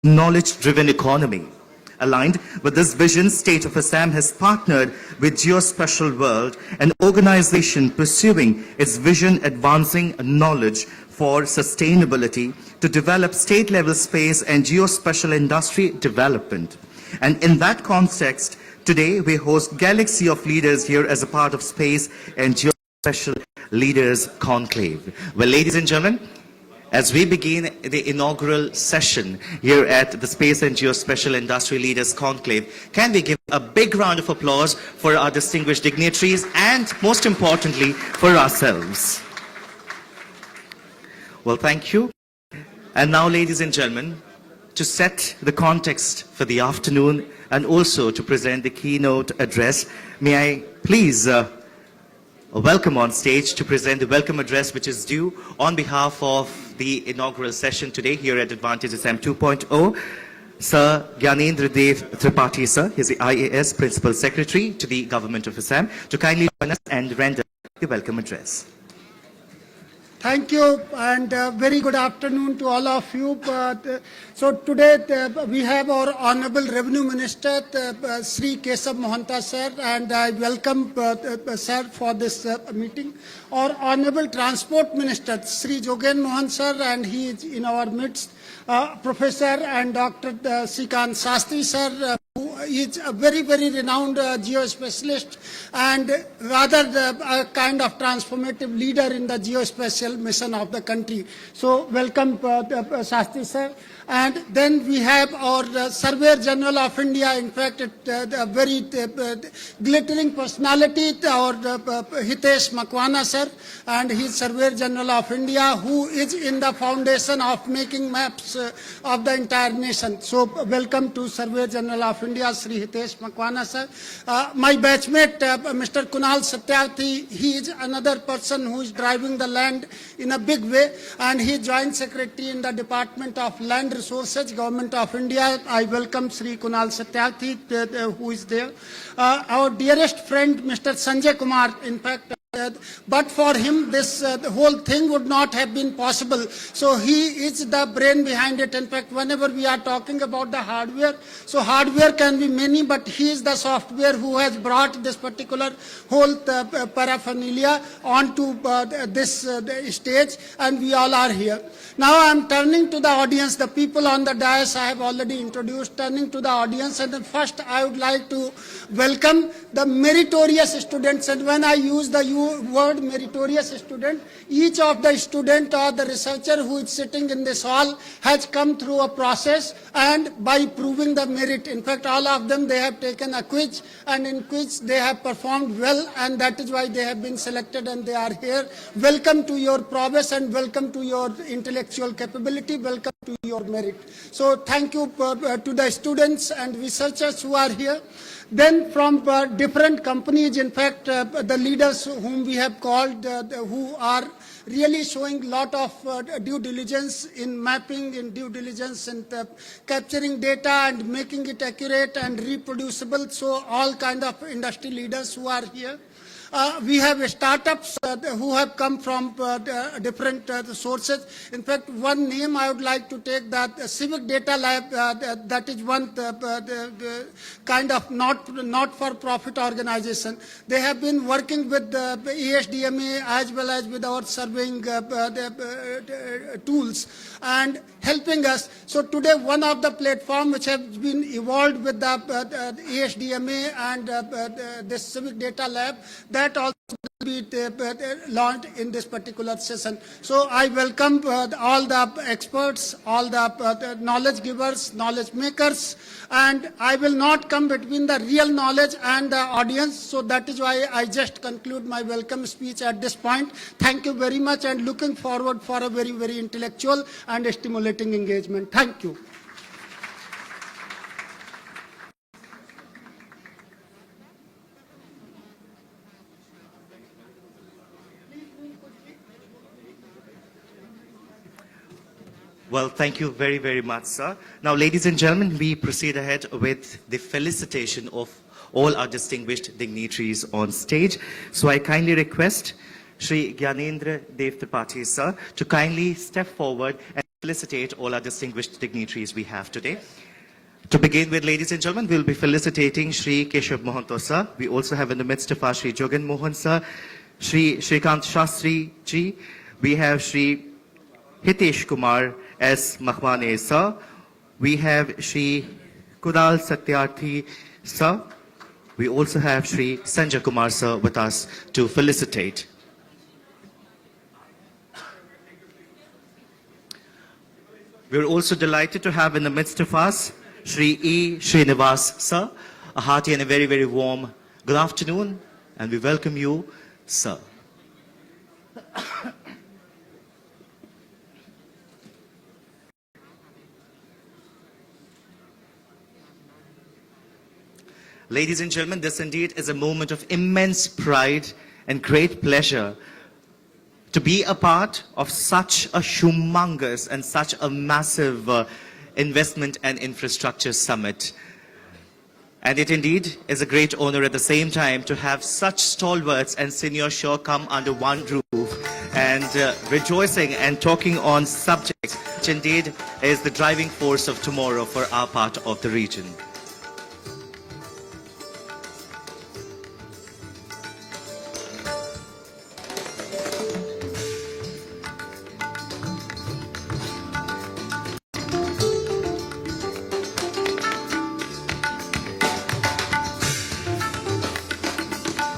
knowledge-driven economy. Aligned with this vision, State of Assam has partnered with Geospatial World, an organization pursuing its vision advancing knowledge for sustainability to develop state-level space and geospatial industry development. And in that context, today we host Galaxy of Leaders here as a part of Space and Geospatial Leaders Conclave. Well, ladies and gentlemen, as we begin the inaugural session here at the Space and Geospatial Industry Leaders Conclave, can we give a big round of applause for our distinguished dignitaries and, most importantly, for ourselves. Well, thank you. And now, ladies and gentlemen, to set the context for the afternoon and also to present the keynote address, may I please welcome on stage to present the welcome address which is due on behalf of the inaugural session today here at Advantage Assam 2.0. Sir Gyanendra Dev Tripathi, sir, he is the IAS Principal Secretary to the Government of Assam, to kindly join us and render the welcome address. Thank you, and very good afternoon to all of you. So today we have our Honorable Revenue Minister, Sri Kesab Mohanta sir, and I welcome sir for this meeting. Our Honorable Transport Minister, Sri Jogen Mohan sir, and he is in our midst. Professor and Dr. Srikant Sastry sir, who is a very, very renowned geospecialist and rather a kind of transformative leader in the geospatial mission of the country. So welcome Sastry sir. And then we have our Surveyor General of India, in fact, a very glittering personality, our Hitesh Makwana sir, and he's Surveyor General of India, who is in the foundation of making maps of the entire nation. So welcome to Surveyor General of India, Sri Hitesh Makwana sir. My batchmate, Mr. Kunal Satyarthi, he is another person who is driving the land in a big way, and he is Joint Secretary in the Department of Land Resources, Government of India. I welcome Sri Kunal Satyarthi, who is there. Our dearest friend, Mr. Sanjay Kumar, in fact, but for him, this the whole thing would not have been possible. So he is the brain behind it. In fact, whenever we are talking about the hardware, so hardware can be many, but he is the software who has brought this particular whole paraphernalia onto this stage, and we all are here. Now I am turning to the audience. The people on the dais I have already introduced. Turning to the audience, and then first I would like to welcome the meritorious students. And when I use the word meritorious student, each of the student or the researcher who is sitting in this hall has come through a process, and by proving the merit, in fact all of them, they have taken a quiz, and in quiz they have performed well, and that is why they have been selected and they are here. Welcome to your prowess and welcome to your intellectual capability, welcome to your merit. So thank you to the students and researchers who are here. Then from different companies, in fact, the leaders whom we have called, who are really showing a lot of due diligence in mapping, in due diligence in capturing data and making it accurate and reproducible. So all kind of industry leaders who are here. We have startups who have come from different sources. In fact, one name I would like to take, that Civic Data Lab, that is one kind of not-for-profit organization. They have been working with the ASDMA as well as with our surveying tools and helping us. So today, one of the platforms which has been evolved with the ASDMA and this Civic Data Lab, that also will be launched in this particular session. So I welcome all the experts, all the knowledge givers, knowledge makers, and I will not come between the real knowledge and the audience. So that is why I just conclude my welcome speech at this point. Thank you very much, and looking forward for a very, very intellectual and stimulating engagement. Thank you. Well, thank you very, very much, sir. Now, ladies and gentlemen, we proceed ahead with the felicitation of all our distinguished dignitaries on stage. So I kindly request Sri Gyanendra Dev Tripathi, sir, to kindly step forward and felicitate all our distinguished dignitaries we have today. To begin with, ladies and gentlemen, we'll be felicitating Shri Keshav Mohanto sir. We also have in the midst of us Shri Jogan Mohan sir, Shri Shrikant Shastri ji. We have Shri Hitesh Kumar S. Makhwane sir. We have Shri Kudal Satyarthi sir. We also have Shri Sanjay Kumar sir with us to felicitate. We're also delighted to have in the midst of us Shri E. Srinivas sir. A hearty and a very, very warm good afternoon, and we welcome you, sir. Ladies and gentlemen, this indeed is a moment of immense pride and great pleasure to be a part of such a humongous and such a massive investment and infrastructure summit. And it indeed is a great honor at the same time to have such stalwarts and senior shore come under one roof and rejoicing and talking on subjects which indeed is the driving force of tomorrow for our part of the region.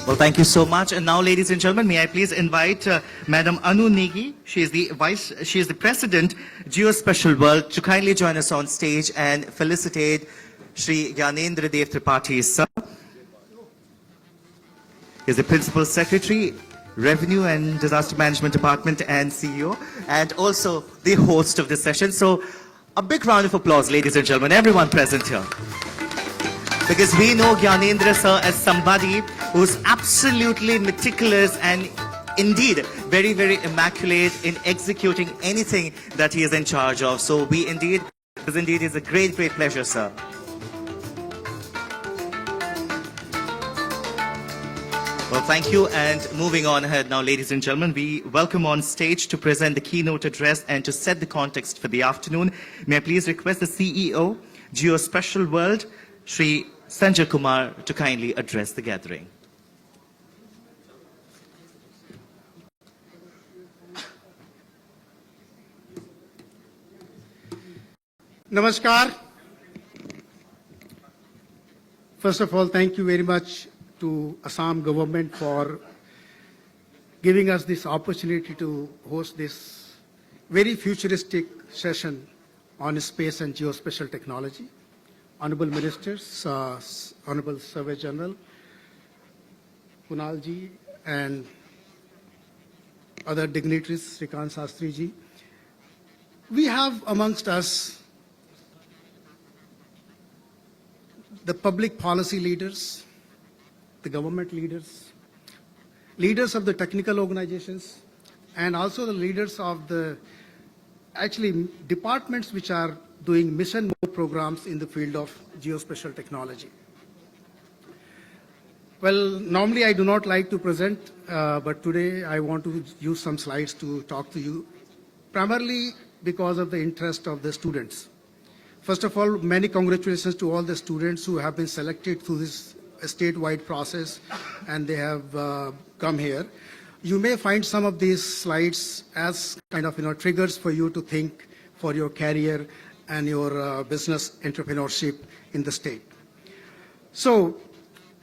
Well, thank you so much. And now, ladies and gentlemen, may I please invite Madam Anu Negi. She is the President, Geospatial World, to kindly join us on stage and felicitate Shri Gyanendra Dev Tripathi, sir. He is the Principal Secretary, Revenue and Disaster Management Department and CEO, and also the host of this session. So, a big round of applause, ladies and gentlemen, everyone present here. Because we know Gyanendra sir as somebody who's absolutely meticulous and indeed very, very immaculate in executing anything that he is in charge of. So this indeed is a great, great pleasure, sir. Well, thank you. And moving on ahead now, ladies and gentlemen, we welcome on stage to present the keynote address and to set the context for the afternoon. May I please request the CEO, Geospatial World, Shri Sanjay Kumar, to kindly address the gathering. Namaskar. First of all, thank you very much to Assam government for giving us this opportunity to host this very futuristic session on space and geospatial technology. Honorable Ministers, Honorable Surveyor General, Kunal ji, and other dignitaries, Shrikant Shastri ji. We have amongst us the public policy leaders, the government leaders, leaders of the technical organizations, and also the leaders of the departments which are doing mission programs in the field of geospatial technology. Well, normally I do not like to present, but today I want to use some slides to talk to you, primarily because of the interest of the students. First of all, many congratulations to all the students who have been selected through this statewide process and they have come here. You may find some of these slides as kind of triggers for you to think for your career and your business entrepreneurship in the state. So,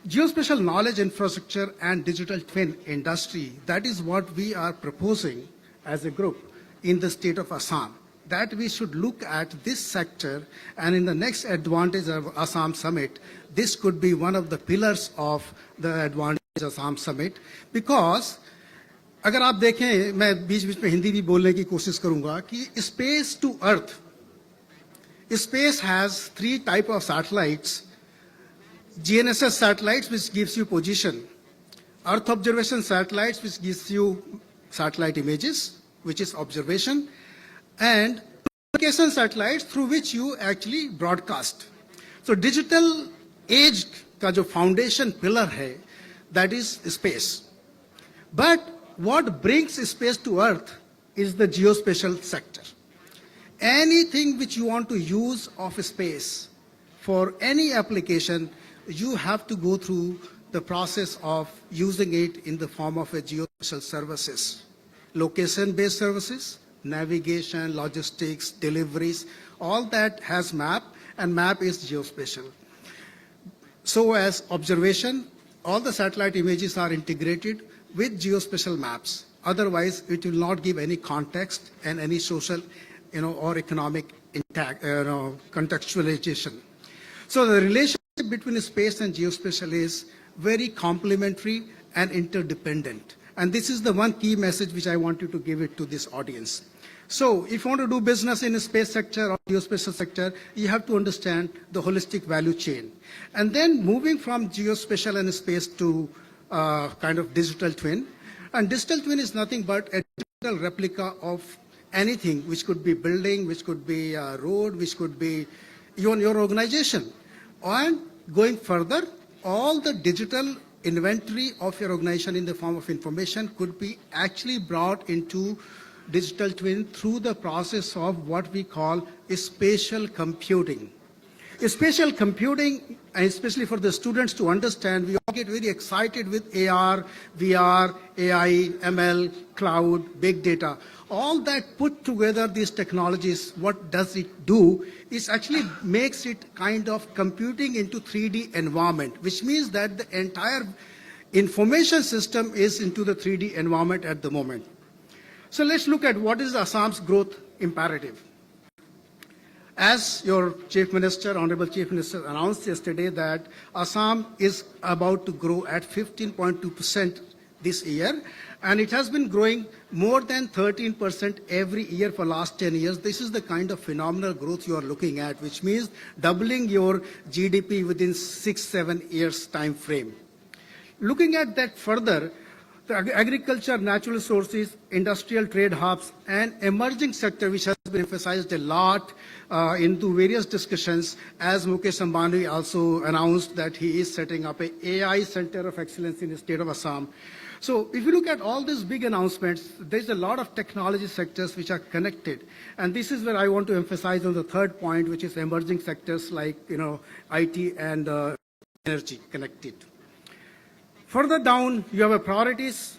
geospatial knowledge infrastructure and digital twin industry, that is what we are proposing as a group in the state of Assam. That we should look at this sector, and in the next Advantage of Assam Summit, this could be one of the pillars of the Advantage Assam Summit, because अगर आप देखें, मैं बीच बीच में हिंदी भी बोलने की कोशिश करूंगा कि space to earth, space has three types of satellites. GNSS satellites, which gives you position, Earth observation satellites, which gives you satellite images, which is observation, and communication satellites through which you actually broadcast. So digital age का जो foundation pillar है, that is space. But what brings space to earth is the geospatial sector. Anything which you want to use of space for any application, you have to go through the process of using it in the form of a geospatial services. Location-based services, navigation, logistics, deliveries, all that has map, and map is geospatial. So as observation, all the satellite images are integrated with geospatial maps. Otherwise, it will not give any context and any social, or economic contextualization. So the relationship between space and geospatial is very complementary and interdependent. And this is the one key message which I want you to give it to this audience. So if you want to do business in a space sector or geospatial sector, you have to understand the holistic value chain. And then moving from geospatial and space to kind of digital twin. And digital twin is nothing but a digital replica of anything, which could be building, which could be a road, which could be even your organization. And going further, all the digital inventory of your organization in the form of information could be actually brought into digital twin through the process of what we call spatial computing. Spatial computing, and especially for the students to understand, we all get very excited with AR, VR, AI, ML, cloud, big data. All that put together, these technologies, what does it do? It actually makes it kind of computing into 3D environment, which means that the entire information system is into the 3D environment at the moment. So let's look at what is Assam's growth imperative. As your Chief Minister, Honorable Chief Minister announced yesterday that Assam is about to grow at 15.2% this year, and it has been growing more than 13% every year for last 10 years. This is the kind of phenomenal growth you are looking at, which means doubling your GDP within 6-7 years time frame. Looking at that further, the agriculture, natural resources, industrial trade hubs, and emerging sector, which has been emphasized a lot into various discussions, as Mukesh Ambani also announced that he is setting up an AI Center of Excellence in the state of Assam. So if you look at all these big announcements, there's a lot of technology sectors which are connected. And this is where I want to emphasize on the third point, which is emerging sectors like, IT and energy connected. Further down, you have a priorities,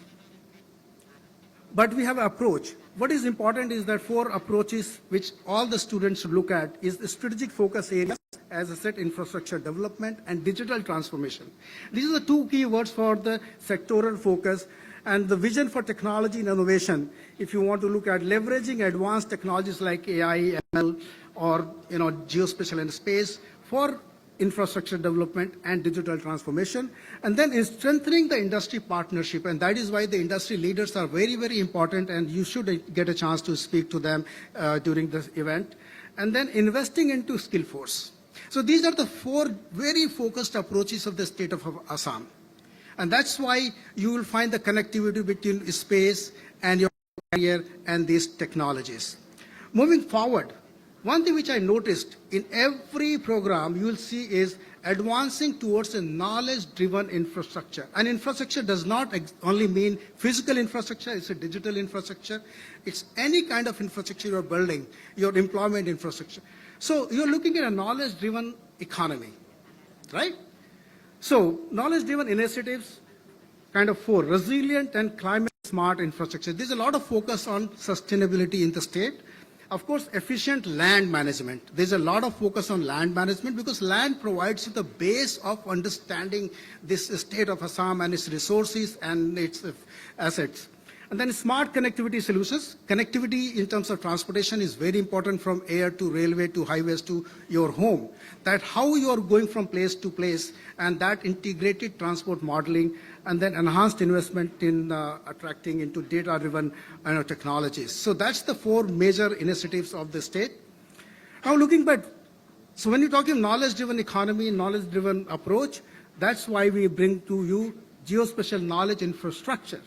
but we have an approach. What is important is that 4 approaches which all the students should look at is the strategic focus areas, as I said, infrastructure development and digital transformation. These are the 2 key words for the sectoral focus, and the vision for technology and innovation. If you want to look at leveraging advanced technologies like AI, ML, or geospatial and space for infrastructure development and digital transformation, and then is strengthening the industry partnership, and that is why the industry leaders are very, very important, and you should get a chance to speak to them during this event, and then investing into skill force. So these are the 4 very focused approaches of the state of Assam, and that's why you will find the connectivity between space and your career and these technologies. Moving forward, one thing which I noticed in every program you will see is advancing towards a knowledge-driven infrastructure. And infrastructure does not only mean physical infrastructure, it's a digital infrastructure. It's any kind of infrastructure you're building, your employment infrastructure. So you're looking at a knowledge-driven economy, right? So knowledge-driven initiatives, kind of 4, resilient and climate-smart infrastructure. There's a lot of focus on sustainability in the state. Of course, efficient land management. There's a lot of focus on land management because land provides you the base of understanding this state of Assam and its resources and its assets. And then smart connectivity solutions. Connectivity in terms of transportation is very important, from air to railway to highways to your home. That how you are going from place to place, and that integrated transport modeling, and then enhanced investment in attracting into data-driven technologies. So that's the 4 major initiatives of the state. Now looking back, so when you're talking knowledge-driven economy, knowledge-driven approach, that's why we bring to you geospatial knowledge infrastructure.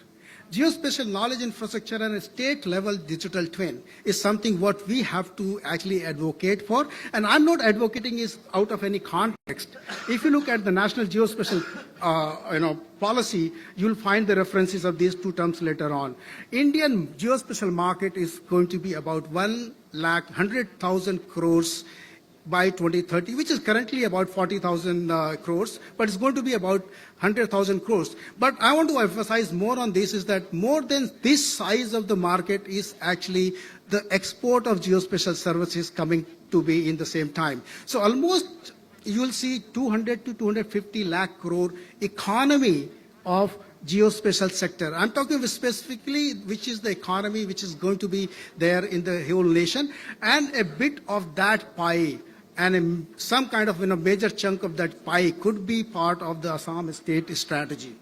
Geospatial knowledge infrastructure and a state-level digital twin is something what we have to actually advocate for. And I'm not advocating is out of any context. If you look at the National Geospatial policy, you'll find the references of these two terms later on. Indian geospatial market is going to be about 1,100,000 crores by 2030, which is currently about 40,000 crores, but it's going to be about 100,000 crores. But I want to emphasize more on this is that more than this size of the market is actually the export of geospatial services coming to be in the same time. So almost you will see 200 to 250 lakh crore economy of geospatial sector. I'm talking specifically which is the economy which is going to be there in the whole nation, and a bit of that pie and some kind of major chunk of that pie could be part of the Assam state strategy.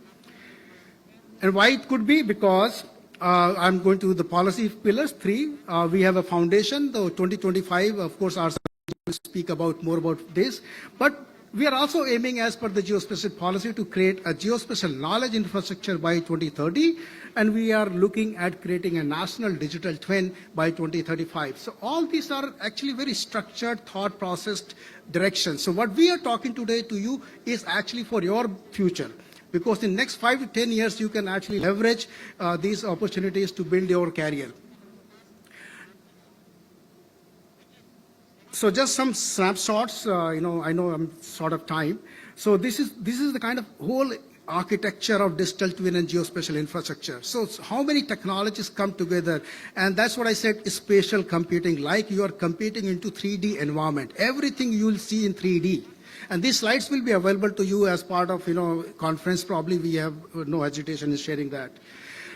And why it could be? Because I'm going to the policy pillars, 3. We have a foundation, the 2025, of course, our will speak about more about this. But we are also aiming, as per the geospatial policy, to create a geospatial knowledge infrastructure by 2030, and we are looking at creating a national digital twin by 2035. So all these are actually very structured, thought-processed directions. So what we are talking today to you is actually for your future, because in the next 5 to 10 years, you can actually leverage these opportunities to build your career. So just some snapshots, I know I'm short of time. So this is the kind of whole architecture of digital twin and geospatial infrastructure. So how many technologies come together? And that's what I said, spatial computing, like you are computing into 3D environment. Everything you will see in 3D. And these slides will be available to you as part of, conference. Probably we have no hesitation in sharing that.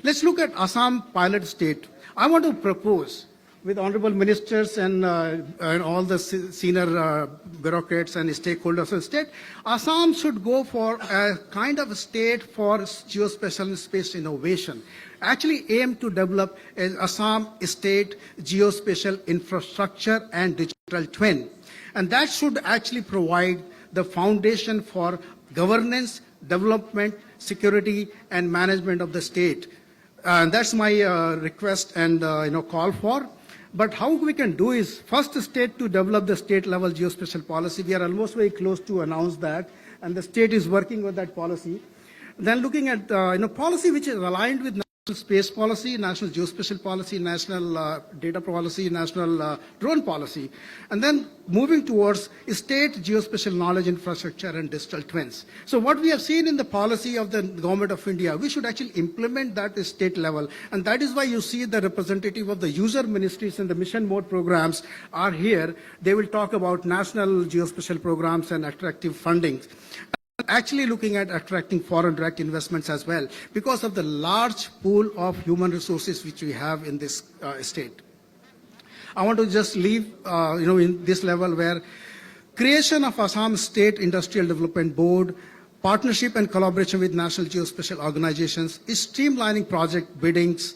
Let's look at Assam pilot state. I want to propose, with honorable ministers and all the senior bureaucrats and stakeholders of the state, Assam should go for a kind of a state for geospatial and space innovation. Actually aim to develop an Assam state geospatial infrastructure and digital twin. And that should actually provide the foundation for governance, development, security, and management of the state. And that's my request and call for. But how we can do is, first state to develop the state-level geospatial policy. We are almost very close to announce that, and the state is working with that policy. Then looking at policy which is aligned with national space policy, national geospatial policy, national data policy, national drone policy, and then moving towards state geospatial knowledge infrastructure and digital twins. So what we have seen in the policy of the government of India, we should actually implement that at state level, and that is why you see the representative of the user ministries and the mission mode programs are here. They will talk about national geospatial programs and attractive funding. Actually looking at attracting foreign direct investments as well, because of the large pool of human resources which we have in this state. I want to just leave, in this level where creation of Assam State Industrial Development Board, partnership and collaboration with national geospatial organizations, is streamlining project biddings,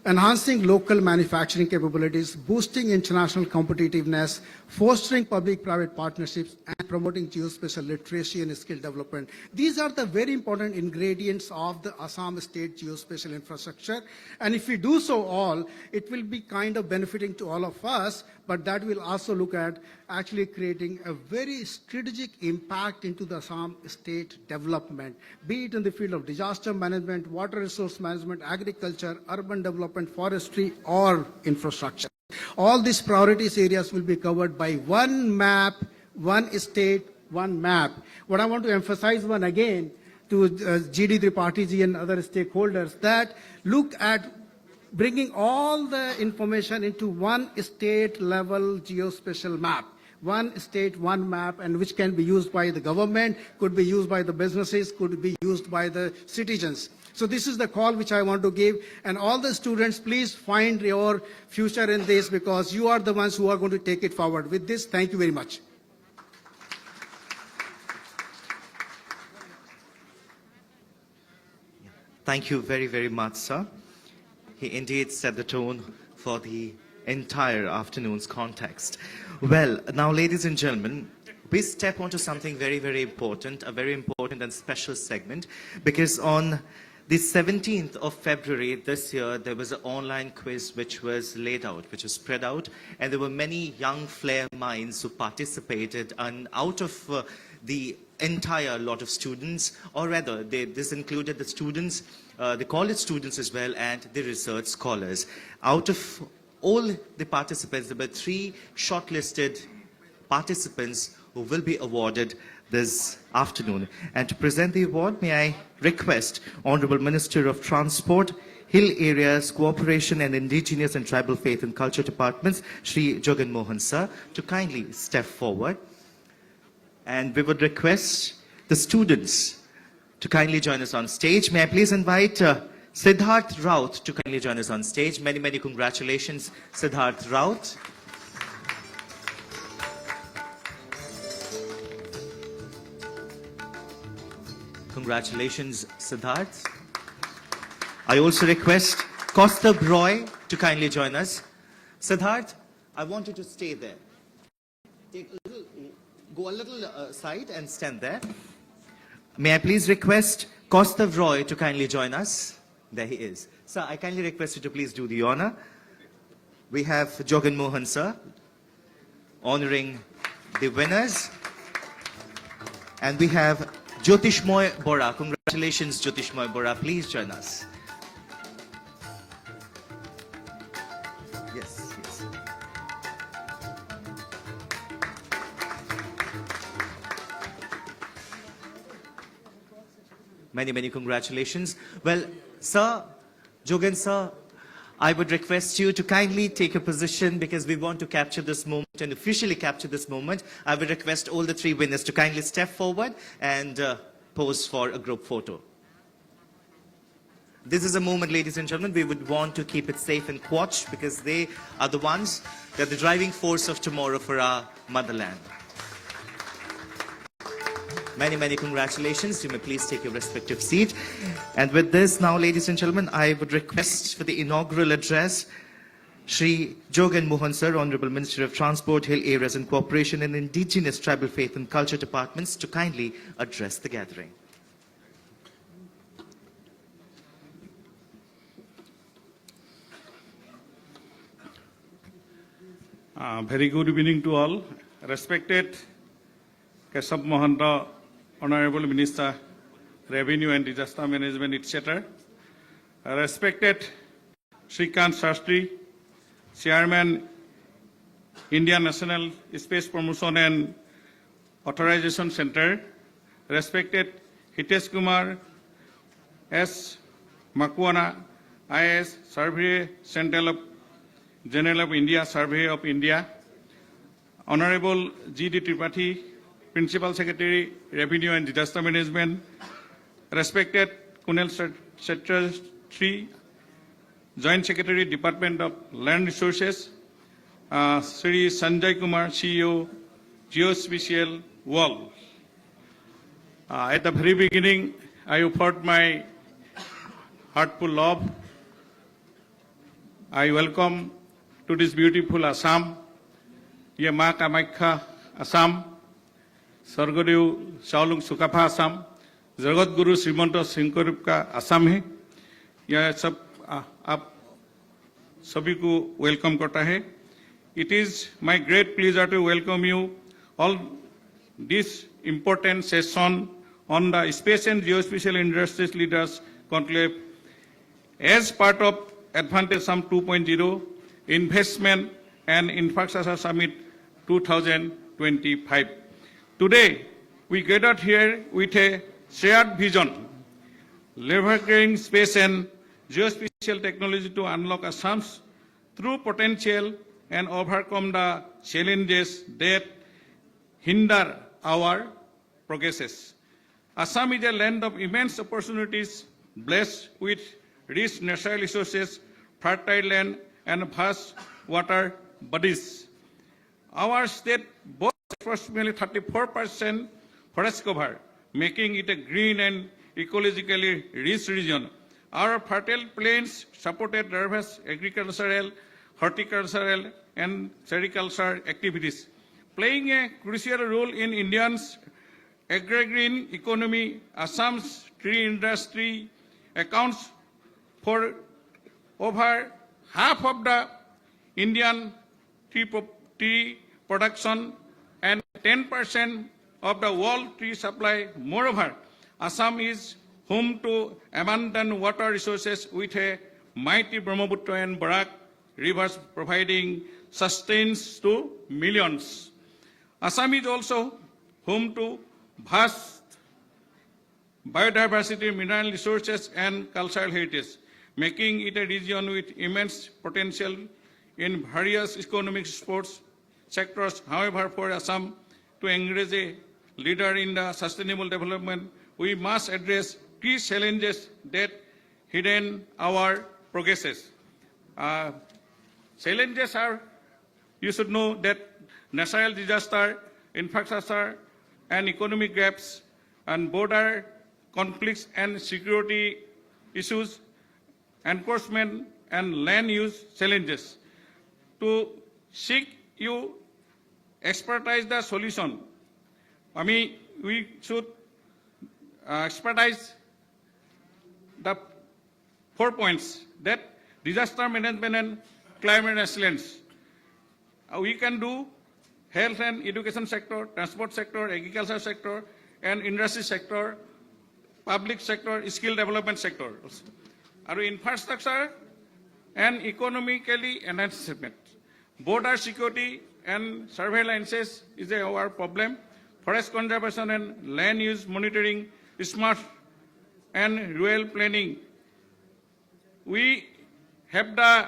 enhancing local manufacturing capabilities, boosting international competitiveness, fostering public-private partnerships, and promoting geospatial literacy and skill development. These are the very important ingredients of the Assam state geospatial infrastructure. And if we do so all, it will be kind of benefiting to all of us, but that will also look at actually creating a very strategic impact into the Assam state development, be it in the field of disaster management, water resource management, agriculture, urban development, forestry, or infrastructure. All these priorities areas will be covered by one map, one state, one map. What I want to emphasize one again to GD Tripathi and other stakeholders, that look at bringing all the information into one state level geospatial map. One state, one map, and which can be used by the government, could be used by the businesses, could be used by the citizens. So this is the call which I want to give. And all the students, please find your future in this, because you are the ones who are going to take it forward. With this, thank you very much. Thank you very, very much, sir. He indeed set the tone for the entire afternoon's context. Well, now, ladies and gentlemen, we step onto something very, very important, a very important and special segment, because on The 17th of February this year, there was an online quiz which was laid out, which was spread out, and there were many young flair minds who participated, and out of the entire lot of students, or rather, this included the students, the college students as well, and the research scholars. Out of all the participants, there were 3 shortlisted participants who will be awarded this afternoon. And to present the award, may I request Honorable Minister of Transport, Hill Areas, Cooperation and Indigenous and Tribal Faith and Culture Departments, Shri Jogan Mohan Sir, to kindly step forward. And we would request the students to kindly join us on stage. May I please invite Siddharth Raut to kindly join us on stage. Many, many congratulations, Siddharth Raut. Congratulations, Siddharth. I also request Kaustubh Roy to kindly join us. Siddharth, I want you to stay there. Go a little side and stand there. May I please request Kaustubh Roy to kindly join us? There he is. Sir, I kindly request you to please do the honor. We have Jogan Mohan, sir, honoring the winners. And we have Jyotishmoy Bora. Congratulations, Jyotishmoy Bora. Please join us. Yes, yes. Many, many congratulations. Well, sir, Jogan sir, I would request you to kindly take a position because we want to capture this moment and officially capture this moment. I would request all the 3 winners to kindly step forward and pose for a group photo. This is a moment, ladies and gentlemen, we would want to keep it safe and quiet because they are the ones, they're the driving force of tomorrow for our motherland. Many, many congratulations. You may please take your respective seat. And with this, now, ladies and gentlemen, I would request for the inaugural address, Shri Jogan Mohan Sir, Honorable Minister of Transport, Hill Areas and Cooperation and Indigenous Tribal Faith and Culture Departments, to kindly address the gathering. Very good evening to all. Respected Kesab Mohanta, Honorable Minister, Revenue and Disaster Management, etc. Respected Shrikant Shastri, Chairman, Indian National Space Promotion and Authorization Center. Respected Hitesh Kumar S. Makwana, IAS, Survey Central General of India, Survey of India. Honorable G.D. Tripathi, Principal Secretary, Revenue and Disaster Management. Respected Kunal Secretary, Joint Secretary, Department of Land Resources. Sri Sanjay Kumar, CEO, Geospatial World. At the very beginning, I offered my heartful love. I welcome to this beautiful Assam, Ye Ma Kamakhya Assam, Sargodev Shaolung Sukapha Assam, Jagat Guru Srimanta Singkorip का असम है, यह सब आप सभी को welcome करता है. It is my great pleasure to welcome you all this important session on the Space and Geospatial Industries Leaders Conclave as part of Advantage Assam 2.0 Investment and Infrastructure Summit 2025. Today, we gathered here with a shared vision, leveraging space and geospatial technology to unlock Assam's true potential and overcome the challenges that hinder our progresses. Assam is a land of immense opportunities, blessed with rich natural resources, fertile land, and vast water bodies. Our state boasts approximately 34% forest cover, making it a green and ecologically rich region. Our fertile plains supported diverse agricultural, horticultural, and sericultural activities, playing a crucial role in India's agrarian economy. Assam's tree industry accounts for over half of the Indian tea production and 10% of the world tea supply. Moreover, Assam is home to abundant water resources with a mighty Brahmaputra and Barak rivers providing sustenance to millions. Assam is also home to vast biodiversity, mineral resources, and cultural heritage, making it a region with immense potential in various economic sports sectors. However, for Assam to engage a leader in the sustainable development, we must address key challenges that hidden our progresses. Challenges are, you should know that natural disaster, infrastructure, and economic gaps, and border conflicts and security issues, enforcement and land use challenges. To seek you expertise the solution, we should expertise the 4 points that disaster management and climate resilience. We can do health and education sector, transport sector, agriculture sector, and industry sector, public sector, skill development sector. Our infrastructure and economically enhancement. Border security and surveillances is our problem. Forest conservation and land use monitoring, smart and rural planning. We have the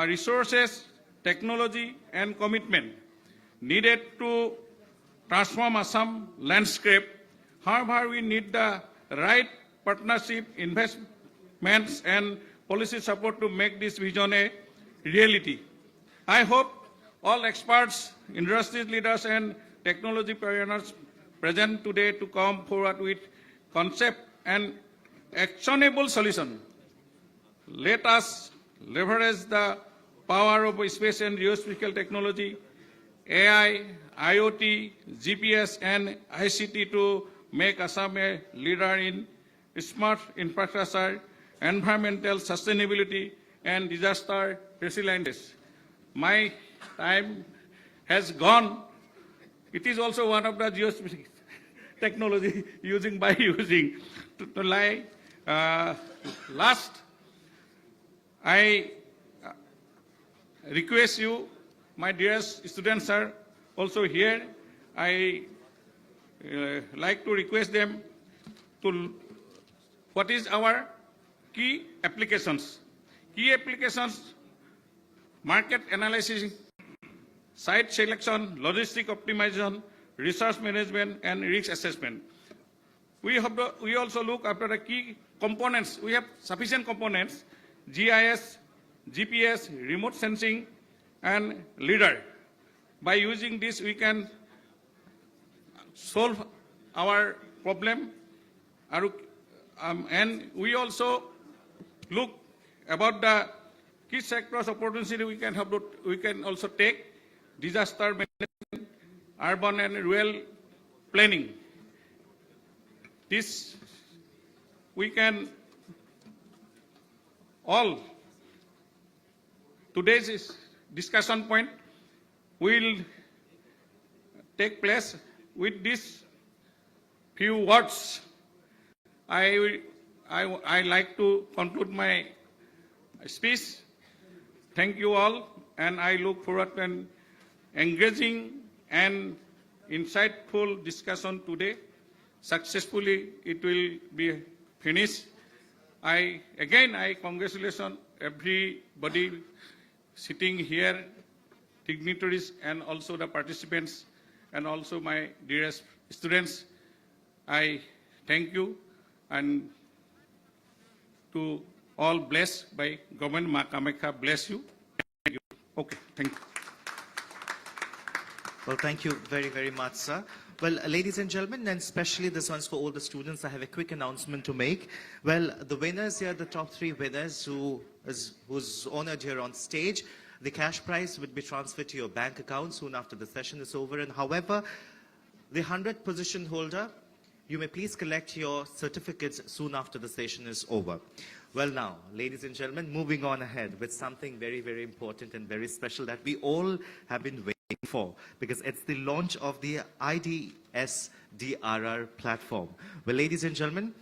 resources, technology, and commitment needed to transform Assam landscape. However, we need the right partnership, investments, and policy support to make this vision a reality. I hope all experts, industry leaders, and technology pioneers present today to come forward with concept and actionable solution. Let us leverage the power of space and geospatial technology, AI, IoT, GPS, and ICT to make Assam a leader in smart infrastructure, environmental sustainability, and disaster resilience. My time has gone. It is also one of the geospatial technology using. Last, I request you, my dearest students are also here. I like to request them to what is our key applications. Key applications: market analysis, site selection, logistic optimization, resource management, and risk assessment. We also look after the key components. We have sufficient components: GIS, GPS, remote sensing, and LIDAR. By using this, we can solve our problem. And we also look about the key sectors opportunity we can also take: disaster management, urban and rural planning. This we can all. Today's discussion point will take place with these few words. I like to conclude my speech. Thank you all, and I look forward to an engaging and insightful discussion today. Successfully, it will be finished. I congratulate everybody sitting here, dignitaries, and also the participants, and also my dearest students. I thank you, and to all blessed by Government Ma Kamakya bless you. Thank you. Okay, thank you. Well, thank you very, very much, sir. Well, ladies and gentlemen, and especially this one's for all the students, I have a quick announcement to make. Well, the winners here, the top 3 winners who's honored here on stage, the cash prize would be transferred to your bank account soon after the session is over. And however, the 100th position holder You may please collect your certificates soon after the session is over. Well now, ladies and gentlemen, moving on ahead with something very, very important and very special that we all have been waiting for, because it's the launch of the IDS-DRR platform. Well, ladies and gentlemen,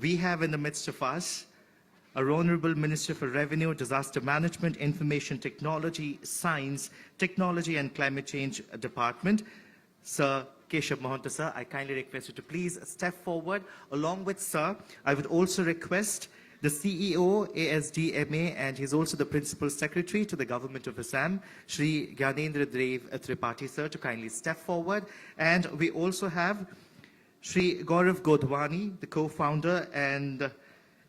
we have in the midst of us our Honorable Minister for Revenue, Disaster Management, Information Technology, Science, Technology and Climate Change Department, Sir Keshav Mahanta, sir. I kindly request you to please step forward. Along with sir, I would also request the CEO, ASDMA, and he's also the Principal Secretary to the Government of Assam, Shri Gyanendra Dev Tripathi, sir, to kindly step forward. And we also have Shri Gaurav Godwani, the co-founder and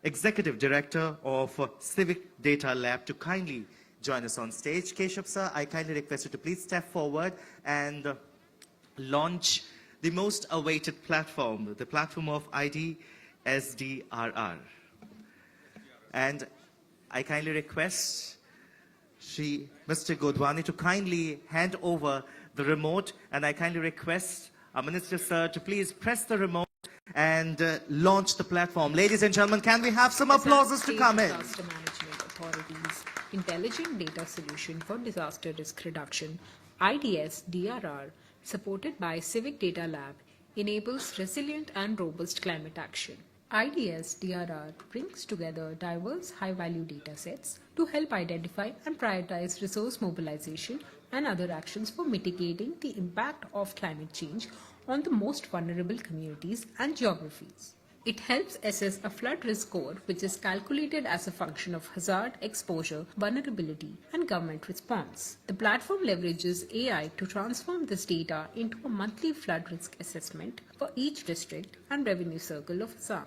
Executive Director of Civic Data Lab, to kindly join us on stage. Keshav, sir, I kindly request you to please step forward and launch the most awaited platform, the platform of IDS-DRR. And I kindly request Mr. Godwani to kindly hand over the remote, and I kindly request our Minister, sir, to please press the remote and launch the platform. Ladies and gentlemen, can we have some applauses to come in? Disaster Management Authority's Intelligent Data Solution for Disaster Risk Reduction, IDS-DRR, supported by Civic Data Lab, enables resilient and robust climate action. IDS-DRR brings together diverse high-value data sets to help identify and prioritize resource mobilization and other actions for mitigating the impact of climate change on the most vulnerable communities and geographies. It helps assess a flood risk score, which is calculated as a function of hazard, exposure, vulnerability, and government response. The platform leverages AI to transform this data into a monthly flood risk assessment for each district and revenue circle of Assam.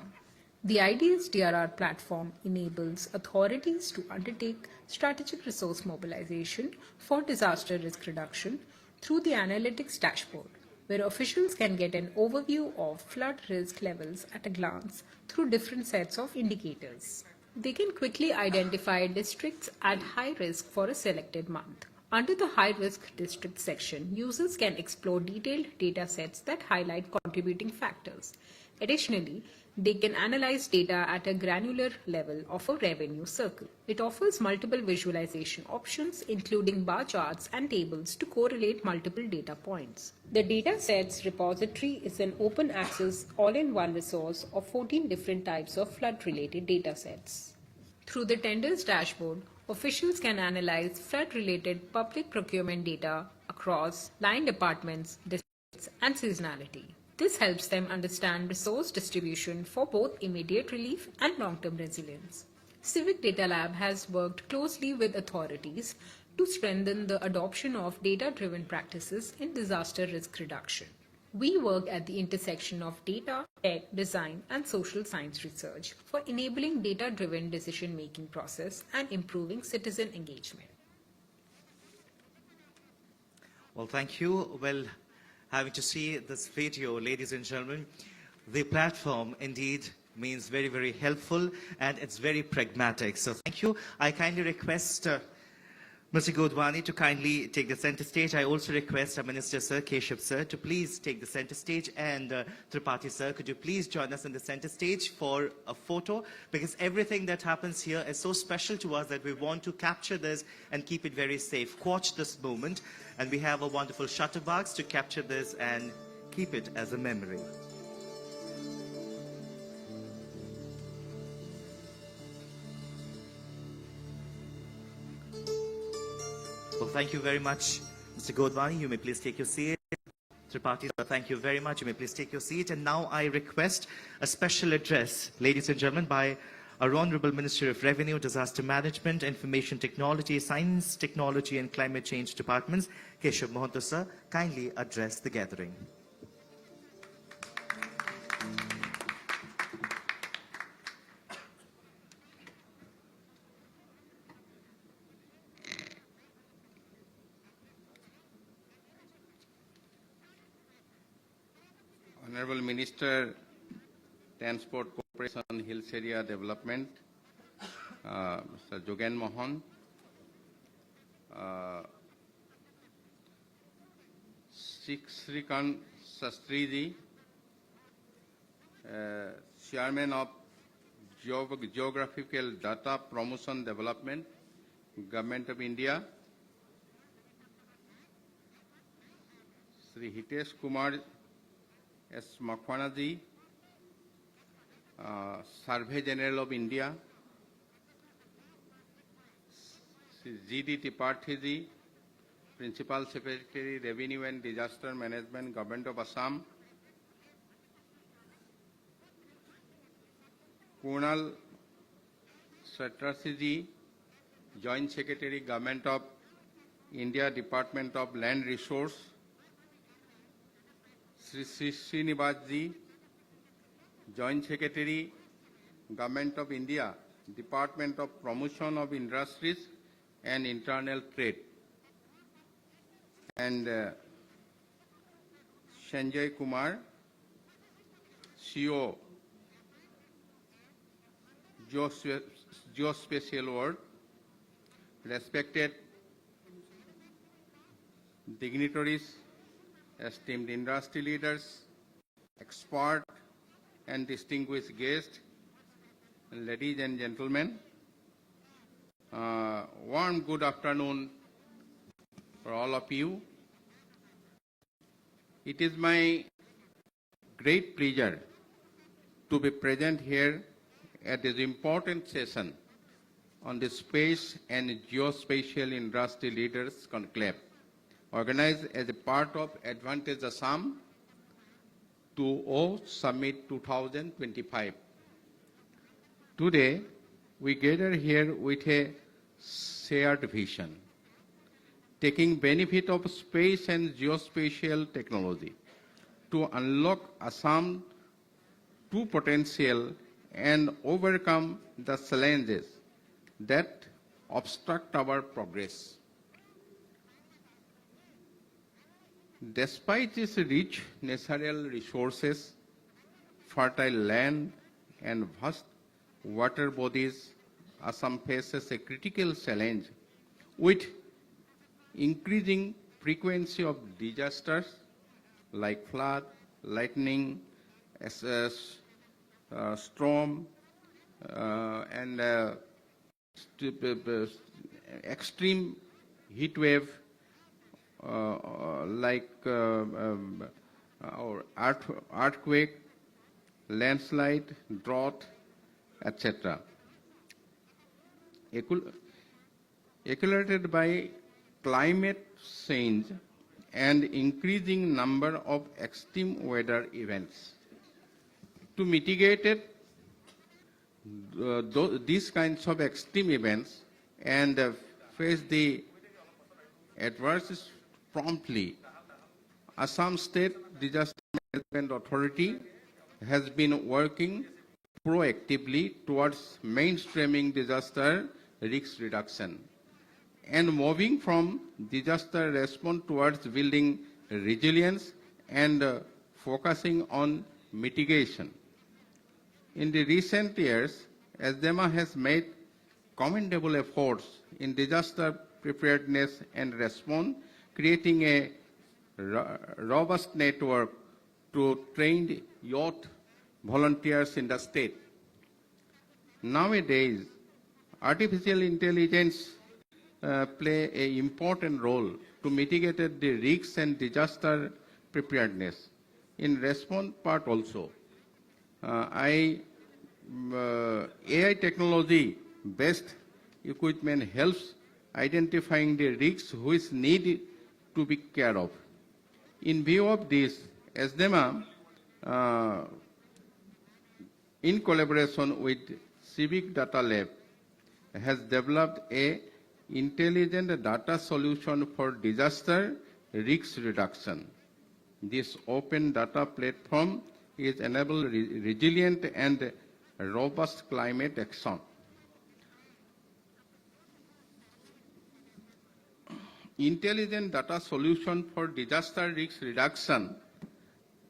The IDS-DRR platform enables authorities to undertake strategic resource mobilization for disaster risk reduction through the analytics dashboard, where officials can get an overview of flood risk levels at a glance through different sets of indicators. They can quickly identify districts at high risk for a selected month. Under the High Risk District section, users can explore detailed data sets that highlight contributing factors. Additionally, they can analyze data at a granular level of a revenue circle. It offers multiple visualization options, including bar charts and tables to correlate multiple data points. The datasets repository is an open access all-in-one resource of 14 different types of flood-related datasets. Through the tenders dashboard, officials can analyze flood-related public procurement data across line departments, districts, and seasonality. This helps them understand resource distribution for both immediate relief and long-term resilience. Civic Data Lab has worked closely with authorities to strengthen the adoption of data-driven practices in disaster risk reduction. We work at the intersection of data, tech, design, and social science research for enabling data-driven decision-making process and improving citizen engagement. Well, thank you. Well, having to see this video, ladies and gentlemen, the platform indeed means very, very helpful, and it's very pragmatic. So thank you. I kindly request Mr. Godwani to kindly take the center stage. I also request our Minister, Sir Keshav, sir, to please take the center stage. And Tripathi, sir, could you please join us in the center stage for a photo? Because everything that happens here is so special to us that we want to capture this and keep it very safe. Watch this moment. And we have a wonderful shutterbox to capture this and keep it as a memory. Well, thank you very much, Mr. Godwani. You may please take your seat. Tripathi, thank you very much. You may please take your seat. And now I request a special address, ladies and gentlemen, by our Honorable Minister of Revenue, Disaster Management, Information Technology, Science, Technology and Climate Change Departments, Keshav Mahanta, sir, kindly address the gathering. Honorable Minister, Transport Corporation Hills Area Development, Mr. Jogen Mohan, Shrikant Shastriji, Chairman of Geographical Data Promotion Development, Government of India, Sri Hitesh Kumar S. Makhwana ji, Survey General of India, Sri G.D. Tripathi ji, Principal Secretary, Revenue and Disaster Management, Government of Assam, Kunal Satrasi ji, Joint Secretary, Government of India, Department of Land Resource, Sri Srinivas ji, Joint Secretary, Government of India, Department of Promotion of Industries and Internal Trade, and Sanjay Kumar, CEO, Geospatial World, respected dignitaries, esteemed industry leaders, expert and distinguished guests, ladies and gentlemen, warm good afternoon for all of you. It is my great pleasure to be present here at this important session on the Space and Geospatial Industry Leaders Conclave, organized as a part of Advantage Assam 2.0 Summit 2025. Today, we gather here with a shared vision, taking benefit of space and geospatial technology to unlock Assam's true potential and overcome the challenges that obstruct our progress. Despite its rich natural resources, fertile land, and vast water bodies, Assam faces a critical challenge with increasing frequency of disasters like flood, lightning, storm, and extreme heat wave like or earthquake, landslide, drought, etc. Accelerated by climate change and increasing number of extreme weather events. To mitigate it, these kinds of extreme events and face the adverse promptly, Assam State Disaster Management Authority has been working proactively towards mainstreaming disaster risk reduction and moving from disaster response towards building resilience and focusing on mitigation. In the recent years, SDMA has made commendable efforts in disaster preparedness and response, creating a robust network to trained youth volunteers in the state. Nowadays, artificial intelligence play an important role to mitigate the risks and disaster preparedness. In response part also, AI technology-based equipment helps identifying the risks which need to be cared of. In view of this, SDMA, in collaboration with Civic Data Lab, has developed a intelligent data solution for disaster risk reduction. This open data platform is enable resilient and robust climate action. Intelligent data solution for disaster risk reduction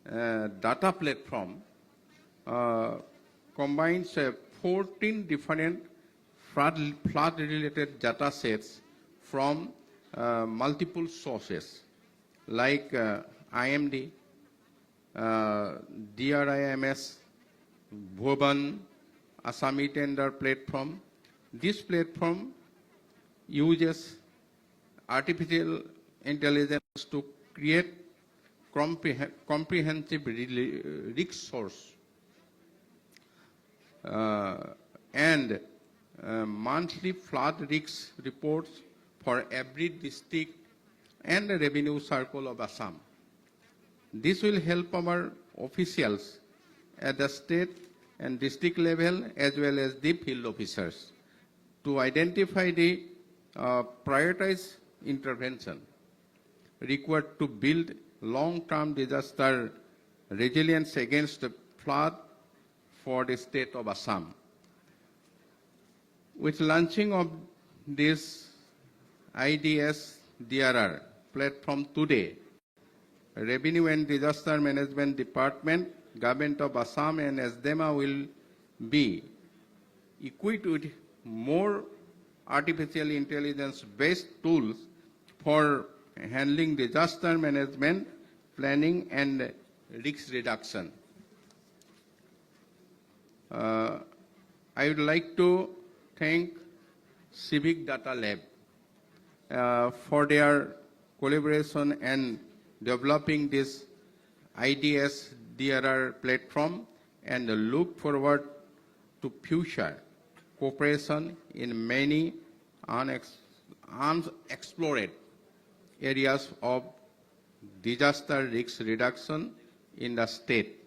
data platform combines 14 different flood-related data sets from multiple sources like IMD, DRIMS, Bhuvan Assami Tender platform. This platform uses artificial intelligence to create comprehensive risk source and monthly flood risk reports for every district and the revenue circle of Assam. This will help our officials at the state and district level as well as the field officers to identify the prioritized intervention required to build long-term disaster resilience against the flood for the state of Assam. With launching of this IDS DRR platform today, Revenue and Disaster Management Department, Government of Assam and SDEMA will be equipped with more artificial intelligence-based tools for handling disaster management, planning and risk reduction. I would like to thank Civic Data Lab for their collaboration and developing this IDS DRR platform and look forward to future cooperation in many unexplored areas of disaster risk reduction in the state.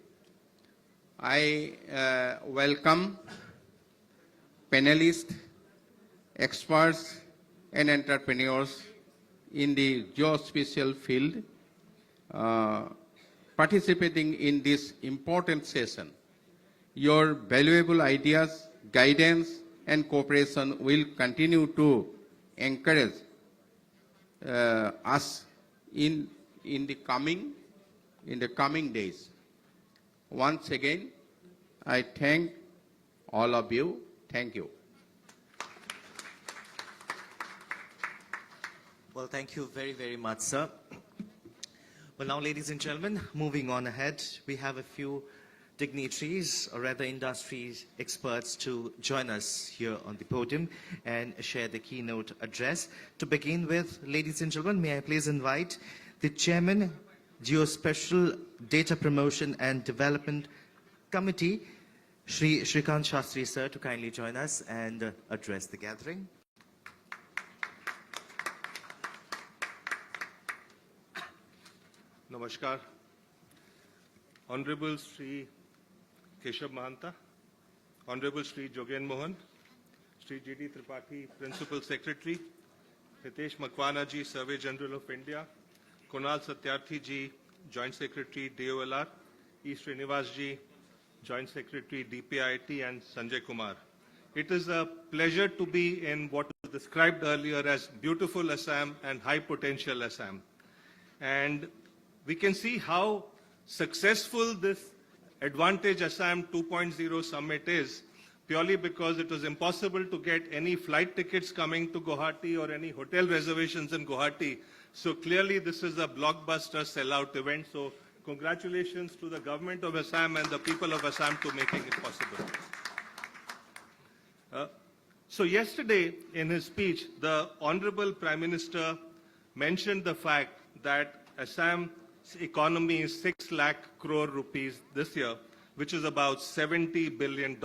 I welcome panelists, experts, and entrepreneurs in the geospatial field participating in this important session. Your valuable ideas, guidance, and cooperation will continue to encourage us in the coming days. Once again, I thank all of you. Thank you. Well, thank you very, very much, sir. Well, now, ladies and gentlemen, moving on ahead, we have a few dignitaries, or rather industry experts, to join us here on the podium and share the keynote address. To begin with, ladies and gentlemen, may I please invite the Chairman, Geospatial Data Promotion and Development Committee, Shri Shrikant Shastri, sir, to kindly join us and address the gathering. Namaskar. Honorable Sri Keshav Mahanta, Honorable Sri Jogen Mohan, Sri G.D. Tripathi, Principal Secretary, Hitesh Makwana ji, Survey General of India, Kunal Satyarthi ji, Joint Secretary, DOLR, E. Srinivas ji, Joint Secretary, DPIIT, and Sanjay Kumar. It is a pleasure to be in what was described earlier as beautiful Assam and high potential Assam. And we can see how successful this Advantage Assam 2.0 summit is purely because it was impossible to get any flight tickets coming to Guwahati or any hotel reservations in Guwahati. So clearly this is a blockbuster sellout event. So congratulations to the government of Assam and the people of Assam to making it possible. So yesterday in his speech, the Honorable Prime Minister mentioned the fact that Assam's economy is 6 lakh crore rupees this year, which is about $70 billion.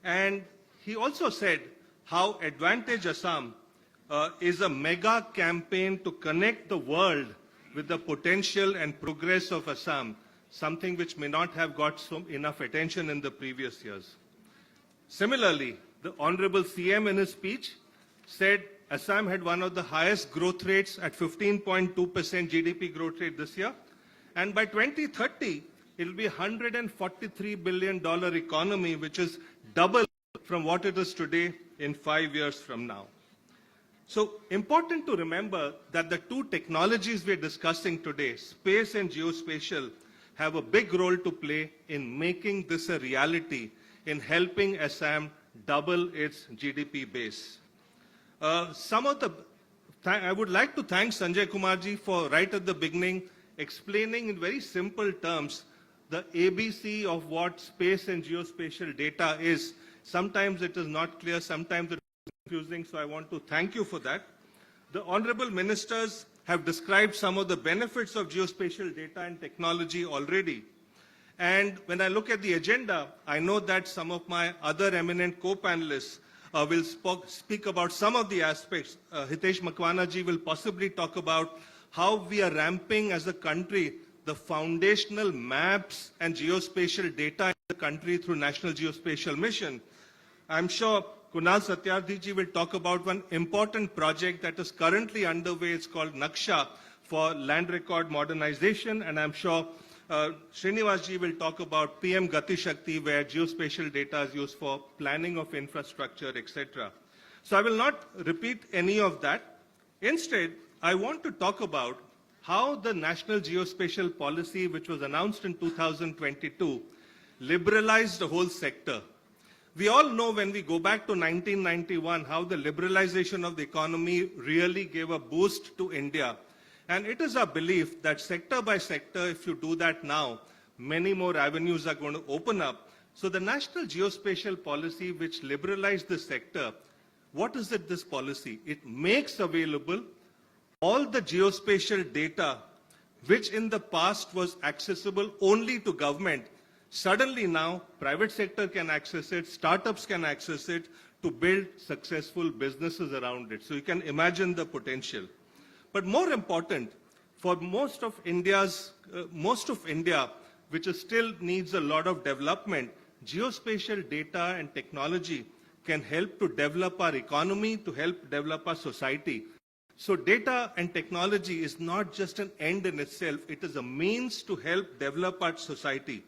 And he also said how Advantage Assam is a mega campaign to connect the world with the potential and progress of Assam, something which may not have got enough attention in the previous years. Similarly, the Honorable CM in his speech said Assam had one of the highest growth rates at 15.2% GDP growth rate this year. And by 2030, it will be a $143 billion economy, which is double from what it is today in 5 years from now. So important to remember that the two technologies we're discussing today, space and geospatial, have a big role to play in making this a reality, in helping Assam double its GDP base. I would like to thank Sanjay Kumar ji for right at the beginning explaining in very simple terms the ABC of what space and geospatial data is. Sometimes it is not clear, sometimes it is confusing, so I want to thank you for that. The honorable ministers have described some of the benefits of geospatial data and technology already. And when I look at the agenda, I know that some of my other eminent co-panelists will speak about some of the aspects. Hitesh Makwana ji will possibly talk about how we are ramping as a country the foundational maps and geospatial data in the country through National Geospatial Mission. I'm sure Kunal Satyarthi ji will talk about one important project that is currently underway. It's called Naksha for land record modernization, and I'm sure Srinivas ji will talk about PM Gati Shakti, where geospatial data is used for planning of infrastructure, etc. So I will not repeat any of that. Instead, I want to talk about how the National Geospatial Policy, which was announced in 2022, liberalized the whole sector. We all know when we go back to 1991, how the liberalization of the economy really gave a boost to India. And it is our belief that sector by sector, if you do that now, many more avenues are going to open up. So the National Geospatial Policy, which liberalized the sector, what is it, this policy? It makes available all the geospatial data, which in the past was accessible only to government. Suddenly now, private sector can access it, startups can access it to build successful businesses around it. So you can imagine the potential. But more important, for most of India, which is still needs a lot of development, geospatial data and technology can help to develop our economy, to help develop our society. So data and technology is not just an end in itself, it is a means to help develop our society.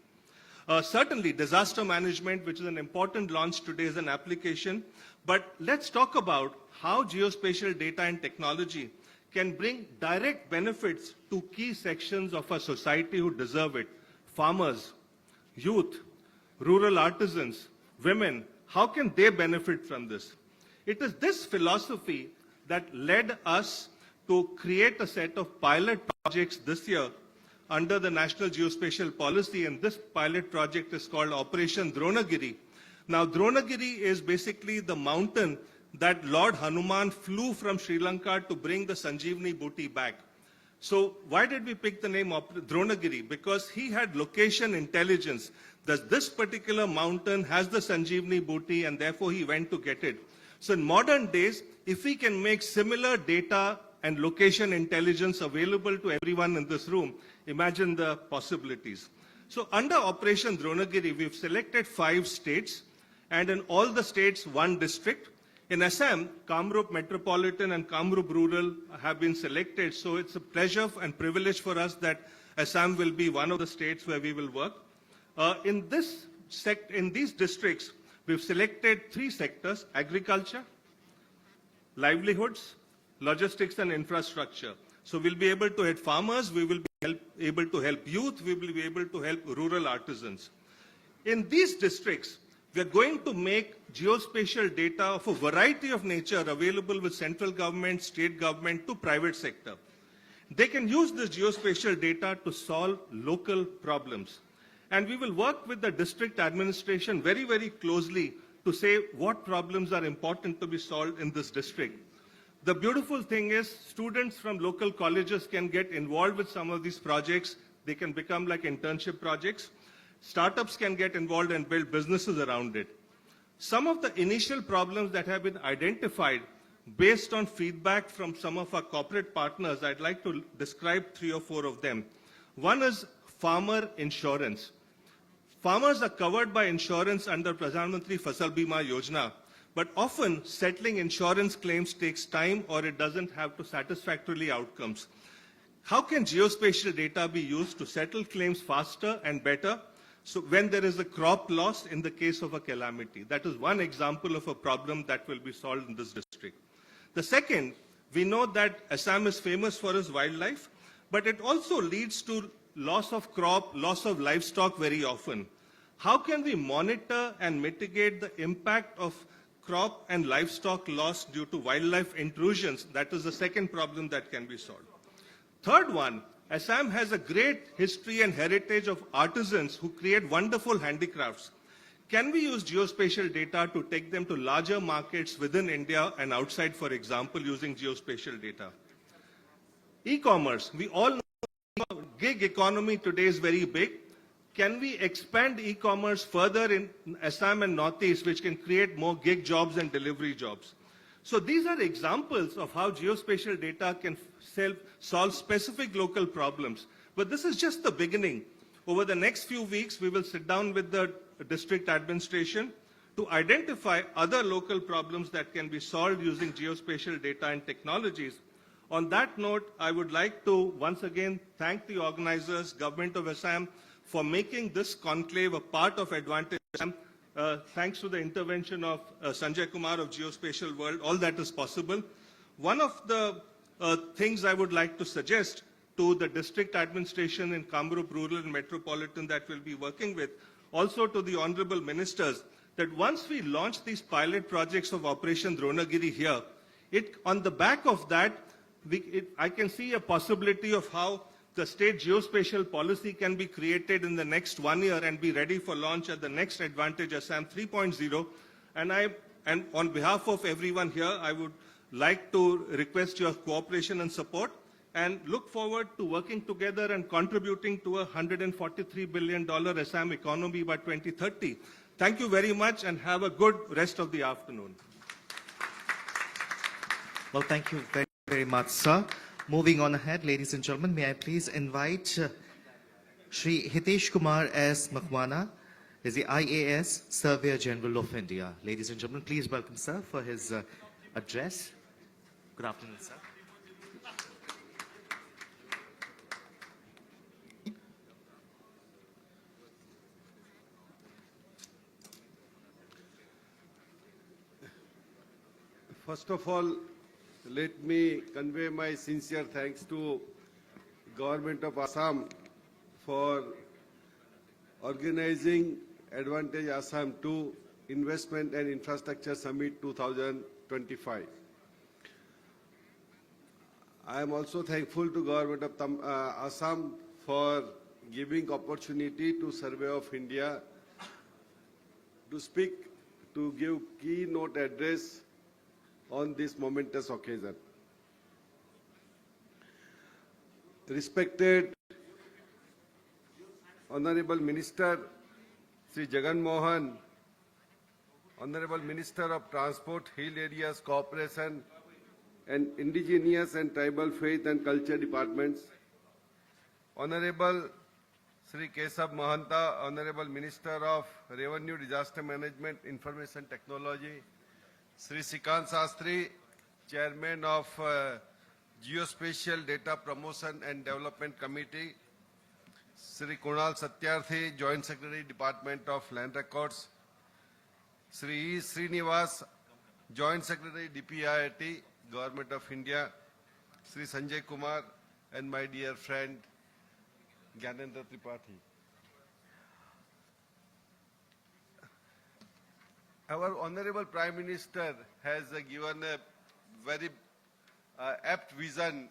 Certainly, disaster management, which is an important launch today, is an application. But let's talk about how geospatial data and technology can bring direct benefits to key sections of our society who deserve it. Farmers, youth, rural artisans, women, how can they benefit from this? It is this philosophy that led us to create a set of pilot projects this year under the National Geospatial Policy, and this pilot project is called Operation Dronagiri. Now, Dronagiri is basically the mountain that Lord Hanuman flew from Sri Lanka to bring the Sanjeevani booty back. So why did we pick the name Dronagiri? Because he had location intelligence. This particular mountain has the Sanjeevani booty, and therefore he went to get it. So in modern days, if we can make similar data and location intelligence available to everyone in this room, imagine the possibilities. So under Operation Dronagiri, we've selected 5 states, and in all the states, 1 district. In Assam, Kamrup Metropolitan and Kamrup Rural have been selected, so it's a pleasure and privilege for us that Assam will be one of the states where we will work. In these districts, we've selected 3 sectors: agriculture, livelihoods, logistics and infrastructure. So we'll be able to help farmers, we will be able to help youth, we will be able to help rural artisans. In these districts, we're going to make geospatial data of a variety of nature available with central government, state government to private sector. They can use this geospatial data to solve local problems. And we will work with the district administration very, very closely to say what problems are important to be solved in this district. The beautiful thing is students from local colleges can get involved with some of these projects. They can become like internship projects. Startups can get involved and build businesses around it. Some of the initial problems that have been identified based on feedback from some of our corporate partners, I'd like to describe 3 or 4 of them. One is farmer insurance. Farmers are covered by insurance under Pradhan Mantri Fasal Bima Yojana, but often settling insurance claims takes time or it doesn't have to satisfactorily outcomes. How can geospatial data be used to settle claims faster and better? So when there is a crop loss in the case of a calamity, that is one example of a problem that will be solved in this district. The second, we know that Assam is famous for its wildlife, but it also leads to loss of crop, loss of livestock very often. How can we monitor and mitigate the impact of crop and livestock loss due to wildlife intrusions? That is the second problem that can be solved. Third one, Assam has a great history and heritage of artisans who create wonderful handicrafts. Can we use geospatial data to take them to larger markets within India and outside, for example, using geospatial data? E-commerce. We all know gig economy today is very big. Can we expand e-commerce further in Assam and Northeast, which can create more gig jobs and delivery jobs? So these are examples of how geospatial data can solve specific local problems. But this is just the beginning. Over the next few weeks, we will sit down with the district administration to identify other local problems that can be solved using geospatial data and technologies. On that note, I would like to once again thank the organizers, Government of Assam, for making this conclave a part of Advantage Assam. Thanks to the intervention of Sanjay Kumar of Geospatial World, all that is possible. One of the things I would like to suggest to the district administration in Kamrup Rural and Metropolitan that we'll be working with, also to the honorable ministers, that once we launch these pilot projects of Operation Dronagiri here, on the back of that, I can see a possibility of how the state geospatial policy can be created in the next 1 year and be ready for launch at the next Advantage Assam 3.0. And on behalf of everyone here, I would like to request your cooperation and support and look forward to working together and contributing to a $143 billion Assam economy by 2030. Thank you very much and have a good rest of the afternoon. Well, thank you very, very much, sir. Moving on ahead, ladies and gentlemen, may I please invite Shri Hitesh Kumar S. Makhwana, is the IAS Surveyor General of India. Ladies and gentlemen, please welcome sir for his address. Good afternoon, sir. First of all, let me convey my sincere thanks to Government of Assam for organizing Advantage Assam 2 Investment and Infrastructure Summit 2025. I am also thankful to Government of Assam for giving opportunity to Survey of India to speak, to give keynote address on this momentous occasion. Respected Honorable Minister Sri Jagan Mohan, Honorable Minister of Transport, Hill Areas Cooperation and Indigenous and Tribal Faith and Culture Departments, Honorable Sri Kesab Mahanta, Honorable Minister of Revenue, Disaster Management, Information Technology, Sri Sikant Sastri, Chairman of Geospatial Data Promotion and Development Committee, Sri Kunal Satyarthi, Joint Secretary, Department of Land Records, Sri E. Srinivas, Joint Secretary, DPIIT, Government of India, Sri Sanjay Kumar, and my dear friend, Gyanendra Tripathi. Our Honorable Prime Minister has given a very apt vision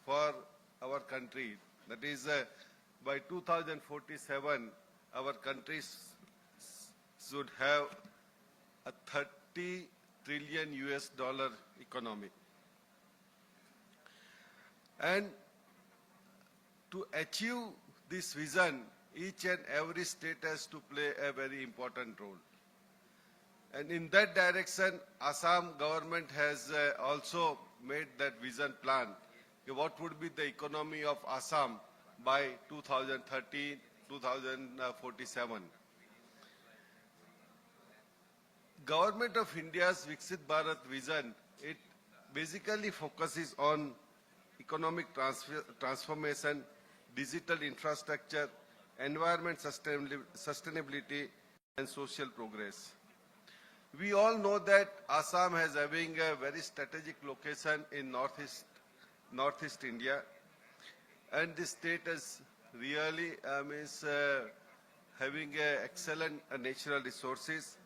for our country. That is, by 2047, our country should have a $30 trillion economy. And to achieve this vision, each and every state has to play a very important role. And in that direction, Assam government has also made that vision plan. What would be the economy of Assam by 2030, 2047? Government of India's Viksit Bharat vision, it basically focuses on economic transformation, digital infrastructure, environment sustainability, and social progress. We all know that Assam has having a very strategic location in Northeast India, and this state is really having excellent natural resources,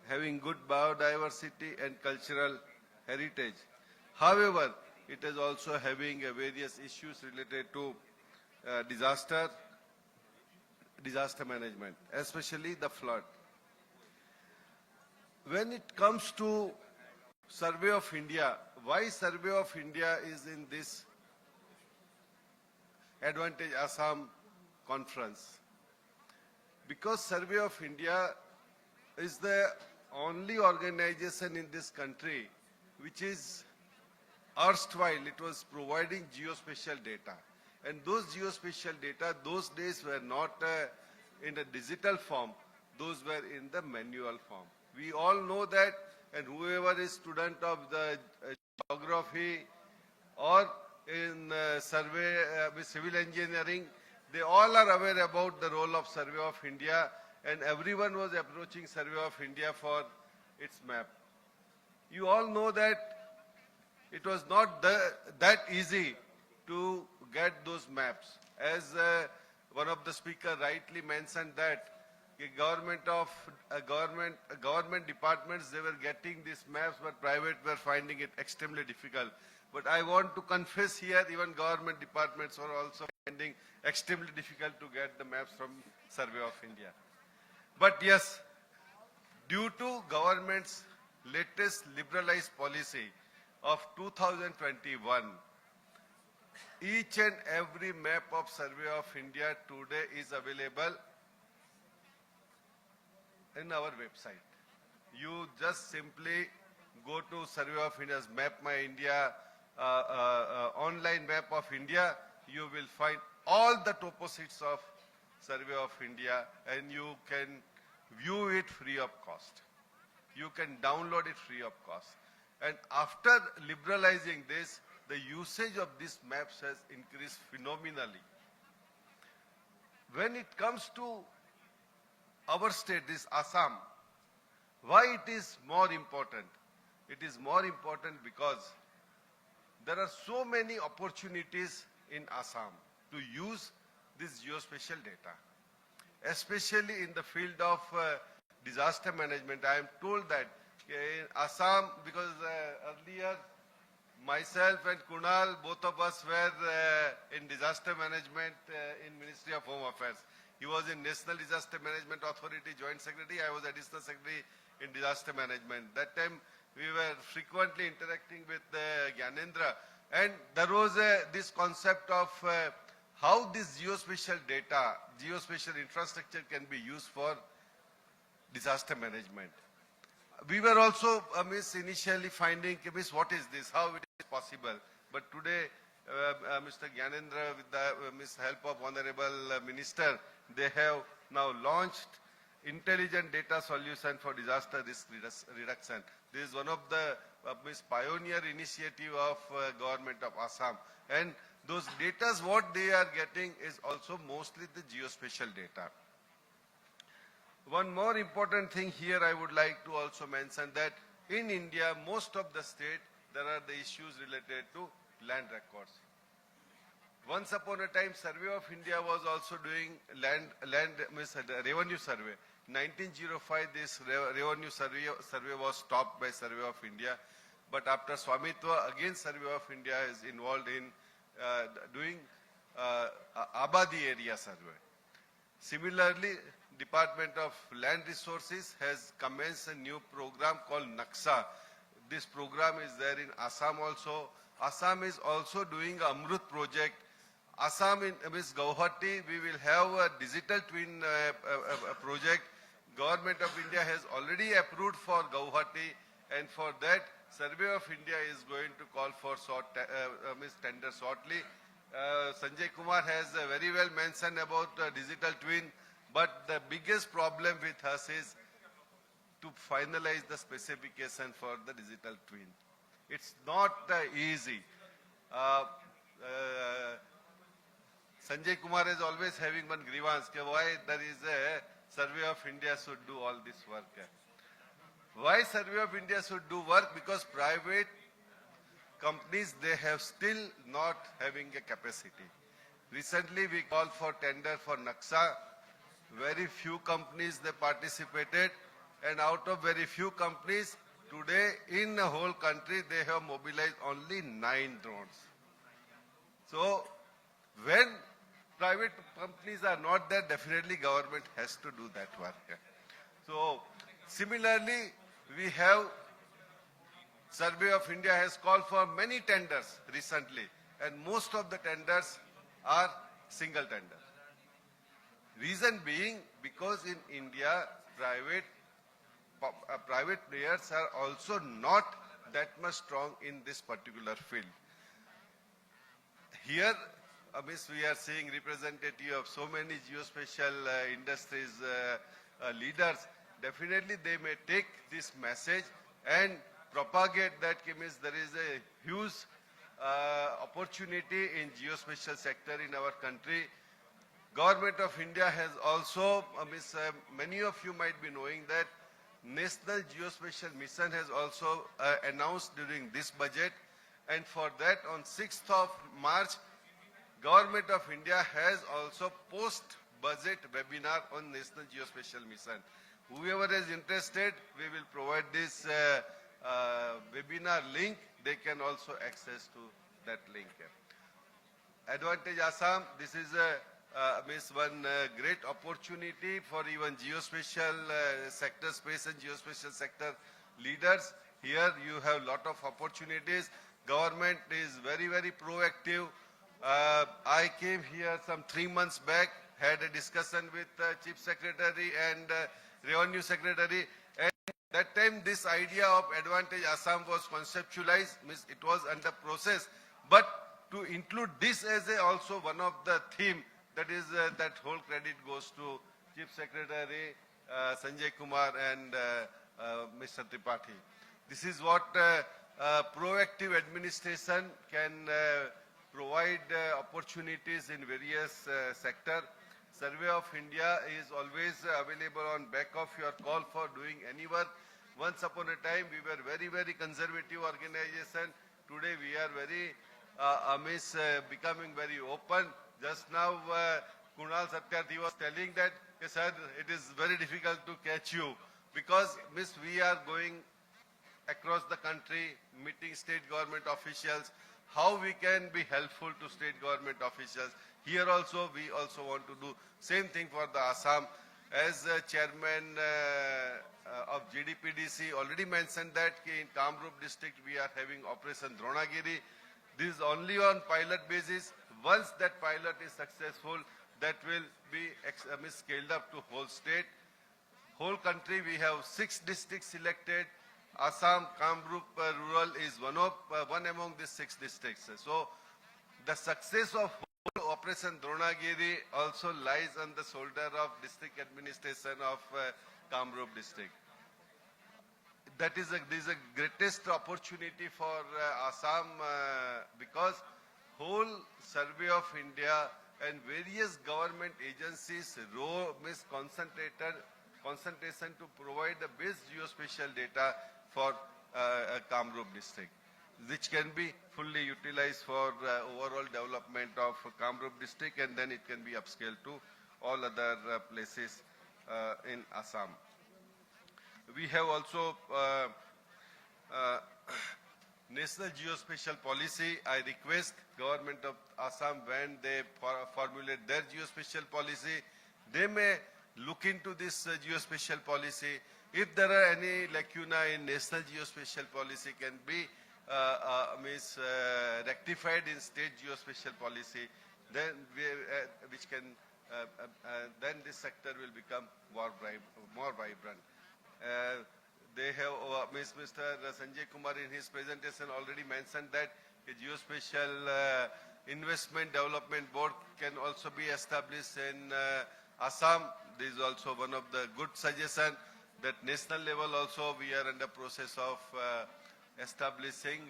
having good biodiversity and cultural heritage. However, it is also having various issues related to disaster management, especially the flood. When it comes to Survey of India, why Survey of India is in this Advantage Assam conference? Because Survey of India is the only organization in this country which is erstwhile, it was providing geospatial data. And those geospatial data, those days were not in a digital form, those were in the manual form. We all know that, and whoever is student of the geography or in survey with civil engineering, they all are aware about the role of Survey of India, and everyone was approaching Survey of India for its map. You all know that it was not that easy to get those maps. As one of the speakers rightly mentioned that government departments, they were getting these maps, but private were finding it extremely difficult. But I want to confess here, even government departments were also finding extremely difficult to get the maps from Survey of India. But yes, due to government's latest liberalized policy of 2021, each and every map of Survey of India today is available in our website. You just simply go to Survey of India's Map My India, online map of India. You will find all the topo sheets of Survey of India, and you can view it free of cost. You can download it free of cost. And after liberalizing this, the usage of these maps has increased phenomenally. When it comes to our state, this Assam, why it is more important? It is more important because there are so many opportunities in Assam to use this geospatial data, especially in the field of disaster management. I am told that in Assam, because earlier myself and Kunal, both of us were in disaster management in Ministry of Home Affairs. He was in National Disaster Management Authority Joint Secretary. I was Additional Secretary in Disaster Management. That time we were frequently interacting with Gyanendra, and there was this concept of how this geospatial data, geospatial infrastructure can be used for disaster management. We were also initially finding, what is this, how it is possible. But today, Mr. Gyanendra, with the help of Honorable Minister, they have now launched intelligent data solution for disaster risk reduction. This is one of the pioneer initiative of government of Assam. And those data, what they are getting is also mostly the geospatial data. One more important thing here I would like to also mention that in India, most of the state, there are the issues related to land records. Once upon a time, Survey of India was also doing revenue survey. 1905, this revenue survey was stopped by Survey of India. But after Swamitwa, again Survey of India is involved in doing Abadi area survey. Similarly, Department of Land Resources has commenced a new program called Naksha. This program is there in Assam also. Assam is also doing a Amrut project. Assam in Guwahati, we will have a digital twin project. Government of India has already approved for Guwahati, and for that, Survey of India is going to call for tender shortly. Sanjay Kumar has very well mentioned about digital twin, but the biggest problem with us is to finalize the specification for the digital twin. It's not easy. Sanjay Kumar is always having one grievance, why there is a Survey of India should do all this work. Why Survey of India should do work? Because private companies, they have still not having a capacity. Recently, we called for tender for Naksha. Very few companies, they participated. And out of very few companies, today in the whole country, they have mobilized only 9 drones. So, when private companies are not there, definitely government has to do that work. So similarly, we have Survey of India has called for many tenders recently, and most of the tenders are single tender. Reason being, because in India, private players are also not that much strong in this particular field. Here, we are seeing representative of so many geospatial industries leaders. Definitely, they may take this message and propagate that there is a huge opportunity in geospatial sector in our country. Government of India has also, many of you might be knowing that National Geospatial Mission has also announced during this budget, and for that on 6th of March, Government of India has also post-budget webinar on National Geospatial Mission. Whoever is interested, we will provide this webinar link. They can also access to that link. Advantage Assam, this is one great opportunity for even geospatial sector, space and geospatial sector leaders. Here you have lot of opportunities. Government is very, very proactive. I came here some 3 months back, had a discussion with Chief Secretary and Revenue Secretary. And that time this idea of Advantage Assam was conceptualized, means it was under process. But to include this as also one of the theme, that is that whole credit goes to Chief Secretary Sanjay Kumar and Mr. Tripathi. This is what proactive administration can provide opportunities in various sectors. Survey of India is always available on back of your call for doing any work. Once upon a time, we were very, very conservative organization. Today, we are very, becoming very open. Just now, Kunal Satyarthi was telling that, sir, it is very difficult to catch you because, we are going across the country, meeting state government officials, how we can be helpful to state government officials. Here also, we also want to do same thing for the Assam. As chairman of GDPDC already mentioned that in Kamrup district, we are having Operation Dronagiri. This is only on pilot basis. Once that pilot is successful, that will be scaled up to whole state. Whole country, we have 6 districts selected. Assam, Kamrup rural is one among these 6 districts. So the success of whole Operation Dronagiri also lies on the shoulder of district administration of Kamrup district. That is a greatest opportunity for Assam because whole Survey of India and various government agencies concentration to provide the best geospatial data for Kamrup district, which can be fully utilized for overall development of Kamrup district, and then it can be upscaled to all other places in Assam. We have also National Geospatial Policy. I request Government of Assam, when they formulate their geospatial policy, they may look into this geospatial policy. If there are any lacuna in National Geospatial Policy, can be rectified in state geospatial policy, then then this sector will become more vibrant. They have, Mr. Sanjay Kumar in his presentation already mentioned that a geospatial investment development board can also be established in Assam. This is also one of the good suggestions. That national level also we are in the process of establishing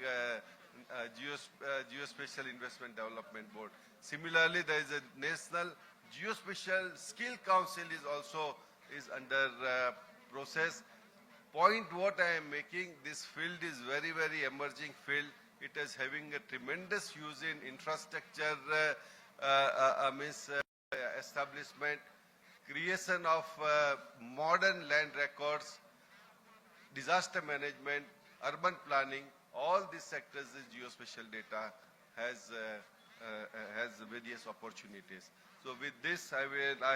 Geospatial Investment Development Board. Similarly, there is a National Geospatial Skill Council is under process. Point what I am making, this field is very, very emerging field. It is having a tremendous use in infrastructure establishment, creation of modern land records, disaster management, urban planning. All these sectors, the geospatial data has various opportunities. So with this, I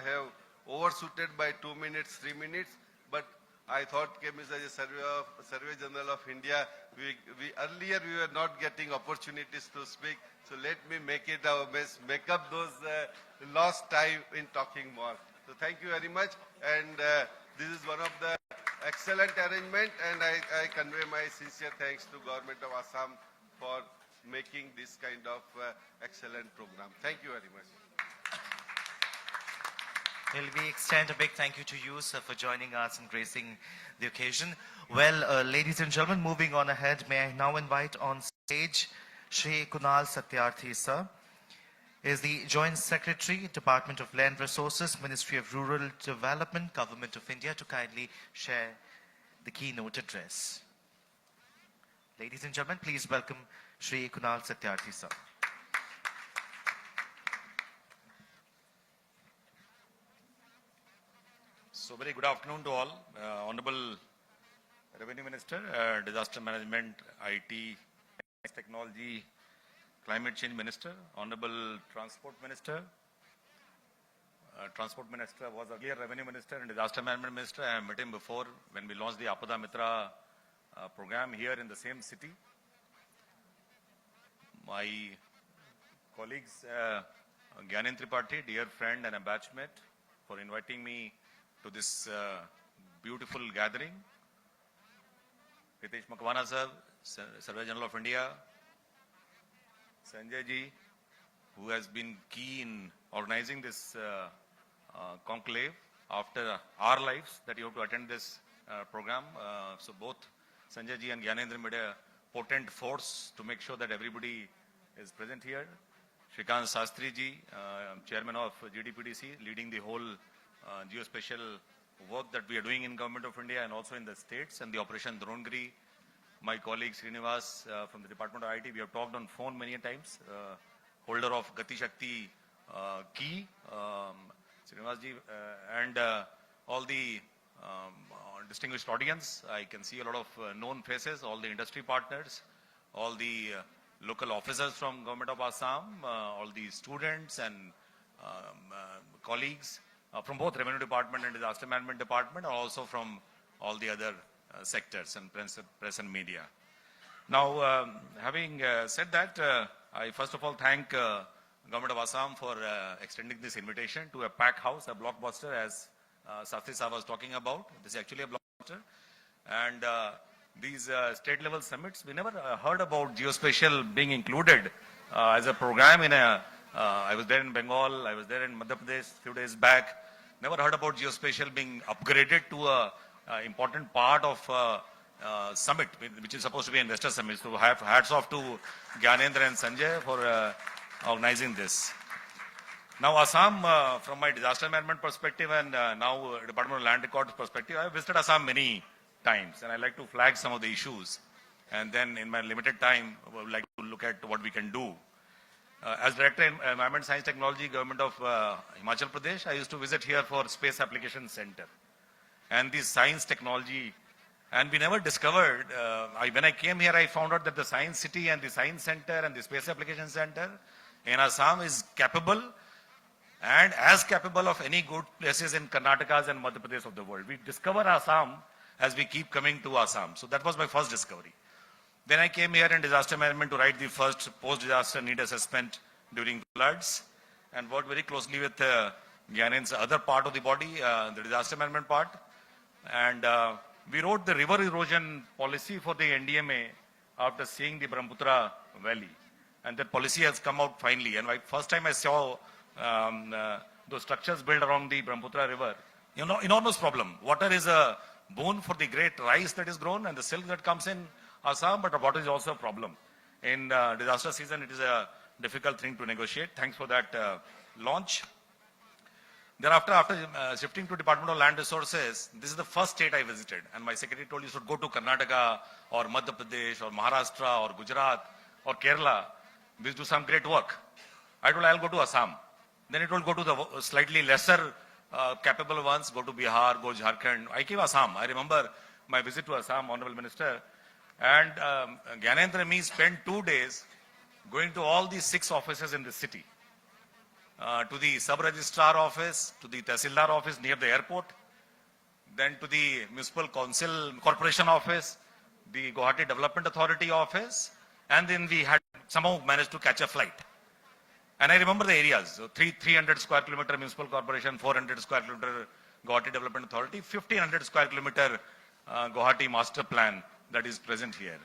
have overshooted by 2 minutes, 3 minutes, but I thought, Mr. Survey General of India, earlier we were not getting opportunities to speak, so let me make it our best, make up those lost time in talking more. So thank you very much, and this is one of the excellent arrangement, and I convey my sincere thanks to Government of Assam for making this kind of excellent program. Thank you very much. Well, we extend a big thank you to you, sir, for joining us and gracing the occasion. Well, ladies and gentlemen, moving on ahead, may I now invite on stage Shri Kunal Satyarthi, sir. He is the Joint Secretary, Department of Land Resources, Ministry of Rural Development, Government of India, to kindly share the keynote address. Ladies and gentlemen, please welcome Shri Kunal Satyarthi, sir. So very good afternoon to all. Honorable Revenue Minister, Disaster Management, IT, Technology, Climate Change Minister, Honorable Transport Minister. Transport Minister was earlier Revenue Minister and Disaster Management Minister. I met him before when we launched the Apada Mitra program here in the same city. My colleagues, Gyanen Tripathi, dear friend and a batchmate, for inviting me to this beautiful gathering. Ritesh Makwana sir, Survey General of India, Sanjay ji, who has been key in organizing this conclave after our lives that you have to attend this program. So both Sanjay ji and Gyanendra made a potent force to make sure that everybody is present here. Shrikant Sastri ji, Chairman of GDPDC, leading the whole geospatial work that we are doing in Government of India and also in the states, and the Operation Dronegiri. My colleague Srinivas from the Department of IT, we have talked on phone many times, holder of Gati Shakti key, Srinivas ji, and all the distinguished audience. I can see a lot of known faces, all the industry partners, all the local officers from Government of Assam, all the students and colleagues from both Revenue Department and Disaster Management Department, and also from all the other sectors and press and media. Now, having said that, I first of all thank Government of Assam for extending this invitation to a pack house, a blockbuster, as Sastri Saab was talking about. This is actually a blockbuster. And these state level summits, we never heard about geospatial being included as a program in a I was there in Bengal, I was there in Madhya Pradesh a few days back. Never heard about geospatial being upgraded to a important part of summit, which is supposed to be an investor summit. So hats off to Gyanendra and Sanjay for organizing this. Now Assam, from my disaster management perspective and now Department of Land Records perspective, I have visited Assam many times, and I like to flag some of the issues. And then in my limited time, I would like to look at what we can do. As Director in Environment Science Technology, Government of Himachal Pradesh, I used to visit here for Space Application Center. And the science technology, and we never discovered, when I came here, I found out that the Science City and the Science Center and the Space Application Center in Assam is capable and as capable of any good places in Karnataka and Madhya Pradesh of the world. We discover Assam as we keep coming to Assam. So that was my first discovery. Then I came here in disaster management to write the first post-disaster need assessment during floods and worked very closely with Gyanen's other part of the body, the disaster management part. And we wrote the river erosion policy for the NDMA after seeing the Brahmaputra Valley. And that policy has come out finally. And first time I saw those structures built along the Brahmaputra River, you know, enormous problem. Water is a boon for the great rice that is grown and the silk that comes in Assam, but water is also a problem. In disaster season, it is a difficult thing to negotiate. Thanks for that launch. Thereafter, after shifting to Department of Land Resources, this is the first state I visited. And my secretary told you should go to Karnataka or Madhya Pradesh or Maharashtra or Gujarat or Kerala. We do some great work. I told I'll go to Assam. Then it will go to the slightly lesser capable ones, go to Bihar, go Jharkhand. I came Assam. I remember my visit to Assam, Honorable Minister. And Gyanendra and me spent 2 days going to all these 6 offices in the city. to the sub-registrar office, to the Tehsildar office near the airport, then to the Municipal Council Corporation office, the Guwahati Development Authority office, and then we had somehow managed to catch a flight. And I remember the areas, so 300 square kilometer Municipal Corporation, 400 square kilometer Guwahati Development Authority, 1500 square kilometer Guwahati Master Plan that is present here.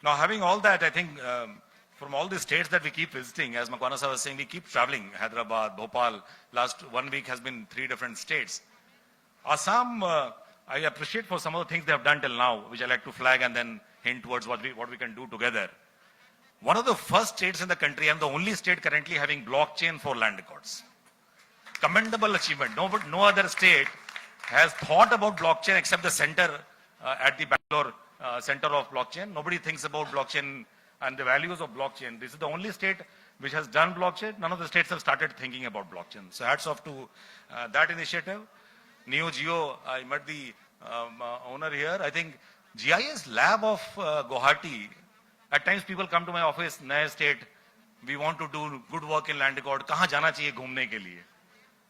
Now having all that, I think from all the states that we keep visiting, as Makwana Sir was saying, we keep traveling, Hyderabad, Bhopal, last 1 week has been 3 different states. Assam, I appreciate for some of the things they have done till now, which I like to flag and then hint towards what we can do together. One of the first states in the country and the only state currently having blockchain for land records. Commendable achievement. No other state has thought about blockchain except the center at the Bangalore Center of Blockchain. Nobody thinks about blockchain and the values of blockchain. This is the only state which has done blockchain. None of the states have started thinking about blockchain. So hats off to that initiative. Neo Geo, I met the owner here. I think GIS lab of Guwahati, at times people come to my office, Naya state, we want to do good work in land record, kahan jana chahiye ghumne ke liye?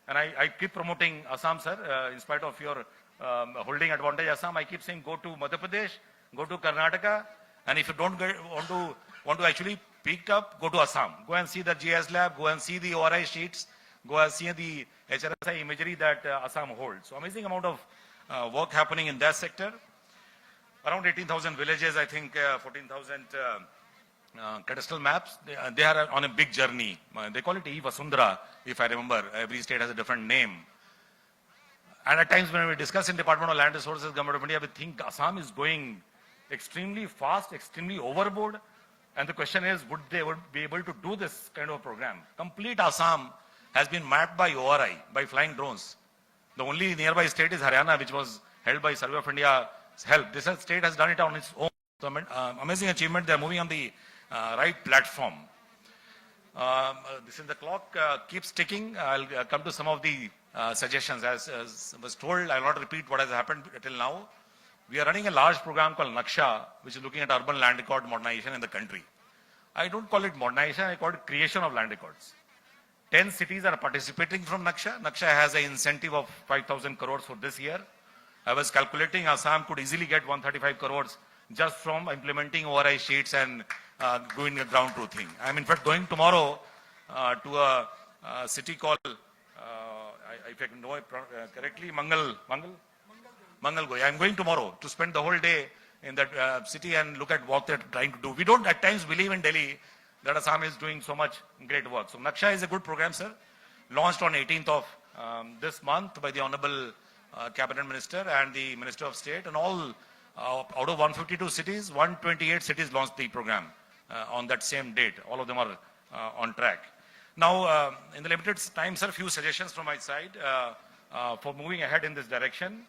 And I keep promoting Assam, sir, in spite of your holding advantage Assam, I keep saying go to Madhya Pradesh, go to Karnataka, and if you don't want to actually pick up, go to Assam. Go and see the GIS lab, go and see the ORI sheets, go and see the HRSI imagery that Assam holds. So amazing amount of work happening in that sector. Around 18,000 villages, I think 14,000 cadastral maps. They are on a big journey. They call it E-Vasundhara, if I remember. Every state has a different name. And at times when we discuss in Department of Land Resources, Government of India, we think Assam is going extremely fast, extremely overboard. And the question is, would they be able to do this kind of program? Complete Assam has been mapped by ORI, by flying drones. The only nearby state is Haryana, which was held by Survey of India's help. This state has done it on its own. So, amazing achievement. They are moving on the right platform. This is the clock keeps ticking. I'll come to some of the suggestions. As was told, I will not repeat what has happened till now. We are running a large program called Naksha, which is looking at urban land record modernization in the country. I don't call it modernization, I call it creation of land records. 10 cities are participating from Naksha. Naksha has an incentive of 5,000 crores for this year. I was calculating Assam could easily get 135 crores just from implementing ORI sheets and doing a ground truthing. I'm in fact going tomorrow to a city called, if I can know it correctly, Mangalgoy. I'm going tomorrow to spend the whole day in that city and look at what they're trying to do. We don't at times believe in Delhi that Assam is doing so much great work. So Naksha is a good program, sir. Launched on 18th of this month by the Honorable Cabinet Minister and the Minister of State, and all out of 152 cities, 128 cities launched the program on that same date. All of them are on track. Now, in the limited time, sir, a few suggestions from my side for moving ahead in this direction.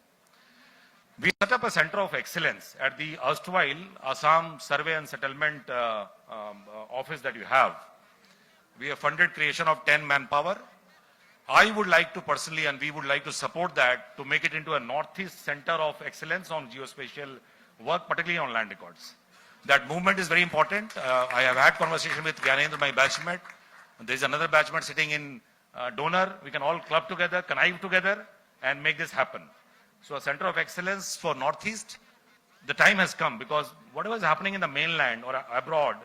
We set up a center of excellence at the erstwhile Assam Survey and Settlement office that you have. We have funded creation of 10 manpower. I would like to personally, and we would like to support that, to make it into a Northeast Center of Excellence on geospatial work, particularly on land records. That movement is very important. I have had conversation with Gyanendra, my batchmate. There is another batchmate sitting in Donor. We can all club together, connive together, and make this happen. So a Center of Excellence for Northeast, the time has come, because whatever is happening in the mainland or abroad,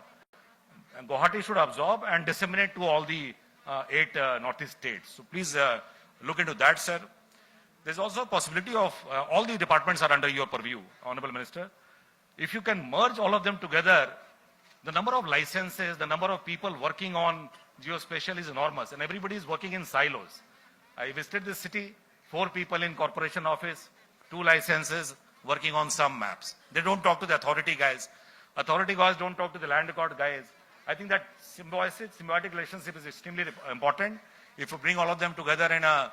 Guwahati should absorb and disseminate to all the 8 Northeast states. So please look into that, sir. There's also a possibility of all the departments are under your purview, Honorable Minister. If you can merge all of them together, the number of licenses, the number of people working on geospatial is enormous, and everybody is working in silos. I visited this city, 4 people in corporation office, 2 licenses, working on some maps. They don't talk to the authority guys. Authority guys don't talk to the land record guys. I think that symbiotic relationship is extremely important. If you bring all of them together in a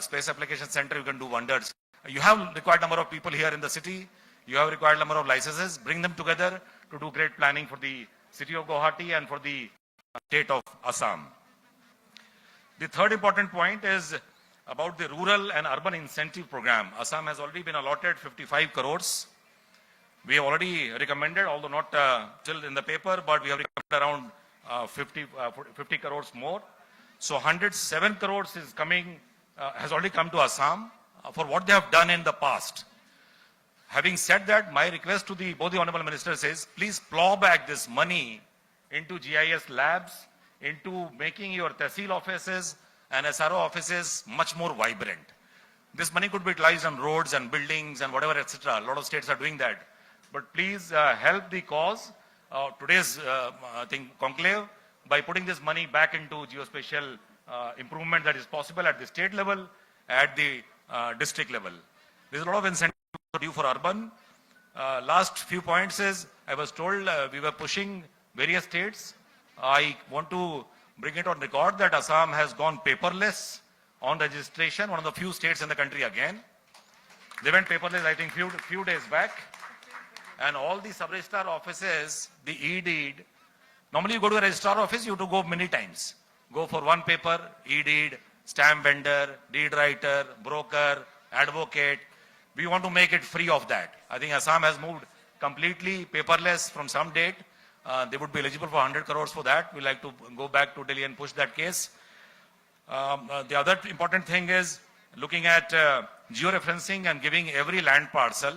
space application center, you can do wonders. You have required number of people here in the city. You have required number of licenses. Bring them together to do great planning for the city of Guwahati and for the state of Assam. The third important point is about the rural and urban incentive program. Assam has already been allotted 55 crores. We have already recommended, although not till in the paper, but we have recommended around 50 crores more. So 107 crores is coming, has already come to Assam for what they have done in the past. Having said that, my request to both the Honorable Ministers is, please plow back this money into GIS labs, into making your Tehsil offices and SRO offices much more vibrant. This money could be utilized on roads and buildings and whatever, etc. A lot of states are doing that. But please help the cause, today's conclave, by putting this money back into geospatial improvement that is possible at the state level, at the district level. There's a lot of incentive due for urban. Last few points is, I was told we were pushing various states. I want to bring it on record that Assam has gone paperless on registration, one of the few states in the country again. They went paperless, I think, few days back. And all the sub-registrar offices, the e-deed, normally you go to a registrar office, you have to go many times. Go for one paper, e-deed, stamp vendor, deed writer, broker, advocate. We want to make it free of that. I think Assam has moved completely paperless from some date. They would be eligible for 100 crores for that. We like to go back to Delhi and push that case. The other important thing is looking at georeferencing and giving every land parcel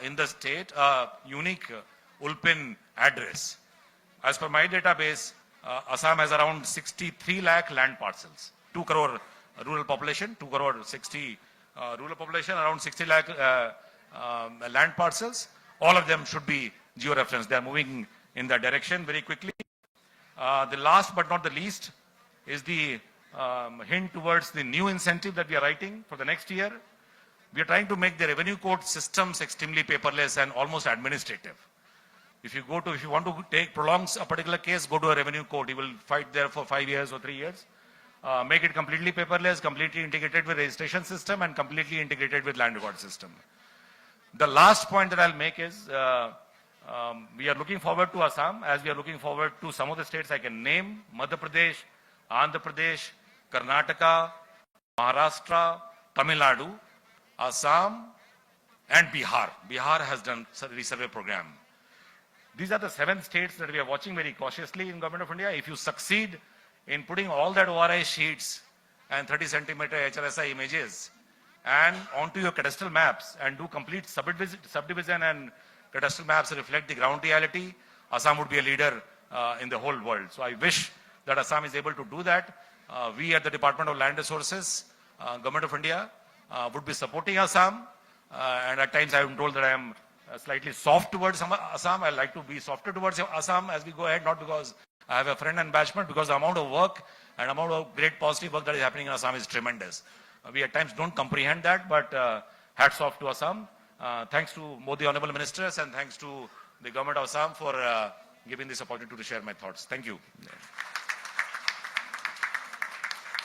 in the state a unique ULPIN address. As per my database, Assam has around 63 lakh land parcels, 2 crore rural population, 2 crore 60 rural population, around 60 lakh land parcels. All of them should be georeferenced. They are moving in that direction very quickly. The last but not the least is the hint towards the new incentive that we are writing for the next year. We are trying to make the revenue code systems extremely paperless and almost administrative. If you want to prolong a particular case, go to a revenue code. You will fight there for 5 years or 3 years. Make it completely paperless, completely integrated with registration system and completely integrated with land record system. The last point that I'll make is, we are looking forward to Assam as we are looking forward to some of the states I can name: Madhya Pradesh, Andhra Pradesh, Karnataka, Maharashtra, Tamil Nadu, Assam, and Bihar. Bihar has done a resurvey program. These are the 7 states that we are watching very cautiously in Government of India. If you succeed in putting all that ORI sheets and 30 centimeter HRSI images and onto your cadastral maps and do complete subdivision and cadastral maps reflect the ground reality, Assam would be a leader in the whole world. So I wish that Assam is able to do that. We at the Department of Land Resources, Government of India, would be supporting Assam. And at times I am told that I am slightly soft towards Assam. I like to be softer towards Assam as we go ahead, not because I have a friend and batchman, because the amount of work and amount of great positive work that is happening in Assam is tremendous. We at times don't comprehend that, but hats off to Assam. Thanks to both the Honorable Ministers and thanks to the Government of Assam for giving this opportunity to share my thoughts. Thank you.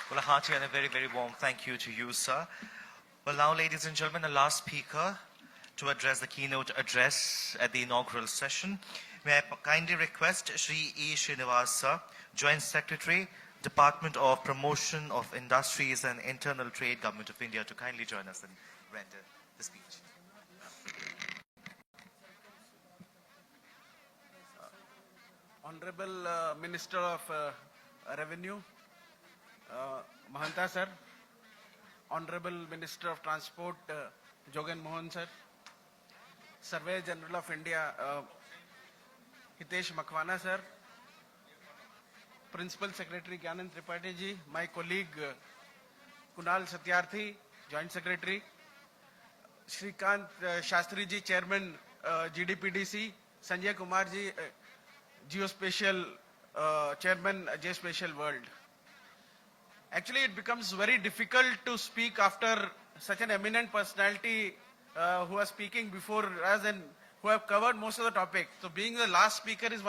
Well, a hearty and a very, very warm thank you to you, sir. Well, now, ladies and gentlemen, the last speaker to address the keynote address at the inaugural session. May I kindly request Shri E. Srinivas, sir, Joint Secretary, Department of Promotion of Industries and Internal Trade, Government of India, to kindly join us and render the speech. Honorable Minister of Revenue, Mahanta sir, Honorable Minister of Transport, Jogan Mohan sir, Surveyor General of India, Hitesh Makwana sir, Principal Secretary Gyanan Tripathi ji, my colleague Kunal Satyarthi, Joint Secretary, Shrikant Shastri ji, Chairman GDPDC, Sanjay Kumar ji, Geospatial Chairman Geospatial World. Actually, it becomes very difficult to speak after such an eminent personality who are speaking before us and who have covered most of the topic. So being the last speaker is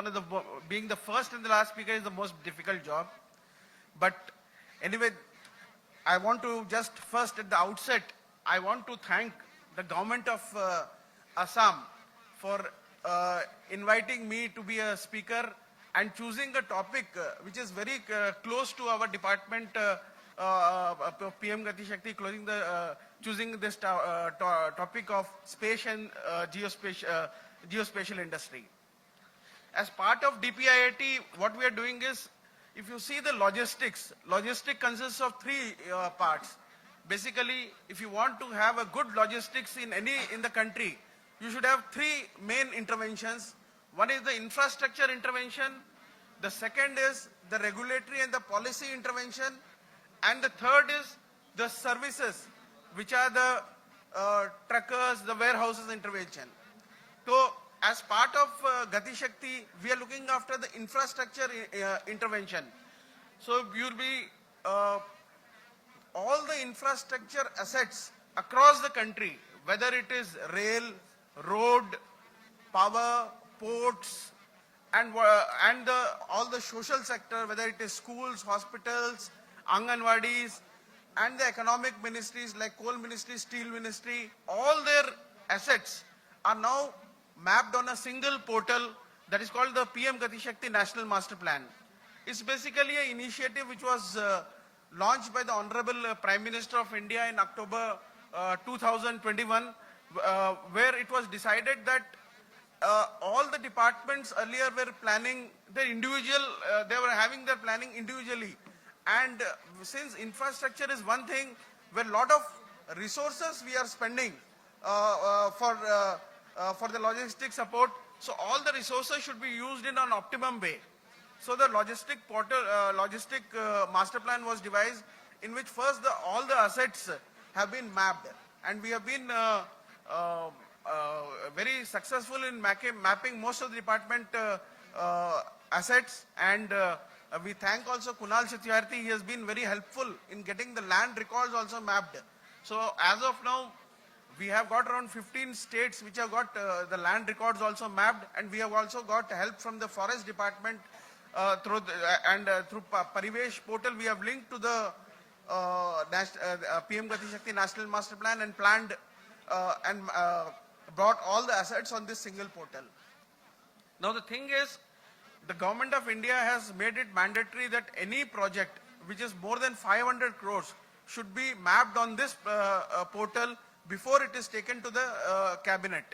being the first and the last speaker is the most difficult job. But anyway, I want to just first at the outset, I want to thank the government of Assam for inviting me to be a speaker and choosing a topic which is very close to our department, PM Gati Shakti, choosing this topic of space and geospatial industry. As part of DPIIT, what we are doing is, if you see the logistics consists of three parts. Basically, if you want to have a good logistics in the country, you should have three main interventions. One is the infrastructure intervention, the second is the regulatory and the policy intervention, and the third is the services, which are the truckers, the warehouses intervention. So, as part of Gati Shakti, we are looking after the infrastructure intervention. So, you'll be all the infrastructure assets across the country, whether it is rail, road, power, ports, and all the social sector, whether it is schools, hospitals, Anganwadis, and the economic ministries like coal ministry, steel ministry, all their assets are now mapped on a single portal that is called the PM Gati Shakti National Master Plan. It's basically an initiative which was launched by the Honorable Prime Minister of India in October 2021, where it was decided that all the departments earlier were planning their individual, they were having their planning individually. And since infrastructure is one thing where a lot of resources we are spending for the logistic support, so all the resources should be used in an optimum way. So the logistic master plan was devised, in which first all the assets have been mapped, and we have been very successful in mapping most of the department assets, and we thank also Kunal Satyarthi. He has been very helpful in getting the land records also mapped. So as of now, we have got around 15 states which have got the land records also mapped, and we have also got help from the forest department through Parivesh portal. We have linked to the PM Gati Shakti National Master Plan and planned and brought all the assets on this single portal. Now the thing is, the government of India has made it mandatory that any project which is more than 500 crores should be mapped on this portal before it is taken to the cabinet.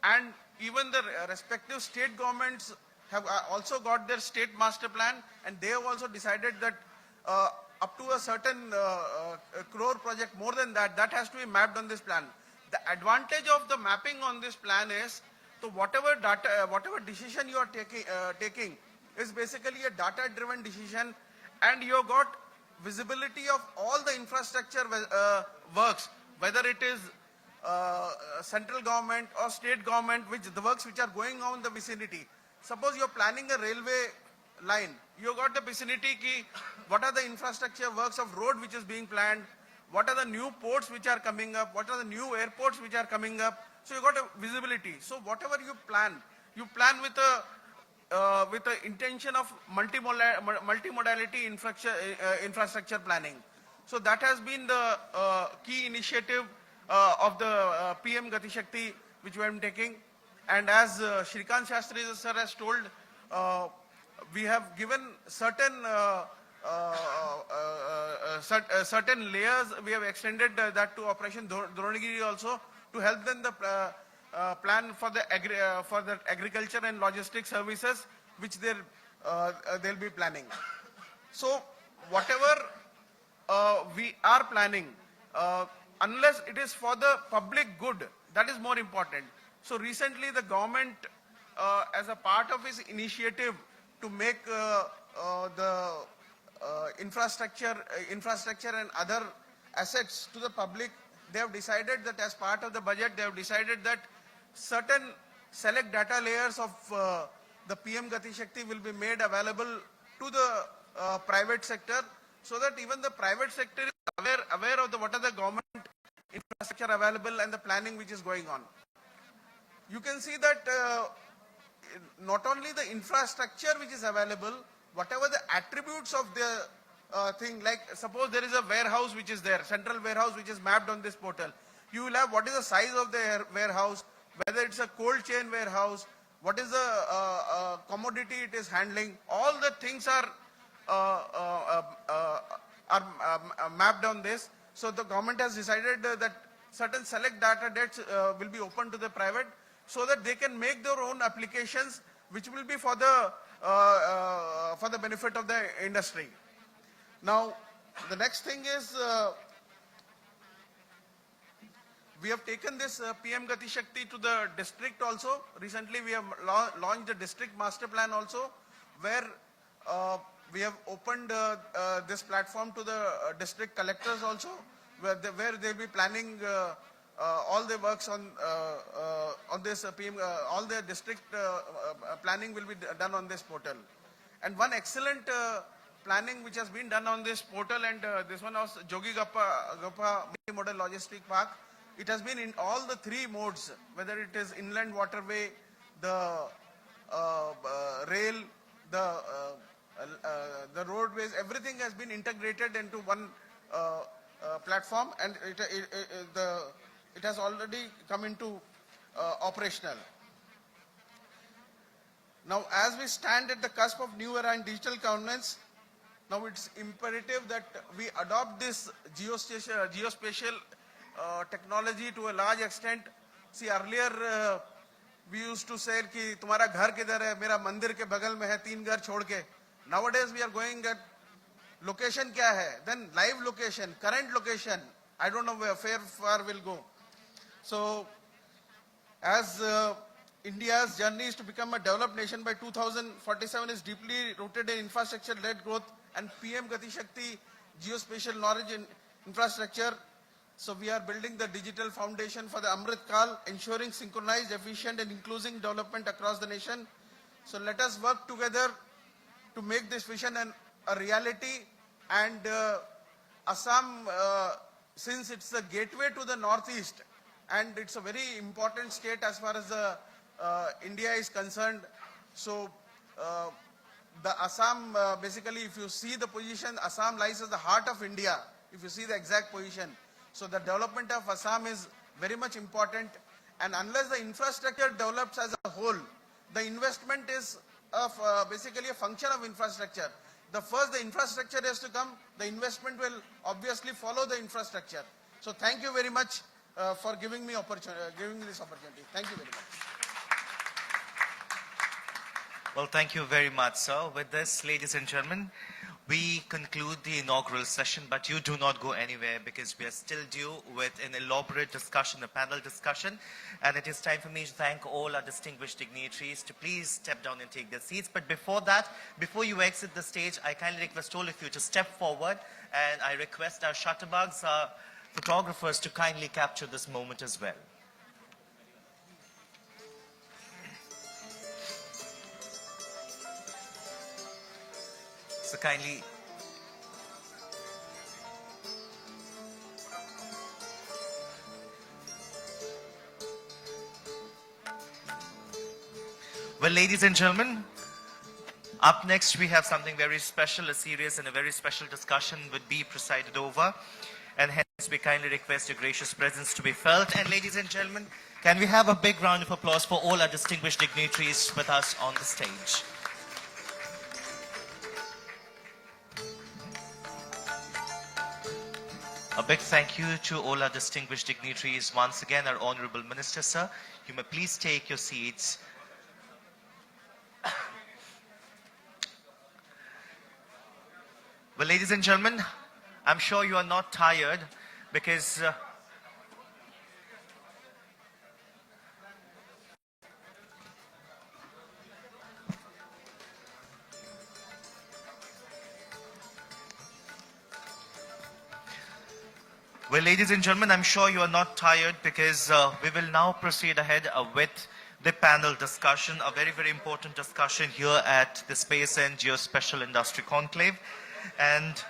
And even the respective state governments have also got their state master plan, and they have also decided that up to a certain crore project, more than that, that has to be mapped on this plan. The advantage of the mapping on this plan is, so whatever decision you are taking is basically a data-driven decision, and you have got visibility of all the infrastructure works, whether it is central government or state government, the works which are going on in the vicinity. Suppose you are planning a railway line, you got the vicinity key, what are the infrastructure works of road which is being planned, what are the new ports which are coming up, what are the new airports which are coming up. So you got a visibility. So whatever you plan with the intention of multimodality infrastructure planning. So that has been the key initiative of the PM Gati Shakti which we are taking. And as Shrikant Shastri sir has told, we have given certain certain layers. We have extended that to Operation Dronagiri also, to help them the plan for the agriculture and logistics services which they'll be planning. So whatever we are planning, unless it is for the public good, that is more important. So recently the government, as a part of its initiative to make the infrastructure and other assets to the public, they have decided that as part of the budget, they have decided that certain select data layers of the PM Gati Shakti will be made available to the private sector, so that even the private sector is aware of what are the government infrastructure available and the planning which is going on. You can see that not only the infrastructure which is available, whatever the attributes of the thing, like suppose there is a warehouse which is there, central warehouse which is mapped on this portal. You will have what is the size of the warehouse, whether it's a cold chain warehouse, what is the commodity it is handling. All the things are mapped on this. So the government has decided that certain select data dates will be open to the private, so that they can make their own applications which will be for the for the benefit of the industry. Now, the next thing is we have taken this PM Gati Shakti to the district also. Recently, we have launched the district master plan also, where we have opened this platform to the district collectors also, where they'll be planning all the works on this PM. All the district planning will be done on this portal. And one excellent planning which has been done on this portal, and this one was Jogi Gappa Model Logistic Park. It has been in all the three modes, whether it is inland waterway, the rail, the roadways, everything has been integrated into one platform, and it has already come into operational. Now, as we stand at the cusp of new era in digital governance, now it's imperative that we adopt this geospatial technology to a large extent. See, earlier we used to say कि तुम्हारा घर किधर है, मेरा मंदिर के बगल में है, 3 घर छोड़ के. Nowadays we are going at location क्या है, then live location, current location. I don't know where far will go. So, as India's journey is to become a developed nation by 2047 is deeply rooted in infrastructure-led growth and PM Gati Shakti geospatial knowledge in infrastructure. So we are building the digital foundation for the Amrit Kal, ensuring synchronized, efficient and inclusive development across the nation. So let us work together to make this vision a reality. And Assam, since it's the gateway to the northeast, and it's a very important state as far as India is concerned. So the Assam, basically, if you see the position, Assam lies as the heart of India, if you see the exact position. So the development of Assam is very much important, and unless the infrastructure develops as a whole, the investment is basically a function of infrastructure. The infrastructure has to come, the investment will obviously follow the infrastructure. So thank you very much for giving me this opportunity. Thank you very much. Well, thank you very much, sir. With this, ladies and gentlemen, we conclude the inaugural session, but you do not go anywhere because we are still due with an elaborate discussion, a panel discussion. And it is time for me to thank all our distinguished dignitaries to please step down and take their seats. But before that, before you exit the stage, I kindly request all of you to step forward, and I request our shutterbugs, our photographers, to kindly capture this moment as well. So kindly. Well, ladies and gentlemen, up next we have something very special, a serious and a very special discussion would be presided over. And hence we kindly request your gracious presence to be felt. And ladies and gentlemen, can we have a big round of applause for all our distinguished dignitaries with us on the stage. A big thank you to all our distinguished dignitaries. Once again, our Honorable Minister, sir, you may please take your seats. Well, ladies and gentlemen, I'm sure you are not tired because well, ladies and gentlemen, I'm sure you are not tired because we will now proceed ahead with the panel discussion, a very, very important discussion here at the Space and Geospatial Industry Conclave. And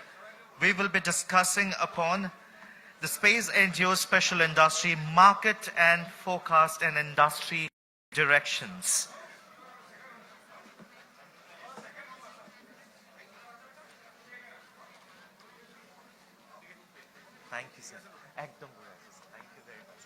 we will be discussing upon the space and geospatial industry market and forecast and industry directions. Thank you, sir. Thank you very much.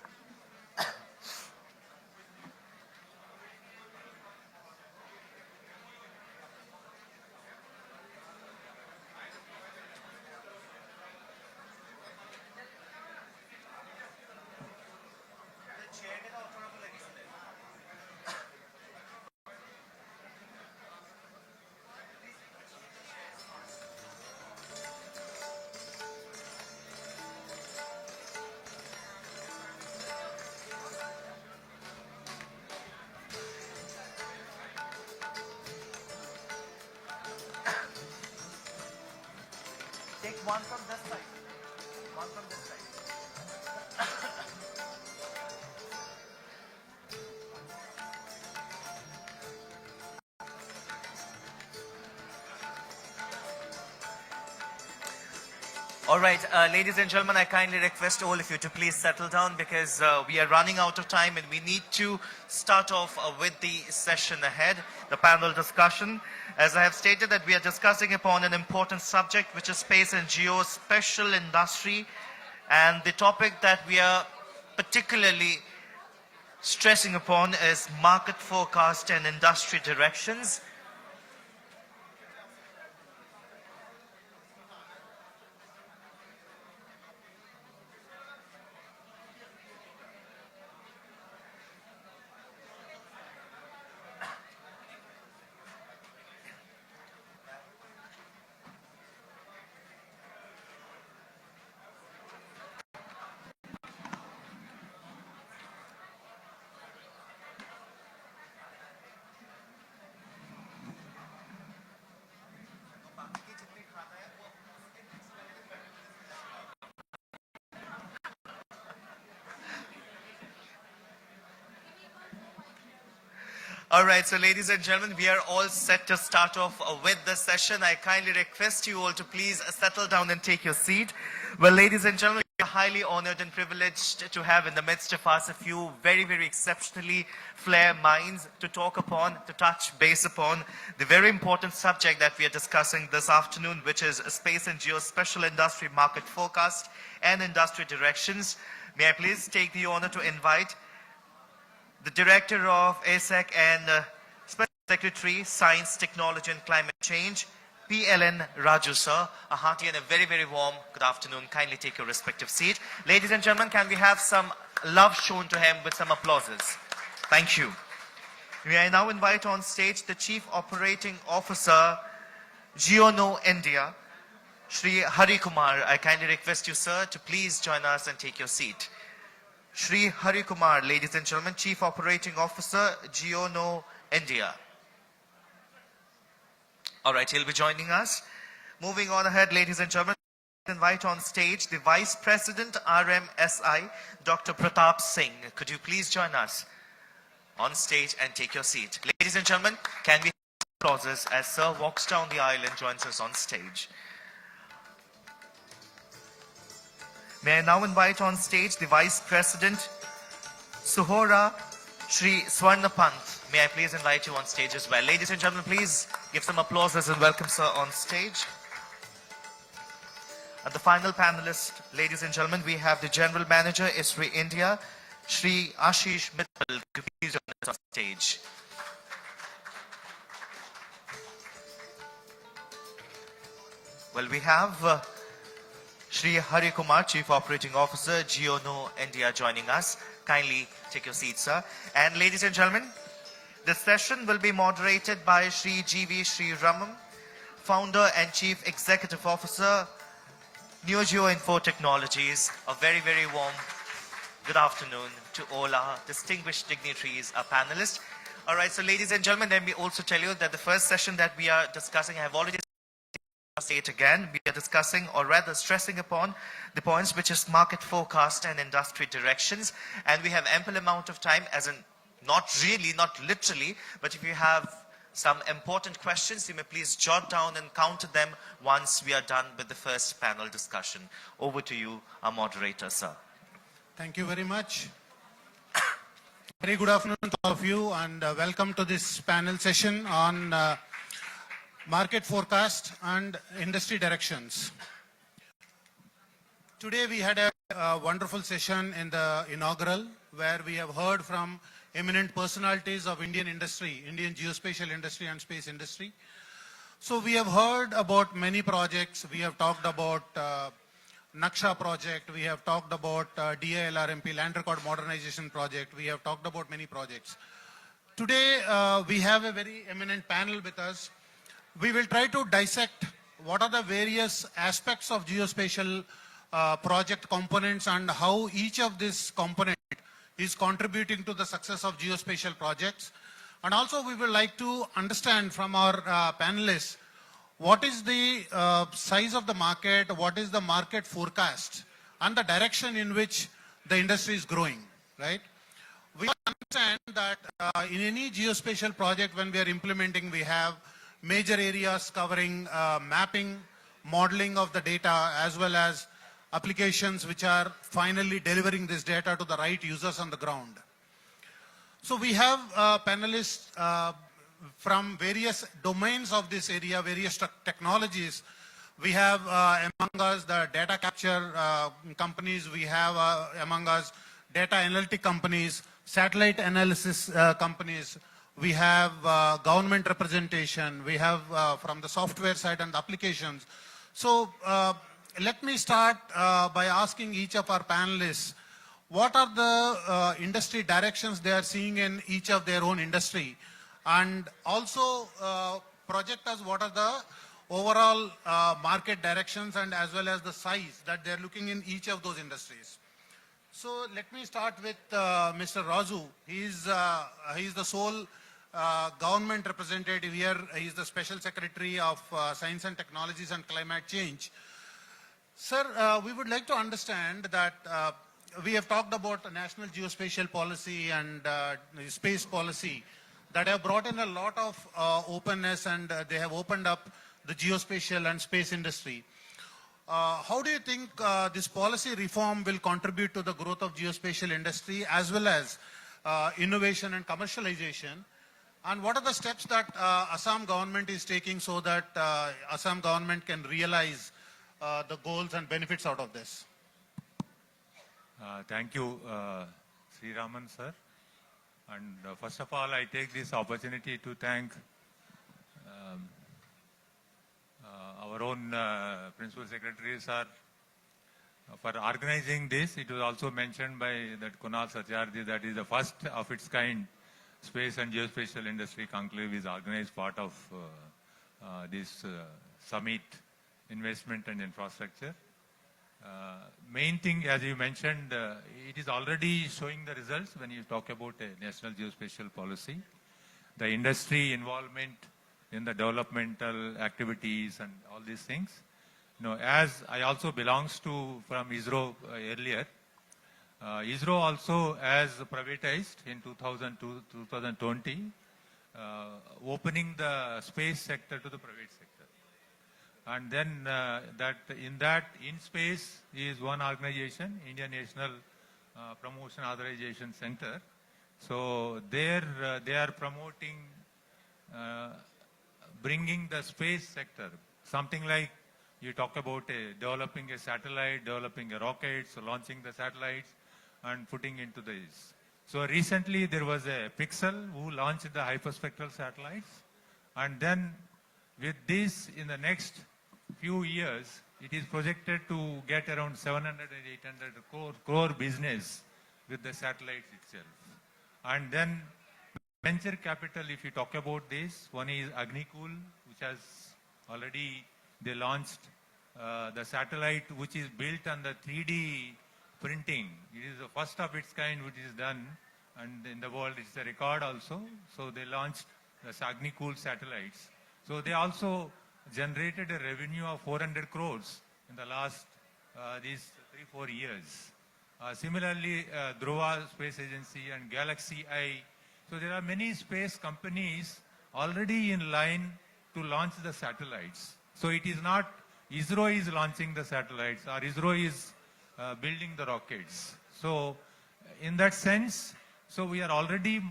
one from this side. One from this side. All right, ladies and gentlemen, I kindly request all of you to please settle down because we are running out of time and we need to start off with the session ahead, the panel discussion. As I have stated that we are discussing upon an important subject which is space and geospatial industry, and the topic that we are particularly stressing upon is market forecast and industry directions. All right, so ladies and gentlemen, we are all set to start off with the session. I kindly request you all to please settle down and take your seat. Well, ladies and gentlemen, we are highly honored and privileged to have in the midst of us a few very, very exceptionally flair minds to talk upon, to touch base upon the very important subject that we are discussing this afternoon, which is space and geospatial industry market forecast and industry directions. May I please take the honor to invite the Director of ASEC and Special Secretary, Science, Technology and Climate Change, PLN Raju sir. A hearty and a very, very warm good afternoon. Kindly take your respective seat. Ladies and gentlemen, can we have some love shown to him with some applauses? Thank you. May I now invite on stage the Chief Operating Officer, Geono India, Shri Hari Kumar. I kindly request you, sir, to please join us and take your seat. Shri Hari Kumar, ladies and gentlemen, Chief Operating Officer, Geono India. All right, he'll be joining us. Moving on ahead, ladies and gentlemen, invite on stage the Vice President, RMSI, Dr. Pratap Singh. Could you please join us on stage and take your seat? Ladies and gentlemen, can we have applauses as Sir walks down the aisle and joins us on stage? May I now invite on stage the Vice President, Suhora Shri Swarna Pant. May I please invite you on stage as well. Ladies and gentlemen, please give some applauses and welcome sir on stage. And the final panelist, ladies and gentlemen, we have the General Manager, ISRI India, Shri Ashish Mittal. Could you please join us on stage? Well, we have Shri Hari Kumar, Chief Operating Officer, Geono India, joining us. Kindly take your seat, sir. And ladies and gentlemen, the session will be moderated by Shri G.V. Sri Ramam, Founder and Chief Executive Officer, NeoGeo Info Technologies. A very, very warm good afternoon to all our distinguished dignitaries, our panelists. All right, so ladies and gentlemen, let me also tell you that the first session that we are discussing, I have already say it again, we are discussing or rather stressing upon the points which is market forecast and industry directions, and we have ample amount of time, as in not really, not literally, but if you have some important questions, you may please jot down and counter them once we are done with the first panel discussion. Over to you, our moderator, sir. Thank you very much. Very good afternoon to all of you, and welcome to this panel session on market forecast and industry directions. Today we had a wonderful session in the inaugural where we have heard from eminent personalities of Indian industry, Indian geospatial industry and space industry. So we have heard about many projects. We have talked about Naksha project. We have talked about DILRMP, Land Record Modernization project. We have talked about many projects. Today we have a very eminent panel with us. We will try to dissect what are the various aspects of geospatial project components and how each of these components is contributing to the success of geospatial projects. And also we would like to understand from our panelists what is the size of the market, what is the market forecast, and the direction in which the industry is growing, right? We understand that in any geospatial project when we are implementing, we have major areas covering mapping, modeling of the data, as well as applications which are finally delivering this data to the right users on the ground. So we have panelists from various domains of this area, various technologies. We have among us the data capture companies, we have among us data analytic companies, satellite analysis companies, we have government representation, we have from the software side and the applications. So let me start by asking each of our panelists, what are the industry directions they are seeing in each of their own industry? And also project us what are the overall market directions and as well as the size that they're looking in each of those industries. So let me start with Mr. Razu. He's the sole government representative here. He's the Special Secretary of Science and Technologies and Climate Change. Sir, we would like to understand that we have talked about the National Geospatial Policy and Space Policy that have brought in a lot of openness, and they have opened up the geospatial and space industry. How do you think this policy reform will contribute to the growth of geospatial industry as well as innovation and commercialization? And what are the steps that Assam government is taking so that Assam government can realize the goals and benefits out of this? Thank you, Sri Raman sir. And first of all, I take this opportunity to thank our own Principal Secretary sir for organizing this. It was also mentioned by that Kunal Satyarthi that is the first of its kind space and geospatial industry conclave is organized part of this summit investment and infrastructure. Main thing, as you mentioned, it is already showing the results when you talk about a national geospatial policy. The industry involvement in the developmental activities and all these things. You know, as I also belongs to from ISRO earlier, ISRO also has privatized in 2020, opening the space sector to the private sector. And then in space is one organization, Indian National Promotion Authorization Center. So there they are promoting, bringing the space sector, something like you talk about developing a satellite, developing a rocket, so launching the satellites and putting into this. So recently there was a Pixel who launched the hyperspectral satellites, and then with this in the next few years, it is projected to get around 700 and 800 crore business with the satellites itself. And then venture capital, if you talk about this, one is Agnikul, which has already, they launched the satellite which is built on the 3D printing. It is the first of its kind which is done, and in the world it's a record also. So they launched the Agnikul satellites. So they also generated a revenue of 400 crores in the last these 3-4 years. Similarly, Dhruva Space Agency and Galaxy Eye. So there are many space companies already in line to launch the satellites. So it is not ISRO is launching the satellites or ISRO is building the rockets. So in that sense, so we are already,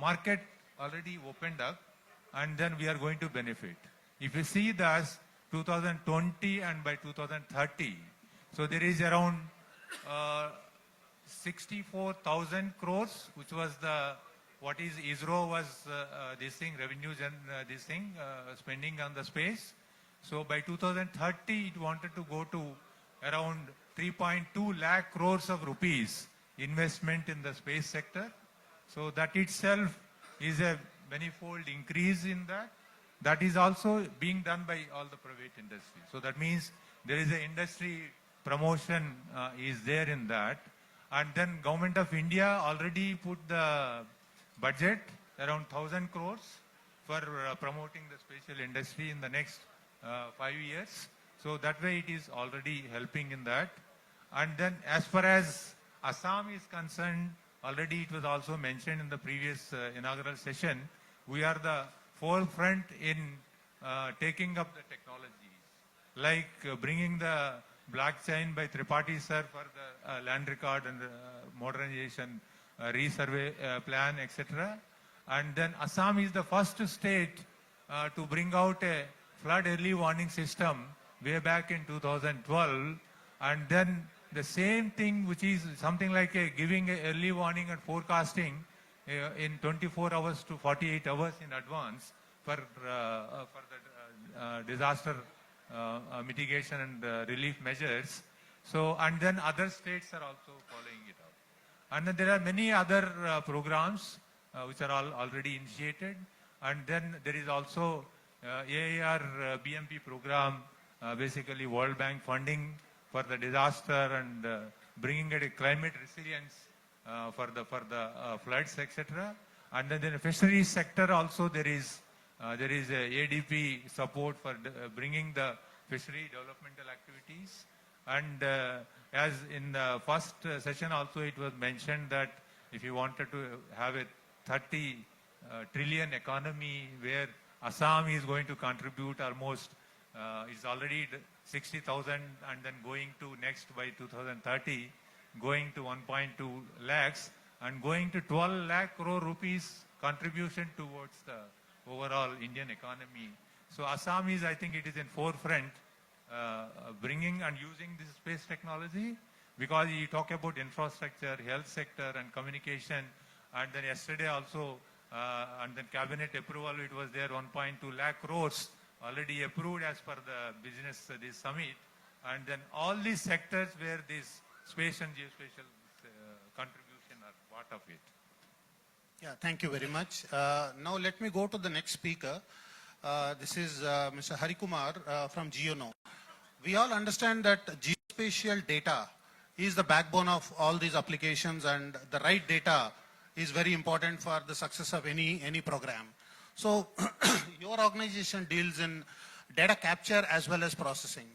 market already opened up, and then we are going to benefit. If you see that 2020 and by 2030, so there is around 64,000 crores, which was the, what is ISRO was this thing, revenues and this thing, spending on the space. So by 2030, it wanted to go to around 3.2 lakh crores of rupees investment in the space sector. So that itself is a manifold increase in that. That is also being done by all the private industry. So that means there is an industry promotion is there in that. And then Government of India already put the budget around 1,000 crores for promoting the spatial industry in the next 5 years. So that way it is already helping in that. And then as far as Assam is concerned, already it was also mentioned in the previous inaugural session, we are the forefront in taking up the technologies, like bringing the blockchain by Tripathi sir for the land record and modernization, resurvey plan, etc. And then Assam is the first state to bring out a flood early warning system way back in 2012. And then the same thing, which is something like giving a early warning and forecasting in 24 hours to 48 hours in advance for the disaster mitigation and relief measures. So, and then other states are also following it up. And then there are many other programs which are already initiated. And then there is also AAR BMP program, basically World Bank funding for the disaster and bringing it a climate resilience for the floods, etc. And then in the fisheries sector also there is a ADP support for bringing the fishery developmental activities. And as in the first session also it was mentioned that if you wanted to have a 30 trillion economy where Assam is going to contribute almost, is already 60,000 and then going to next by 2030, going to 1.2 lakhs and going to 12 lakh crore rupees contribution towards the overall Indian economy. So Assam is, I think it is in forefront bringing and using this space technology, because you talk about infrastructure, health sector and communication, and then yesterday also and then cabinet approval, it was there 1.2 lakh crores already approved as per the business this summit. And then all these sectors where this space and geospatial contribution are part of it. Yeah, thank you very much. Now let me go to the next speaker. This is Mr. Harikumar from GeoNo. We all understand that geospatial data is the backbone of all these applications, and the right data is very important for the success of any program. So your organization deals in data capture as well as processing.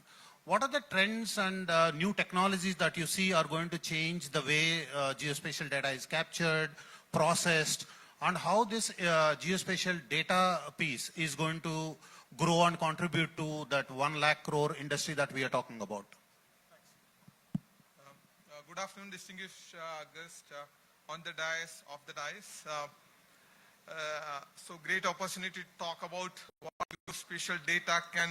What are the trends and new technologies that you see are going to change the way geospatial data is captured, processed, and how this geospatial data piece is going to grow and contribute to that 1 lakh crore industry that we are talking about? Good afternoon, distinguished guests on the dais, off the dais. So great opportunity to talk about what geospatial data can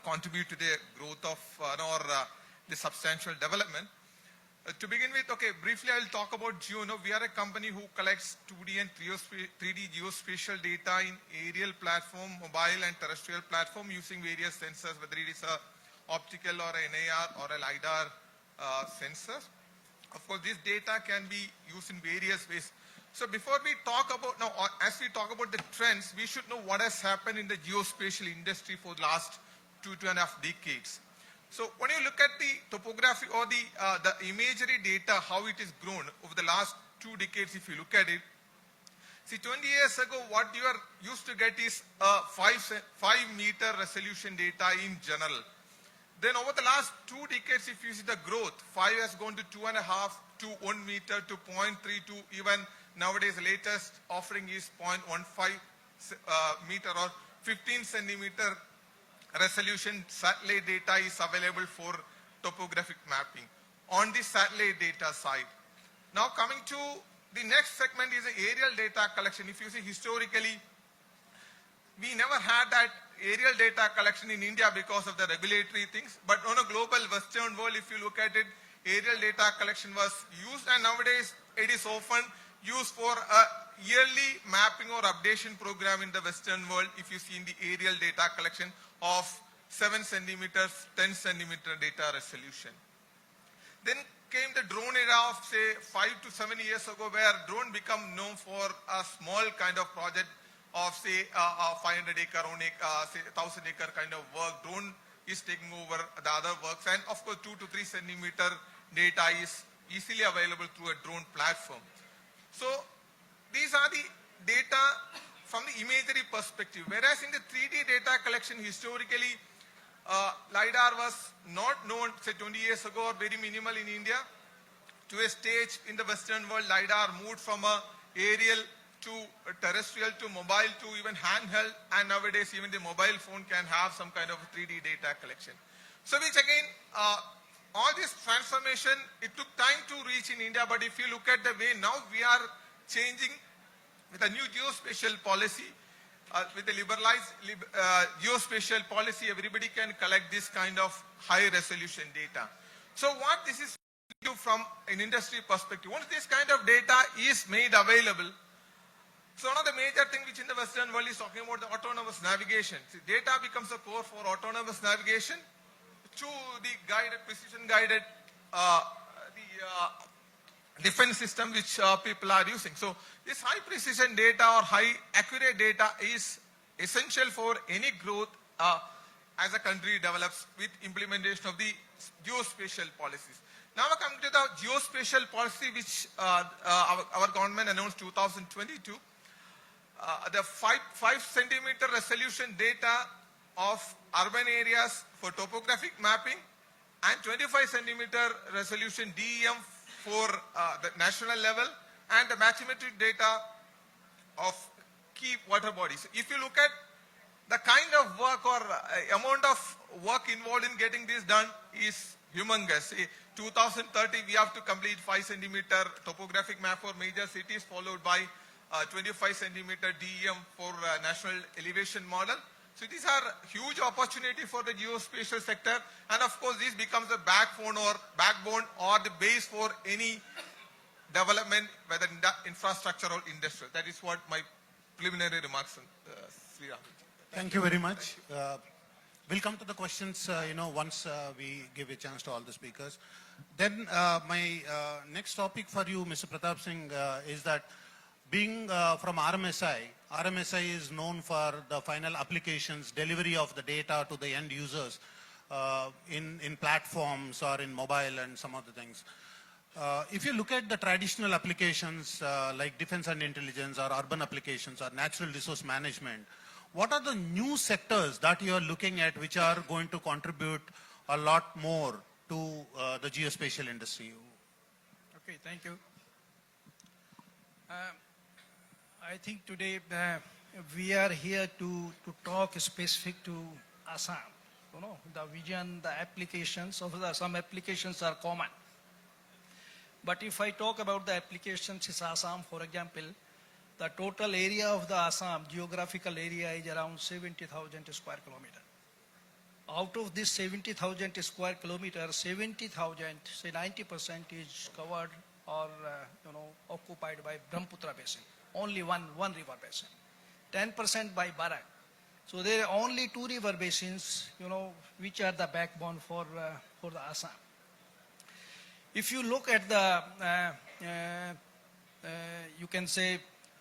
contribute to the growth of the substantial development. To begin with, okay, briefly I'll talk about GeoNo. We are a company who collects 2D and 3D geospatial data in aerial platform, mobile and terrestrial platform using various sensors, whether it is a optical or a NAR or a LiDAR sensors. Of course, this data can be used in various ways. So before we talk about, now as we talk about the trends, we should know what has happened in the geospatial industry for the last 2.5 decades. So when you look at the topography or the imagery data, how it is grown over the last 2 decades, if you look at it, see 20 years ago, what you are used to get is 5 meter resolution data in general. Then over the last 2 decades, if you see the growth, 5 has gone to 2.5 to 1 meter to 0.3 to even nowadays the latest offering is 0.15 meter or 15 centimeter resolution satellite data is available for topographic mapping on the satellite data side. Now coming to the next segment is the aerial data collection. If you see historically, we never had that aerial data collection in India because of the regulatory things, but on a global Western world, if you look at it, aerial data collection was used, and nowadays it is often used for a yearly mapping or updation program in the Western world. If you see in the aerial data collection of 7 centimeters, 10 centimeter data resolution. Then came the drone era of say 5 to 7 years ago, where drone become known for a small kind of project of say 500 acre, say 1000 acre kind of work. Drone is taking over the other works, and of course 2 to 3 centimeter data is easily available through a drone platform. So these are the data from the imagery perspective. Whereas in the 3D data collection, historically, LiDAR was not known, say 20 years ago, or very minimal in India. To a stage in the Western world, LiDAR moved from a aerial to terrestrial to mobile to even handheld, and nowadays even the mobile phone can have some kind of 3D data collection. So which again, all this transformation, it took time to reach in India, but if you look at the way now we are changing with a new geospatial policy, with the liberalized geospatial policy, everybody can collect this kind of high resolution data. So what this is from an industry perspective, once this kind of data is made available, so one of the major things which in the Western world is talking about the autonomous navigation. See, data becomes a core for autonomous navigation to the guided, precision guided, defense system which people are using. So this high precision data or high accurate data is essential for any growth as a country develops with implementation of the geospatial policies. Now we come to the geospatial policy which our government announced 2022. The 5 centimeter resolution data of urban areas for topographic mapping and 25 centimeter resolution DEM for the national level, and the bathymetric data of key water bodies. If you look at the kind of work or amount of work involved in getting this done is humongous. 2030 we have to complete 5 centimeter topographic map for major cities, followed by 25 centimeter DEM for national elevation model. So these are huge opportunity for the geospatial sector, and of course this becomes the backbone or the base for any development, whether in infrastructure or industrial. That is what my preliminary remarks. Thank you very much. We'll come to the questions, once we give a chance to all the speakers. Then my next topic for you, Mr. Pratap Singh, is that being from RMSI is known for the final applications, delivery of the data to the end users in platforms or in mobile and some other things. If you look at the traditional applications like defense and intelligence or urban applications or natural resource management, what are the new sectors that you are looking at which are going to contribute a lot more to the geospatial industry? Okay, thank you. I think today we are here to talk specific to Assam. The vision, the applications of some applications are common. But if I talk about the applications in Assam, for example, the total area of the Assam, geographical area, is around 70,000 square kilometers. Out of this 70,000 square kilometers, 70,000, say 90% is covered or occupied by Brahmaputra basin. Only one river basin. 10% by Barak. So there are only 2 river basins, which are the backbone for the Assam. If you look at the, you can say,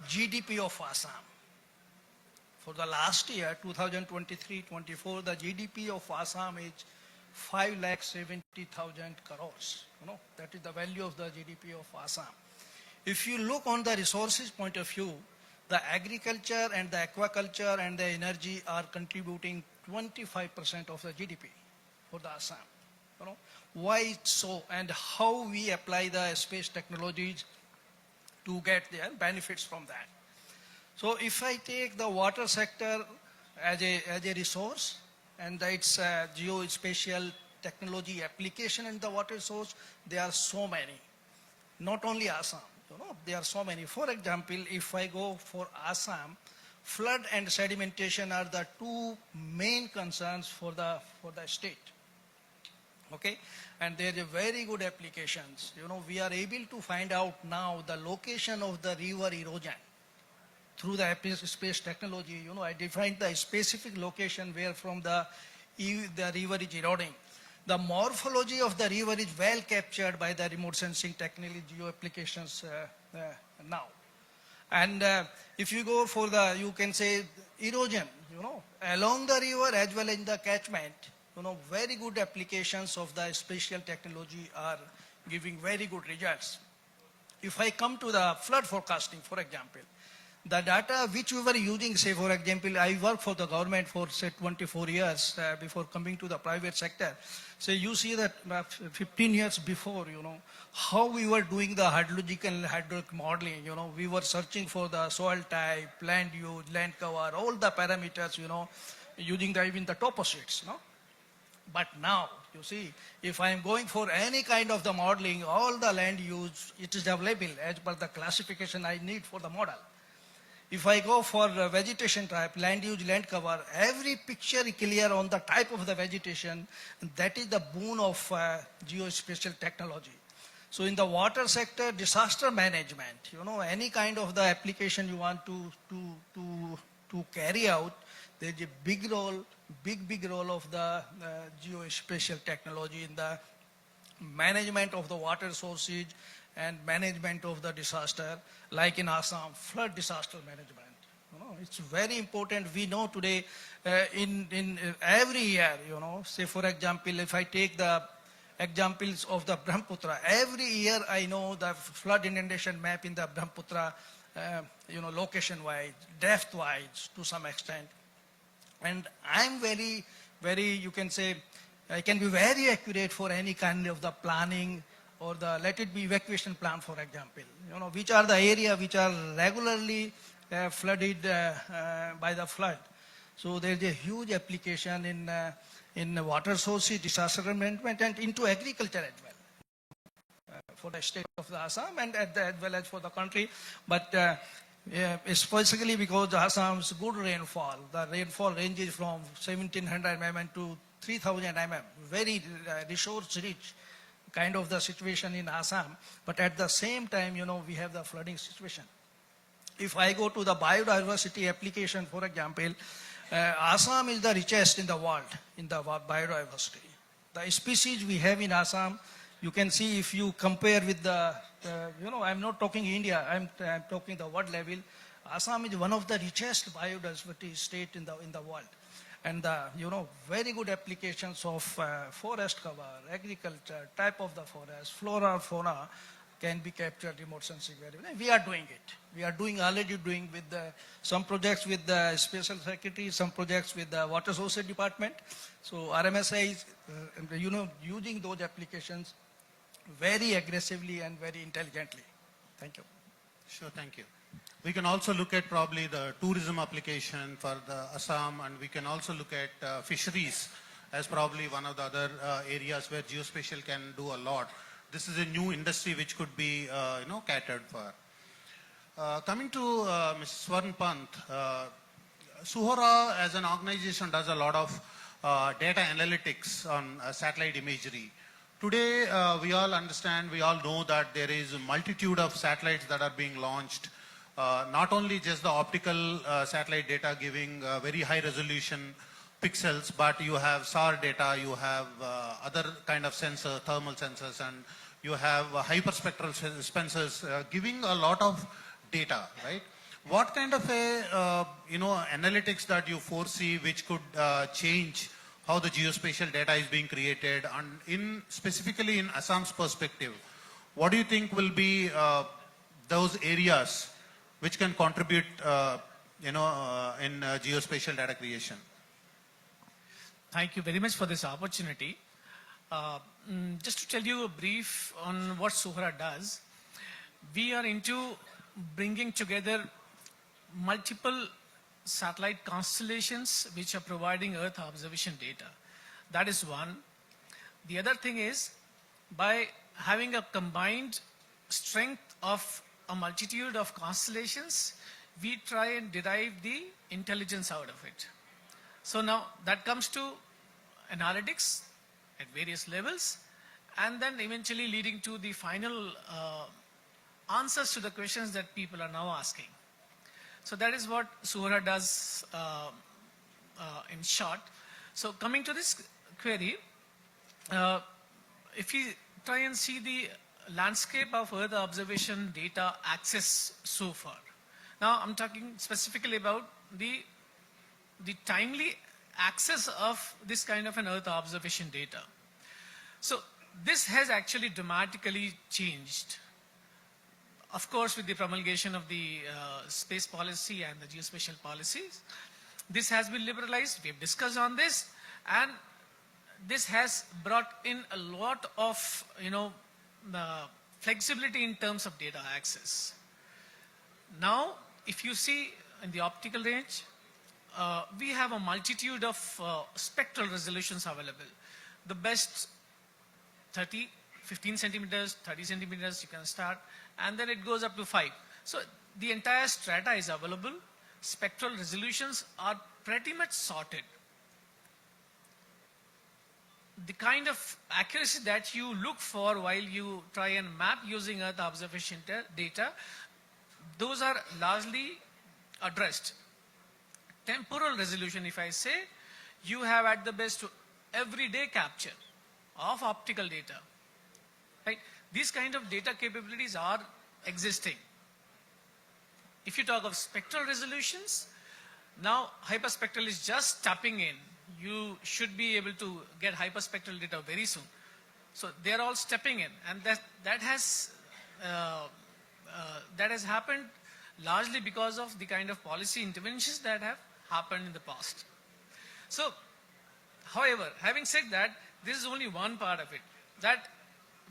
GDP of Assam, for the last year, 2023-24, the GDP of Assam is 5,70,000 crores. That is the value of the GDP of Assam. If you look on the resources point of view, the agriculture and the aquaculture and the energy are contributing 25% of the GDP for the Assam. Why so, and how we apply the space technologies to get their benefits from that. So if I take the water sector as a resource, and its geospatial technology application in the water source, there are so many. Not only Assam, there are so many. For example, if I go for Assam, flood and sedimentation are the 2 main concerns for the state. Okay, and there are very good applications. We are able to find out now the location of the river erosion through the space technology. I defined the specific location where from the river is eroding. The morphology of the river is well captured by the remote sensing technology applications now. And if you go for the, you can say, erosion, along the river as well as in the catchment, very good applications of the spatial technology are giving very good results. If I come to the flood forecasting, for example, the data which we were using, say for example, I worked for the government for say 24 years before coming to the private sector. So you see that 15 years before, how we were doing the hydrological and hydraulic modeling, we were searching for the soil type, land use, land cover, all the parameters, using even the topo sheets, But now, you see, if I am going for any kind of the modeling, all the land use, it is available as per the classification I need for the model. If I go for vegetation type, land use, land cover, every picture is clear on the type of the vegetation. And that is the boon of geospatial technology. So in the water sector, disaster management, any kind of the application you want to carry out, there is a big role, big role of the geospatial technology in the management of the water sources and management of the disaster, like in Assam, flood disaster management. It's very important. We know today in every year, say for example, if I take the examples of the Brahmaputra, every year I know the flood inundation map in the Brahmaputra, location-wise, depth-wise to some extent. And I'm very, you can say, I can be very accurate for any kind of the planning or the, let it be evacuation plan, for example, which are the area which are regularly flooded by the flood. So there's a huge application in water sources, disaster management, and into agriculture as well, for the state of the Assam and as well as for the country. But especially because the Assam's good rainfall, the rainfall ranges from 1700 mm to 3000 mm, very resource rich kind of the situation in Assam. But at the same time, we have the flooding situation. If I go to the biodiversity application, for example, Assam is the richest in the world in the biodiversity. The species we have in Assam, you can see if you compare with the, I'm not talking India, I'm talking the world level. Assam is one of the richest biodiversity state in the world. And very good applications of forest cover, agriculture, type of the forest, flora, fauna can be captured remote sensing variable. We are doing it. We are already doing with some projects with the Special Secretary, some projects with the Water Sources Department. So RMSI is, using those applications very aggressively and very intelligently. Thank you. Sure, thank you. We can also look at probably the tourism application for the Assam, and we can also look at fisheries as probably one of the other areas where geospatial can do a lot. This is a new industry which could be, catered for. Coming to Mrs. Swarn Pant, Suhora as an organization does a lot of data analytics on satellite imagery. Today, we all understand, we all know that there is a multitude of satellites that are being launched. Not only just the optical satellite data giving very high resolution pixels, but you have SAR data, you have other kind of sensor, thermal sensors, and you have hyperspectral sensors giving a lot of data, right? What kind of a, analytics that you foresee which could change how the geospatial data is being created, and specifically in Assam's perspective, what do you think will be those areas which can contribute, in geospatial data creation? Thank you very much for this opportunity. Just to tell you a brief on what Suhara does, we are into bringing together multiple satellite constellations which are providing Earth observation data. That is one. The other thing is, by having a combined strength of a multitude of constellations, we try and derive the intelligence out of it. So now that comes to analytics at various levels, and then eventually leading to the final answers to the questions that people are now asking. So that is what Suhara does in short. So coming to this query, if you try and see the landscape of Earth observation data access so far. Now I'm talking specifically about the timely access of this kind of an Earth observation data. So this has actually dramatically changed. of course, with the promulgation of the space policy and the geospatial policies, this has been liberalized. We have discussed on this, and this has brought in a lot of, flexibility in terms of data access. Now, if you see in the optical range, we have a multitude of spectral resolutions available. The best 15 centimeters, 30 centimeters you can start, and then it goes up to 5. So the entire strata is available. Spectral resolutions are pretty much sorted. The kind of accuracy that you look for while you try and map using Earth observation data, those are largely addressed. Temporal resolution, if I say, you have at the best everyday capture of optical data. Right? These kind of data capabilities are existing. If you talk of spectral resolutions, now hyperspectral is just tapping in. You should be able to get hyperspectral data very soon. So they're all stepping in, and that has happened largely because of the kind of policy interventions that have happened in the past. So, however, having said that, this is only one part of it. That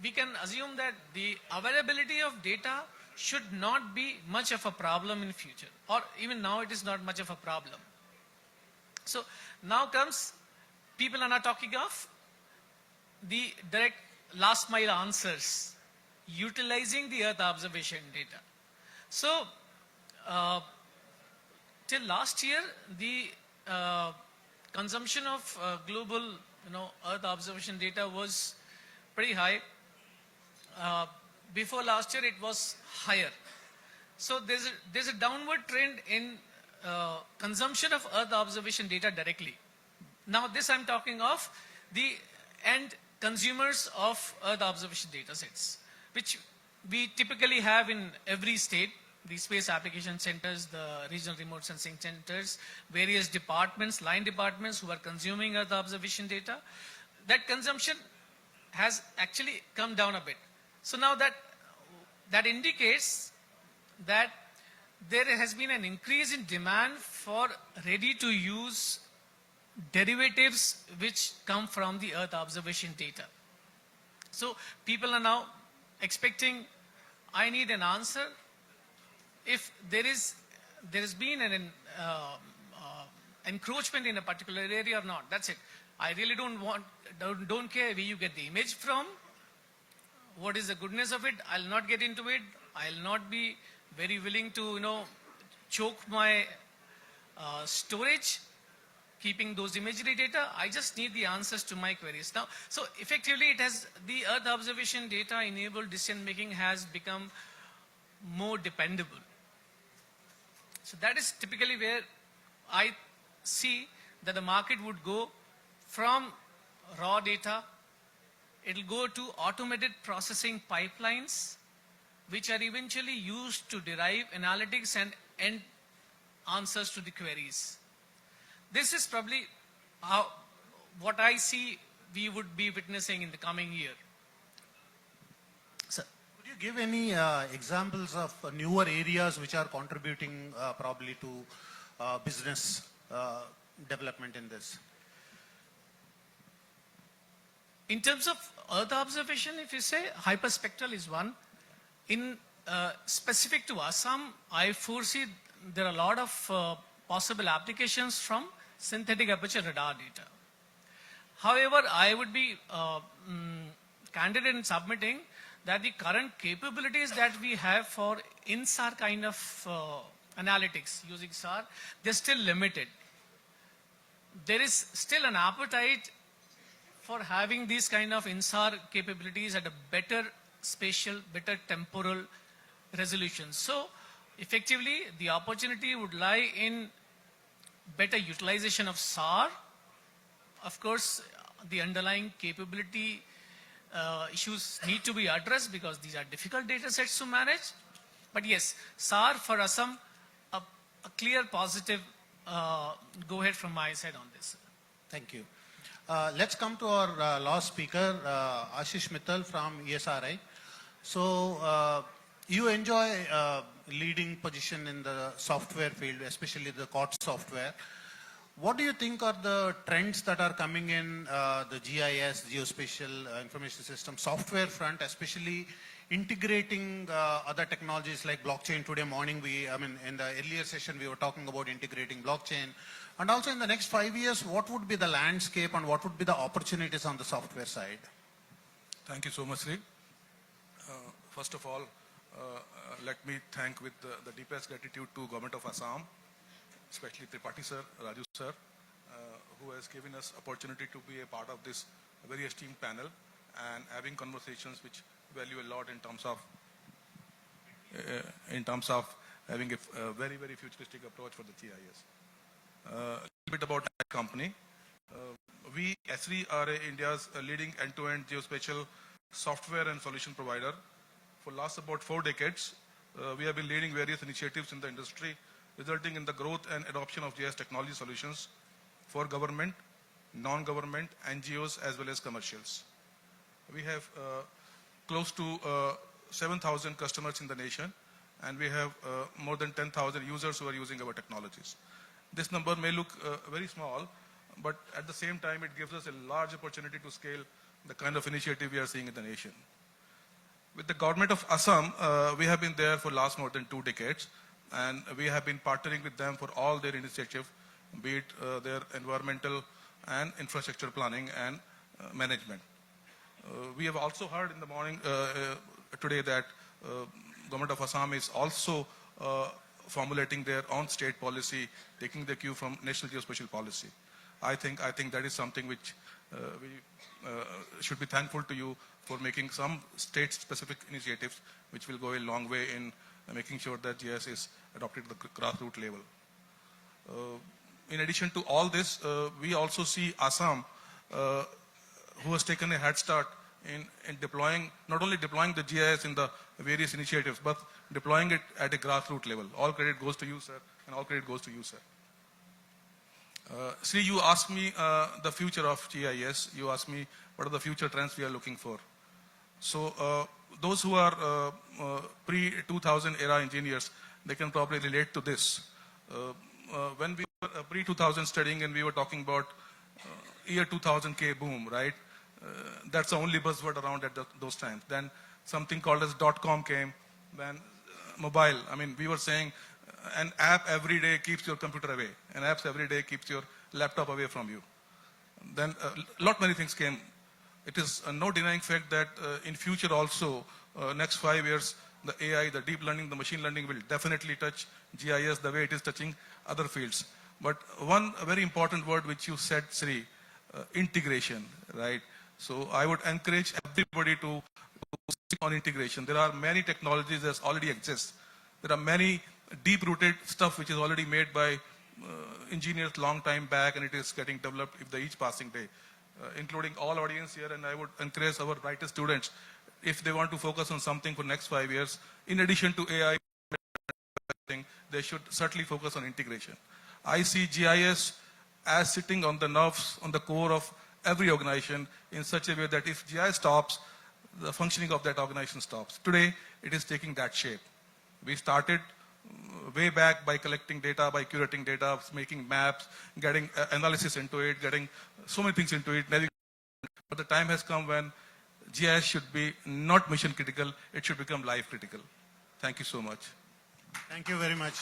we can assume that the availability of data should not be much of a problem in future, or even now it is not much of a problem. So now comes, people are not talking of the direct last mile answers utilizing the Earth observation data. So till last year, the consumption of global Earth observation data was pretty high. Before last year, it was higher. So there's a downward trend in consumption of Earth observation data directly. Now this I'm talking of the end consumers of Earth observation data sets, which we typically have in every state, the space application centers, the regional remote sensing centers, various departments, line departments who are consuming Earth observation data. That consumption has actually come down a bit. So now that indicates that there has been an increase in demand for ready-to-use derivatives which come from the Earth observation data. So people are now expecting, I need an answer if there has been an encroachment in a particular area or not. That's it. I really don't care where you get the image from. What is the goodness of it? I'll not get into it. I'll not be very willing to, choke my storage, keeping those imagery data. I just need the answers to my queries. Now, so effectively, the Earth observation data enabled decision making has become more dependable. So that is typically where I see that the market would go from raw data. It'll go to automated processing pipelines, which are eventually used to derive analytics and end answers to the queries. This is probably what I see we would be witnessing in the coming year. Sir, could you give any examples of newer areas which are contributing probably to business development in this? In terms of Earth observation, if you say, hyperspectral is one. In specific to Assam, I foresee there are a lot of possible applications from synthetic aperture radar data. However, I would be candid in submitting that the current capabilities that we have for in-SAR kind of analytics using SAR, they're still limited. There is still an appetite for having these kind of in-SAR capabilities at a better spatial, better temporal resolution. So effectively, the opportunity would lie in better utilization of SAR. Of course, the underlying capability issues need to be addressed because these are difficult data sets to manage. But yes, SAR for Assam, a clear positive go ahead from my side on this. Thank you. Let's come to our last speaker, Ashish Mittal from ESRI. So you enjoy leading position in the software field, especially the COT software. What do you think are the trends that are coming in the GIS, geospatial information system software front, especially integrating other technologies like blockchain? Today morning, in the earlier session, we were talking about integrating blockchain. And also in the next 5 years, what would be the landscape and what would be the opportunities on the software side? Thank you so much, Sri. First of all, let me thank with the deepest gratitude to Government of Assam, especially Tripathi sir, Raju sir, who has given us opportunity to be a part of this very esteemed panel and having conversations which value a lot in terms of having a very, very futuristic approach for the GIS. A little bit about our company. We, SRE, are India's leading end-to-end geospatial software and solution provider. For last about 4 decades, we have been leading various initiatives in the industry, resulting in the growth and adoption of GIS technology solutions for government, non-government, NGOs, as well as commercials. We have close to 7,000 customers in the nation, and we have more than 10,000 users who are using our technologies. This number may look very small, but at the same time, it gives us a large opportunity to scale the kind of initiative we are seeing in the nation. With the government of Assam, we have been there for last more than 2 decades, and we have been partnering with them for all their initiatives, be it their environmental and infrastructure planning and management. We have also heard in the morning today that government of Assam is also formulating their own state policy, taking the cue from national geospatial policy. I think that is something which we should be thankful to you for making some state-specific initiatives which will go a long way in making sure that GIS is adopted at the grassroots level. In addition to all this, we also see Assam, who has taken a head start in deploying, not only deploying the GIS in the various initiatives, but deploying it at a grassroots level. All credit goes to you, sir, and all credit goes to you, sir. See, you asked me the future of GIS. You asked me what are the future trends we are looking for. So those who are pre-2000 era engineers, they can probably relate to this. When we were pre-2000 studying and we were talking about year 2000K boom, right? That's the only buzzword around at those times. Then something called as .com came. Then mobile. I mean, we were saying an app every day keeps your computer away. An app every day keeps your laptop away from you. Then many things came. It is no denying fact that in future also, next 5 years, the AI, the deep learning, the machine learning will definitely touch GIS the way it is touching other fields. But one very important word which you said, Sri, integration, right? So I would encourage everybody to stick on integration. There are many technologies that already exist. There are many deep-rooted stuff which is already made by engineers long time back, and it is getting developed with each passing day, including all audience here. And I would encourage our brightest students, if they want to focus on something for next 5 years, in addition to AI, they should certainly focus on integration. I see GIS as sitting on the nerves, on the core of every organization in such a way that if GIS stops, the functioning of that organization stops. Today, it is taking that shape. We started way back by collecting data, by curating data, making maps, getting analysis into it, getting so many things into it. But the time has come when GIS should be not mission critical, it should become life critical. Thank you so much. Thank you very much.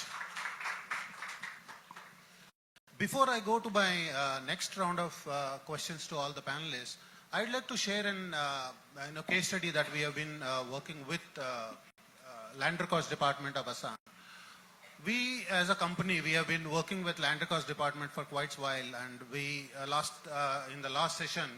Before I go to my next round of questions to all the panelists, I'd like to share an case study that we have been working with Land Records Department of Assam. We, as a company, we have been working with Land Records Department for quite a while, and we in the last session,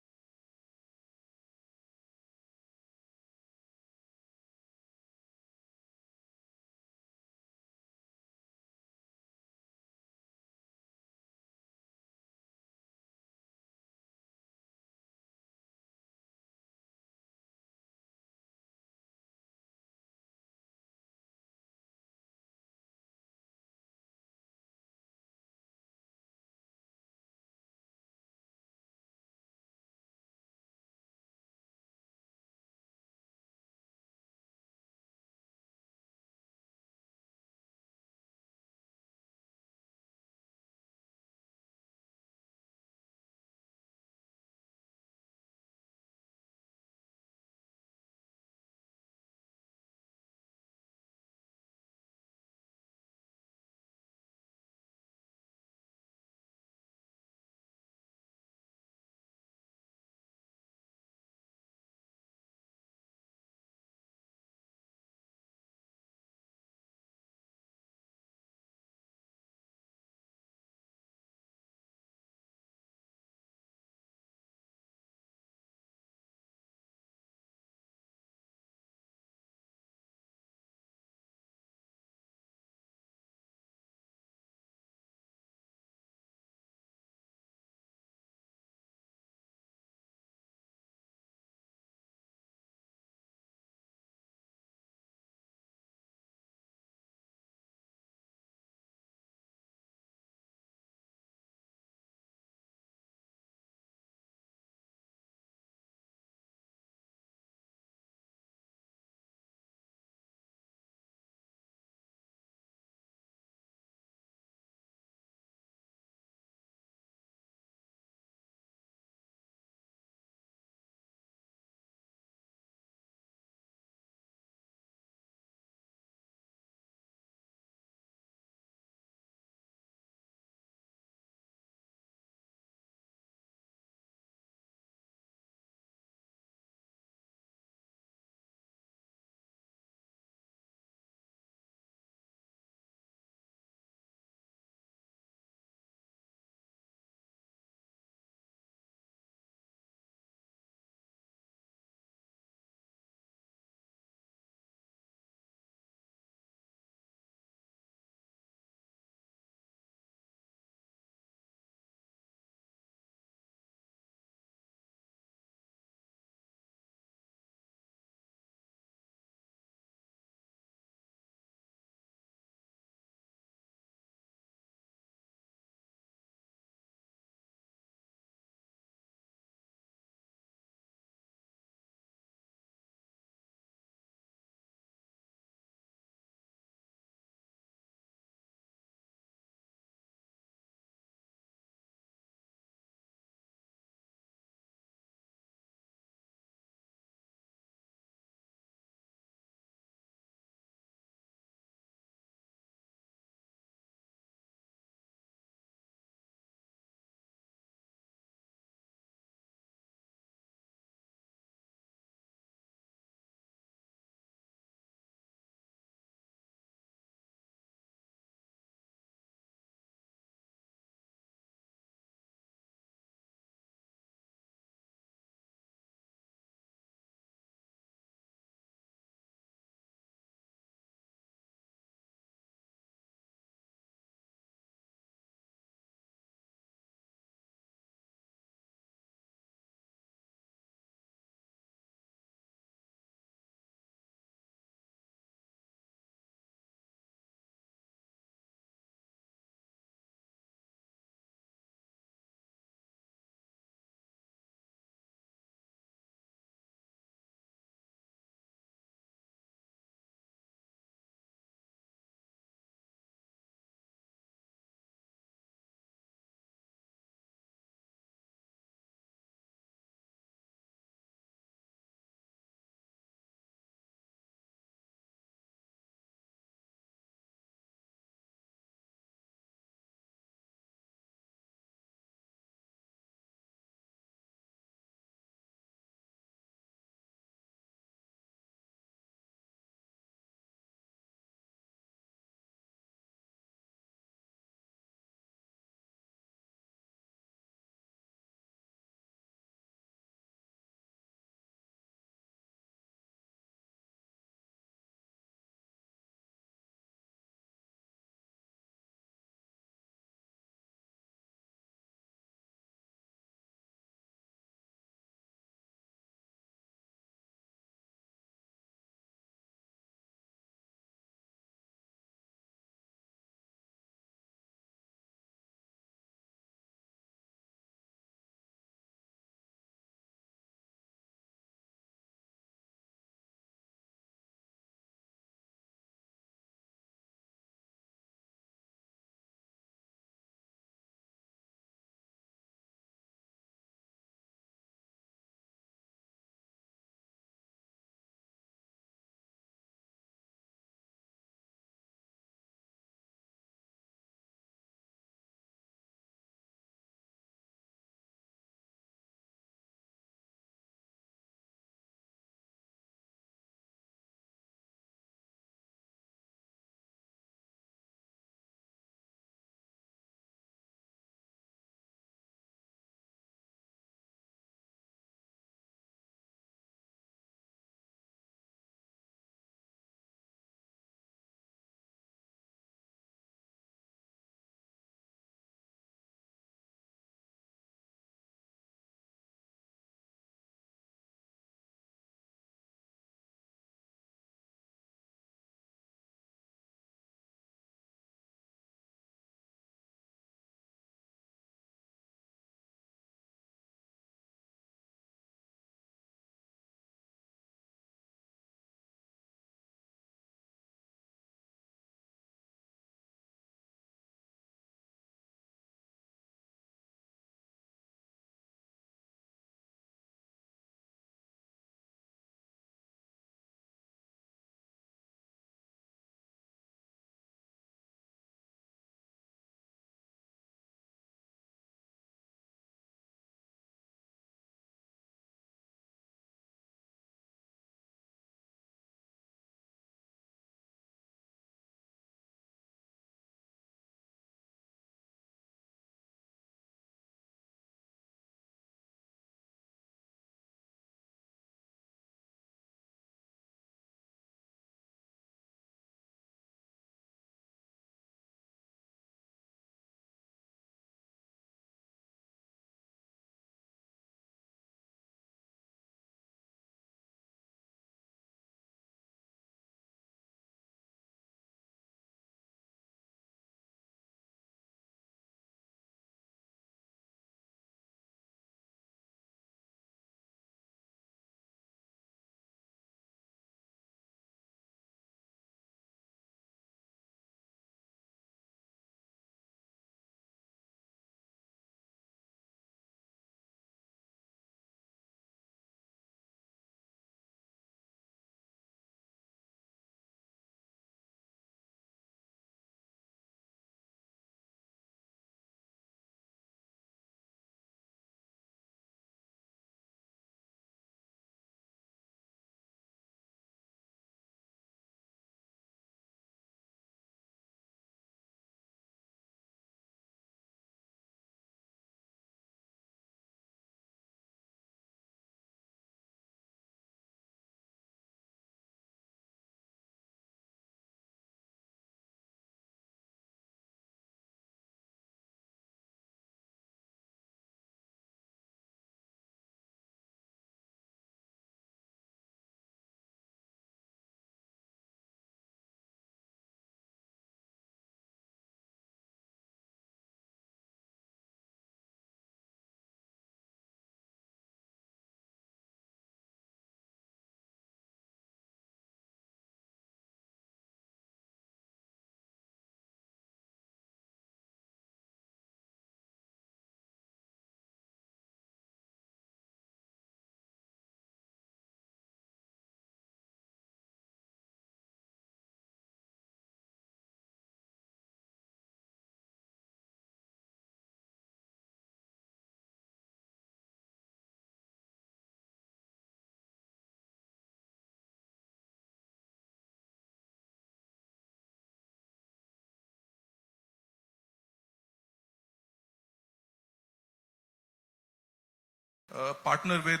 partner with,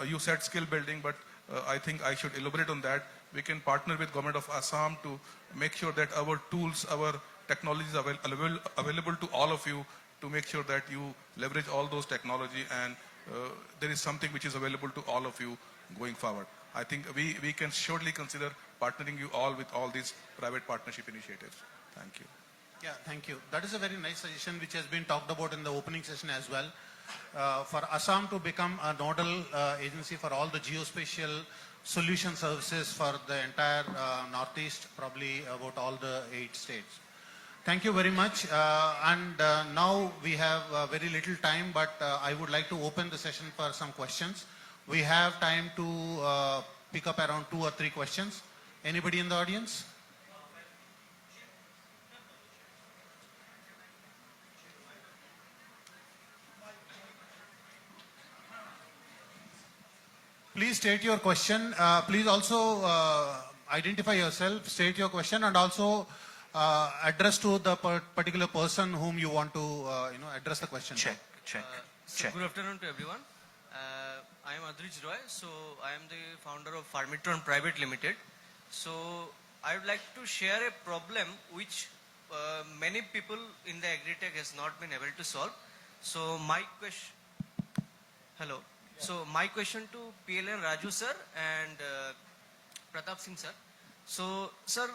you said skill building, but I think I should elaborate on that. We can partner with government of Assam to make sure that our tools, our technologies are available to all of you, to make sure that you leverage all those technology and there is something which is available to all of you going forward. I think we can surely consider partnering you all with all these private partnership initiatives. Thank you. Yeah, thank you. That is a very nice suggestion which has been talked about in the opening session as well. For Assam to become a nodal agency for all the geospatial solution services for the entire Northeast, probably about all the 8 states. Thank you very much. Now we have very little time, but I would like to open the session for some questions. We have time to pick up around 2 or 3 questions. Anybody in the audience? Please state your question. Please also identify yourself, state your question, and also address to the particular person whom you want to address the question. Check. Good afternoon to everyone. I am Adrij Roy. So I am the founder of Farmitron Private Limited. So I would like to share a problem which many people in the agri-tech has not been able to solve. So my question, hello. So my question to PLN Raju sir and Pratap Singh sir. So sir,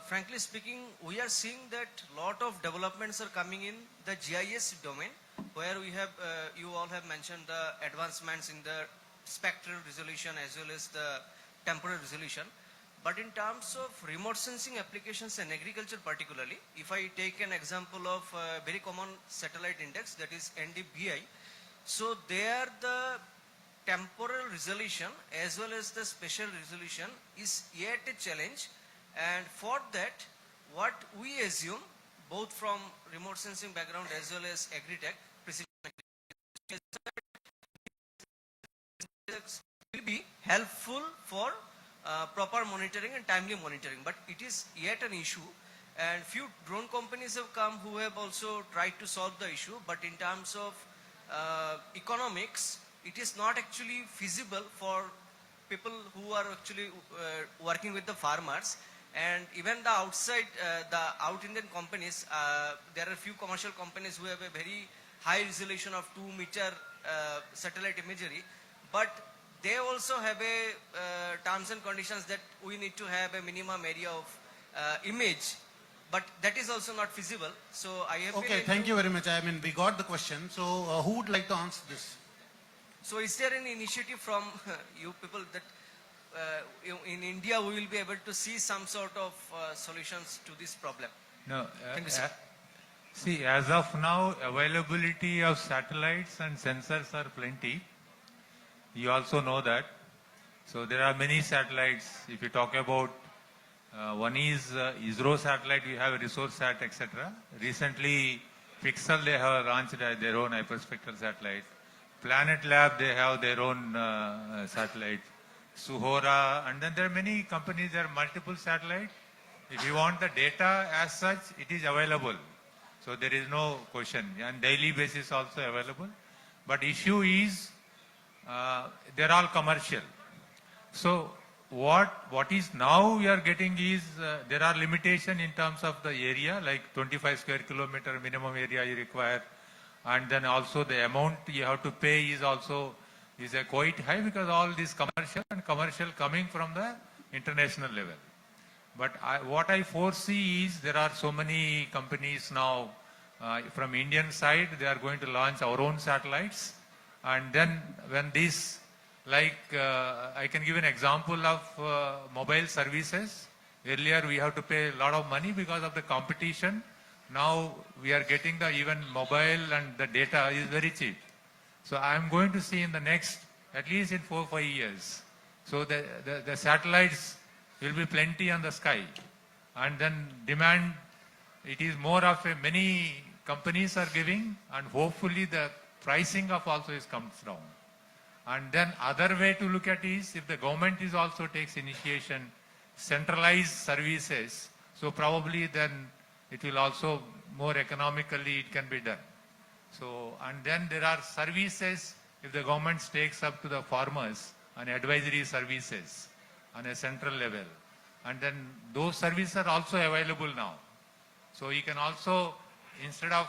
frankly speaking, we are seeing that lot of developments are coming in the GIS domain, where we have, you all have mentioned the advancements in the spectral resolution as well as the temporal resolution. But in terms of remote sensing applications in agriculture particularly, if I take an example of a very common satellite index, that is NDVI, so there the temporal resolution as well as the spatial resolution is yet a challenge, and for that what we assume both from remote sensing background as well as agri-tech precision will be helpful for proper monitoring and timely monitoring, but it is yet an issue, and few drone companies have come who have also tried to solve the issue, but in terms of economics, it is not actually feasible for people who are actually working with the farmers. And even the outside, the out Indian companies, there are a few commercial companies who have a very high resolution of 2-meter satellite imagery, but they also have a terms and conditions that we need to have a minimum area of image. But that is also not feasible. So I have Okay, thank you very much. I mean, we got the question. So who would like to answer this? So is there any initiative from you people that in India we will be able to see some sort of solutions to this problem? No. Thank you, sir. See, as of now, availability of satellites and sensors are plenty. You also know that. So there are many satellites. If you talk about one is ISRO satellite, we have ResourceSat, etc. Recently, Pixel, they have launched their own hyperspectral satellite. Planet Lab, they have their own satellite. Suhora, and then there are many companies, there are multiple satellites. If you want the data as such, it is available. So there is no question. And daily basis also available. But issue is, they're all commercial. So what is now we are getting is, there are limitation in terms of the area, like 25 square kilometer minimum area you require. And then also the amount you have to pay is also quite high, because all this commercial coming from the international level. But what I foresee is there are so many companies now from Indian side, they are going to launch our own satellites. And then when this, like I can give an example of mobile services. Earlier we have to pay a lot of money because of the competition. Now we are getting the even mobile and the data is very cheap. So I am going to see in the next, at least in 4 or 5 years. So the satellites will be plenty on the sky. And then demand, it is more of a, many companies are giving, and hopefully the pricing of also comes down. And then other way to look at is, if the government is also takes initiation, centralized services, so probably then it will also more economically it can be done. So, and then there are services if the government takes up to the farmers on advisory services on a central level, and then those services are also available now. So you can also, instead of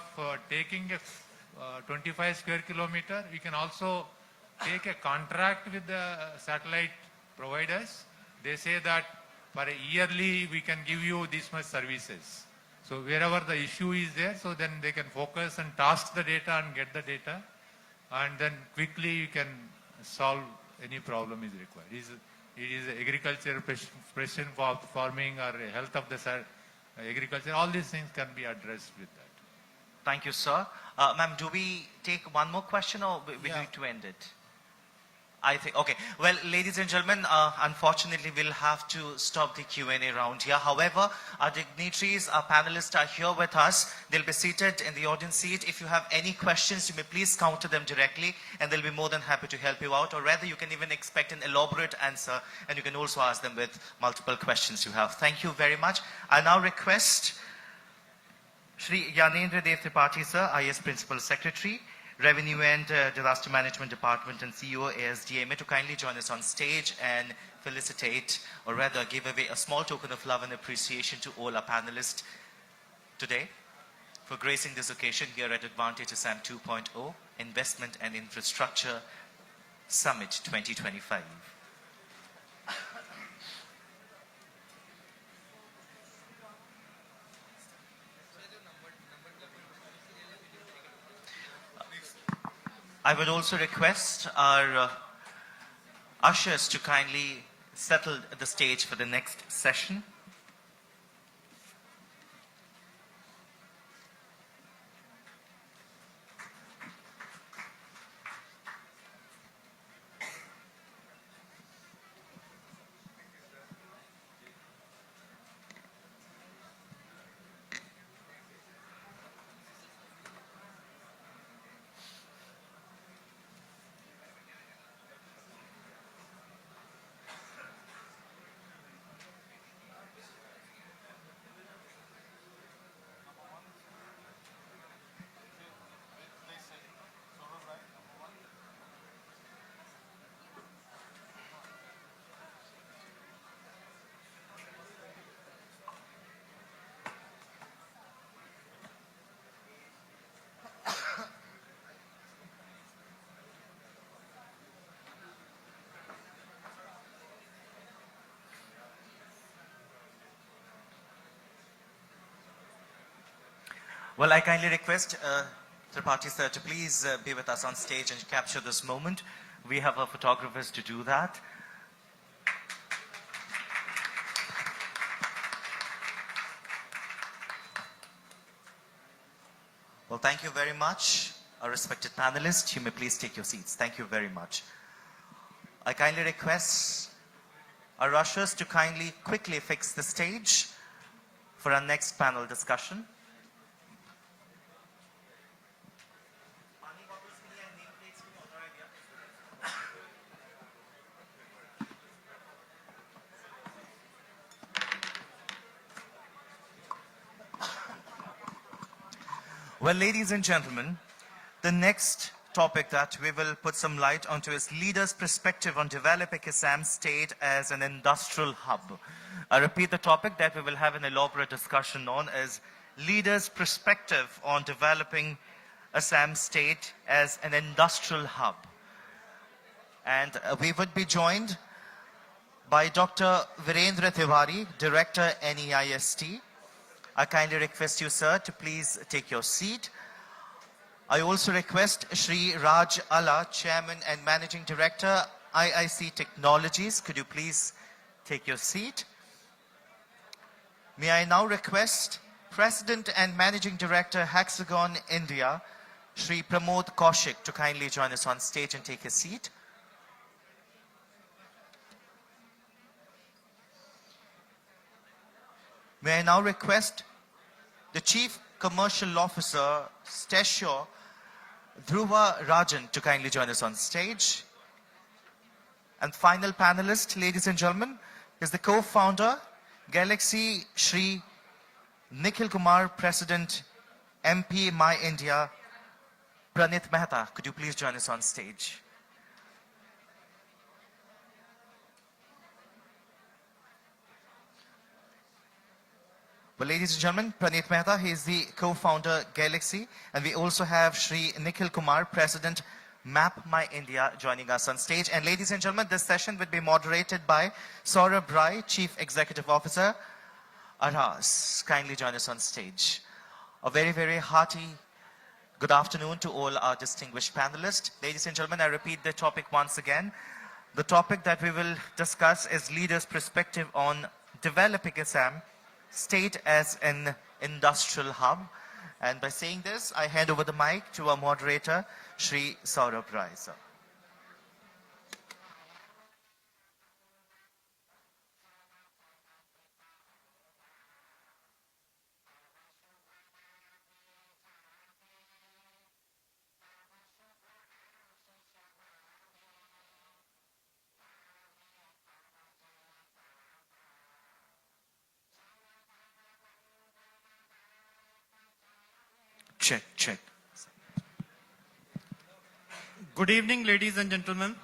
taking a 25 square kilometer, you can also take a contract with the satellite providers. They say that for a yearly we can give you this much services. So wherever the issue is there, so then they can focus and task the data and get the data, and then quickly you can solve any problem is required. It is agriculture question for farming or health of the agriculture. All these things can be addressed with that. Thank you, sir. Ma'am, do we take one more question or we need to end it? I think, okay. Well, ladies and gentlemen, unfortunately, we'll have to stop the Q&A round here. However, our dignitaries, our panelists are here with us. They'll be seated in the audience seat. If you have any questions, you may please counter them directly, and they'll be more than happy to help you out. Or rather, you can even expect an elaborate answer, and you can also ask them with multiple questions you have. Thank you very much. I now request Shri Yanendra Dev Tripathi, sir, IS Principal Secretary, Revenue and Disaster Management Department and CEO ASDMA, to kindly join us on stage and felicitate, or rather give away a small token of love and appreciation to all our panelists today for gracing this occasion here at Advantage Assam 2.0 Investment and Infrastructure Summit 2025. I would also request our ushers to kindly settle the stage for the next session. Well, I kindly request Tripathi sir to please be with us on stage and capture this moment. We have our photographers to do that. Well, thank you very much, our respected panelists. You may please take your seats. Thank you very much. I kindly request our ushers to kindly quickly fix the stage for our next panel discussion. Well, ladies and gentlemen, the next topic that we will put some light onto is leaders' perspective on developing Assam state as an industrial hub. I repeat, the topic that we will have an elaborate discussion on is leaders' perspective on developing Assam state as an industrial hub. And we would be joined by Dr. Virendra Tiwari, Director, NEIST. I kindly request you, sir, to please take your seat. I also request Shri Raj Alla, Chairman and Managing Director, IIC Technologies. Could you please take your seat? May I now request President and Managing Director, Hexagon India, Shri Pramod Kaushik, to kindly join us on stage and take a seat. May I now request the Chief Commercial Officer, Stasio Dhruva Rajan, to kindly join us on stage. And final panelist, ladies and gentlemen, is the co-founder, Galaxy, Shri Nikhil Kumar, President, MP, My India, Pranit Mehta, could you please join us on stage? Well, ladies and gentlemen, Pranit Mehta, he is the co-founder Galaxy, and we also have Shri Nikhil Kumar, President Map My India, joining us on stage. And ladies and gentlemen, this session will be moderated by Saurabh Rai, Chief Executive Officer, Arhas. Kindly join us on stage. A very, very hearty good afternoon to all our distinguished panelists. Ladies and gentlemen, I repeat the topic once again. The topic that we will discuss is leaders' perspective on developing Assam state as an industrial hub. And by saying this, I hand over the mic to our moderator, Shri Saurabh Rai, sir. Check, check. Good evening, ladies and gentlemen.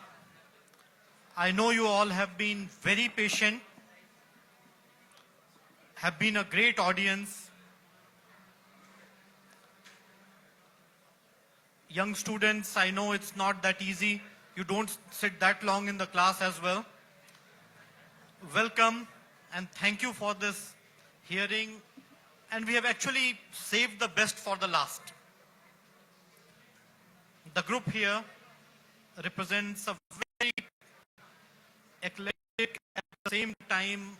I know you all have been very patient, have been a great audience. Young students, I know it's not that easy. You don't sit that long in the class as well. Welcome and thank you for this hearing. And we have actually saved the best for the last. The group here represents a very eclectic, at the same time,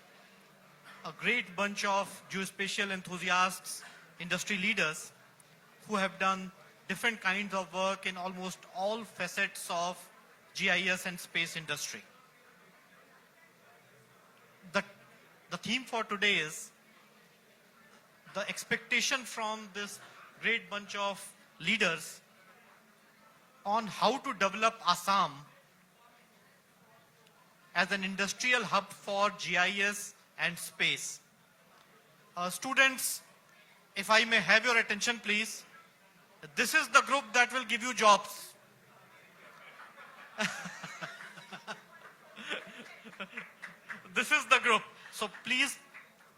a great bunch of geospatial enthusiasts, industry leaders who have done different kinds of work in almost all facets of GIS and space industry. The theme for today is the expectation from this great bunch of leaders on how to develop Assam as an industrial hub for GIS and space. Students, if I may have your attention please, this is the group that will give you jobs. This is the group. So please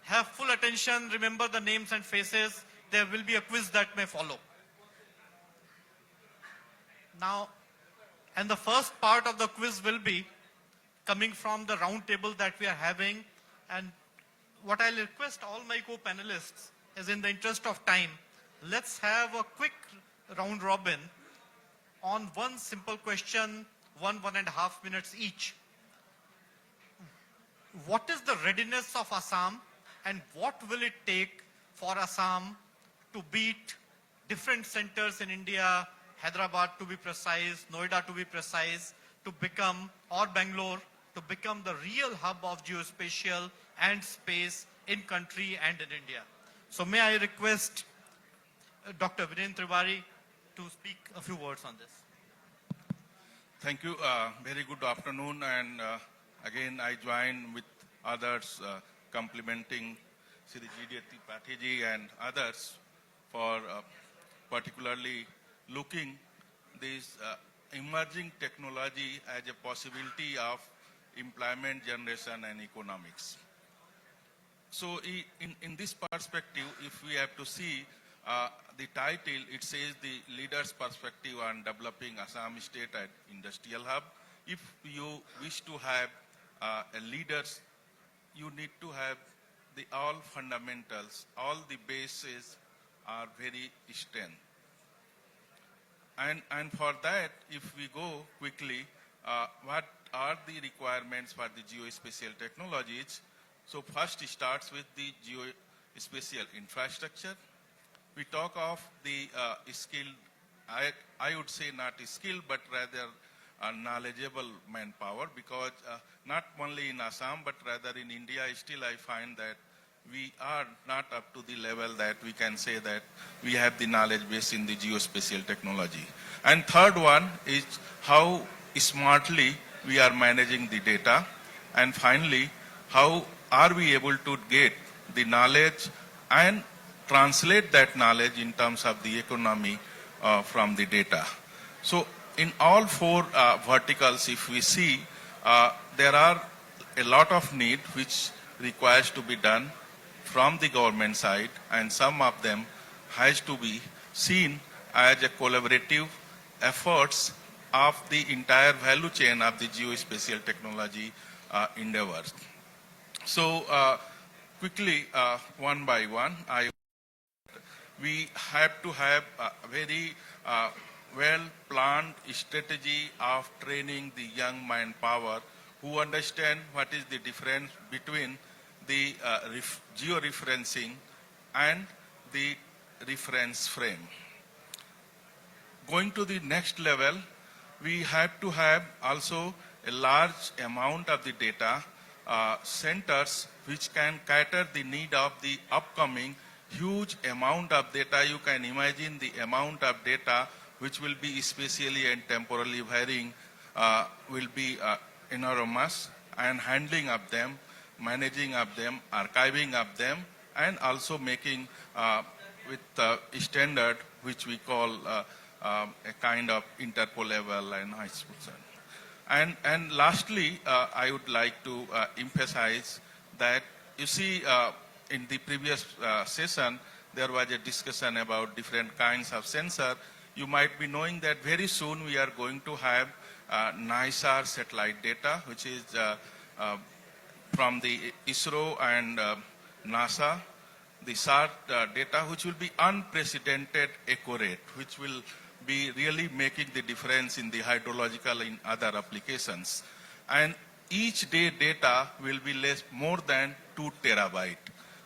have full attention, remember the names and faces. There will be a quiz that may follow. Now, and the first part of the quiz will be coming from the round table that we are having. And what I'll request all my co-panelists is, in the interest of time, let's have a quick round robin on one simple question, 1.5 minutes each. What is the readiness of Assam and what will it take for Assam to beat different centers in India, Hyderabad to be precise, Noida to be precise, to become, or Bangalore, to become the real hub of geospatial and space in country and in India. So may I request Dr. Viren Tiwari to speak a few words on this. Thank you. Very good afternoon. And again, I join with others complimenting Shri G.D. Patiji and others for particularly looking this emerging technology as a possibility of employment generation and economics. So in this perspective, if we have to see the title, it says the leader's perspective on developing Assam state as industrial hub. If you wish to have a leaders, you need to have the all fundamentals, all the bases are very strong. And for that, if we go quickly, what are the requirements for the geospatial technologies? So first it starts with the geospatial infrastructure. We talk of the skilled, I would say not skilled, but rather knowledgeable manpower, because not only in Assam, but rather in India, still I find that we are not up to the level that we can say that we have the knowledge base in the geospatial technology. And third one is how smartly we are managing the data. And finally, how are we able to get the knowledge and translate that knowledge in terms of the economy from the data. So in all four verticals, if we see, there are a lot of need which requires to be done from the government side, and some of them has to be seen as a collaborative efforts of the entire value chain of the geospatial technology endeavors. So quickly, one by one, we have to have a very well-planned strategy of training the young manpower who understand what is the difference between the georeferencing and the reference frame. Going to the next level, we have to have also a large amount of the data centers which can cater the need of the upcoming huge amount of data. You can imagine the amount of data which will be spatially and temporally varying will be enormous, and handling of them, managing of them, archiving of them, and also making with standard which we call a kind of interpolable and and lastly, I would like to emphasize that you see in the previous session there was a discussion about different kinds of sensor. You might be knowing that very soon we are going to have NISAR satellite data, which is from the ISRO and NASA, the SAR data, which will be unprecedented accurate, which will be really making the difference in the hydrological and other applications. And each day data will be more than 2 terabyte.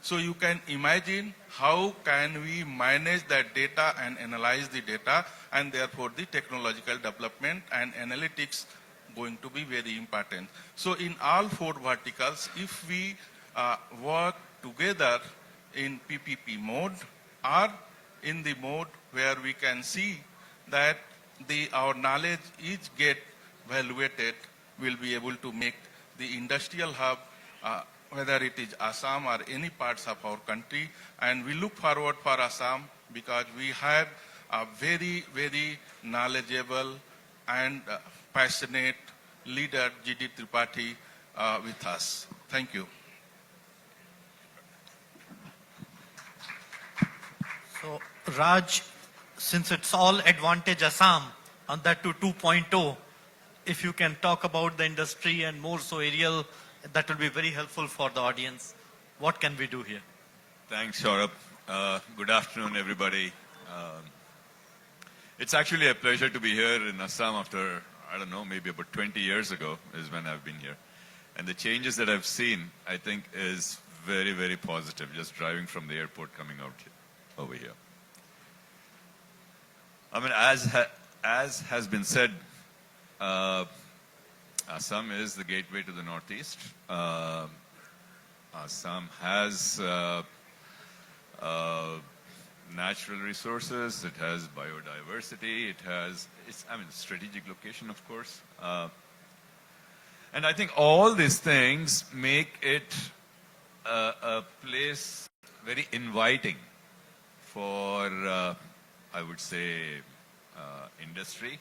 So you can imagine how can we manage that data and analyze the data, and therefore the technological development and analytics going to be very important. So in all four verticals, if we work together in PPP mode or in the mode where we can see that our knowledge is get evaluated, we'll be able to make the industrial hub, whether it is Assam or any parts of our country. And we look forward for Assam because we have a very, very knowledgeable and passionate leader, G.D. Tripathi, with us. Thank you. So, Raj, since it's all advantage Assam, on that to 2.0, if you can talk about the industry and more so aerial, that will be very helpful for the audience. What can we do here? Thanks, Saurabh. Good afternoon, everybody. It's actually a pleasure to be here in Assam after, I don't know, maybe about 20 years ago is when I've been here. And the changes that I've seen, I think, is very, very positive, just driving from the airport coming out over here. I mean, as has been said, Assam is the gateway to the Northeast. Assam has natural resources, it has biodiversity, it has, strategic location, of course. And I think all these things make it a place very inviting for, I would say, industry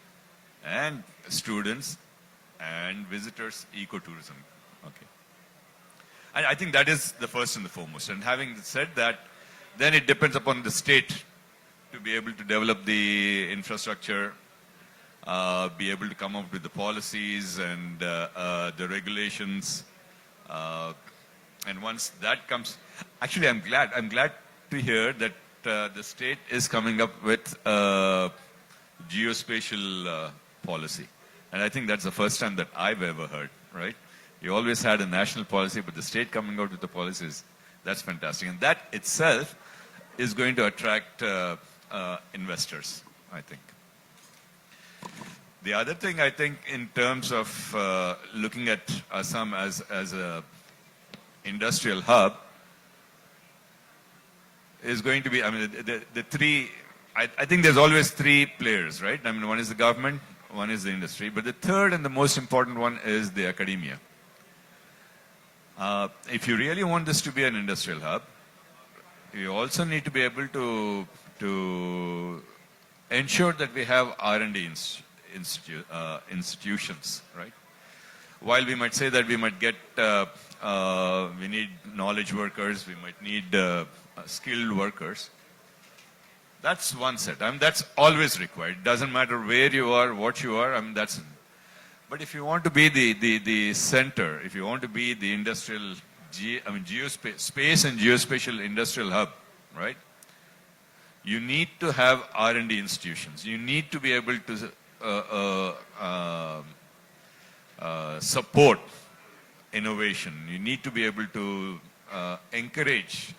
and students and visitors, ecotourism. Okay. And I think that is the first and the foremost. And having said that, then it depends upon the state to be able to develop the infrastructure, be able to come up with the policies and the regulations. And once that comes, actually I'm glad to hear that the state is coming up with geospatial policy. And I think that's the first time that I've ever heard, right? You always had a national policy, but the state coming out with the policies, that's fantastic. And that itself is going to attract investors, I think. The other thing, I think, in terms of looking at Assam as a industrial hub, is going to be, the three, I think there's always three players, right? One is the government, one is the industry, but the third and the most important one is the academia. If you really want this to be an industrial hub, you also need to be able to ensure that we have R&D institutions, right? While we might say that we might get, we need knowledge workers, we might need skilled workers. That's one set. I mean, that's always required. It doesn't matter where you are, what you are. I mean, that's. But if you want to be the center, if you want to be the industrial, space and geospatial industrial hub, right? You need to have R&D institutions. You need to be able to support innovation. You need to be able to encourage,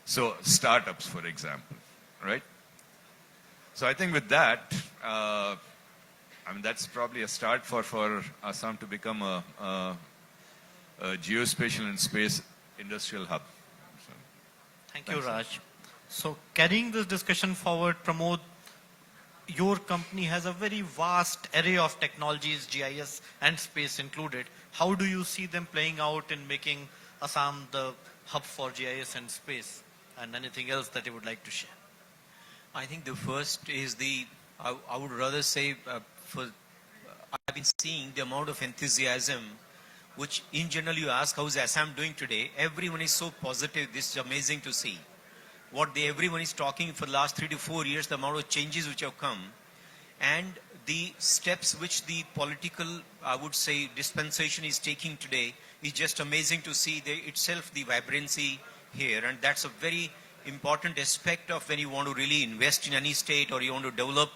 so startups, for example, right? So I think with that, I mean, that's probably a start for Assam to become a geospatial and space industrial hub. So, Thank you, Raj. So carrying this discussion forward, Pramod, your company has a very vast array of technologies, GIS and space included. How do you see them playing out in making Assam the hub for GIS and space? And anything else that you would like to share? I think the first is I would rather say, I've been seeing the amount of enthusiasm, which in general you ask, how's Assam doing today? Everyone is so positive. This is amazing to see. Everyone is talking for the last 3 to 4 years, the amount of changes which have come, and the steps which the political, I would say, dispensation is taking today is just amazing to see the vibrancy here. And that's a very important aspect of when you want to really invest in any state or you want to develop,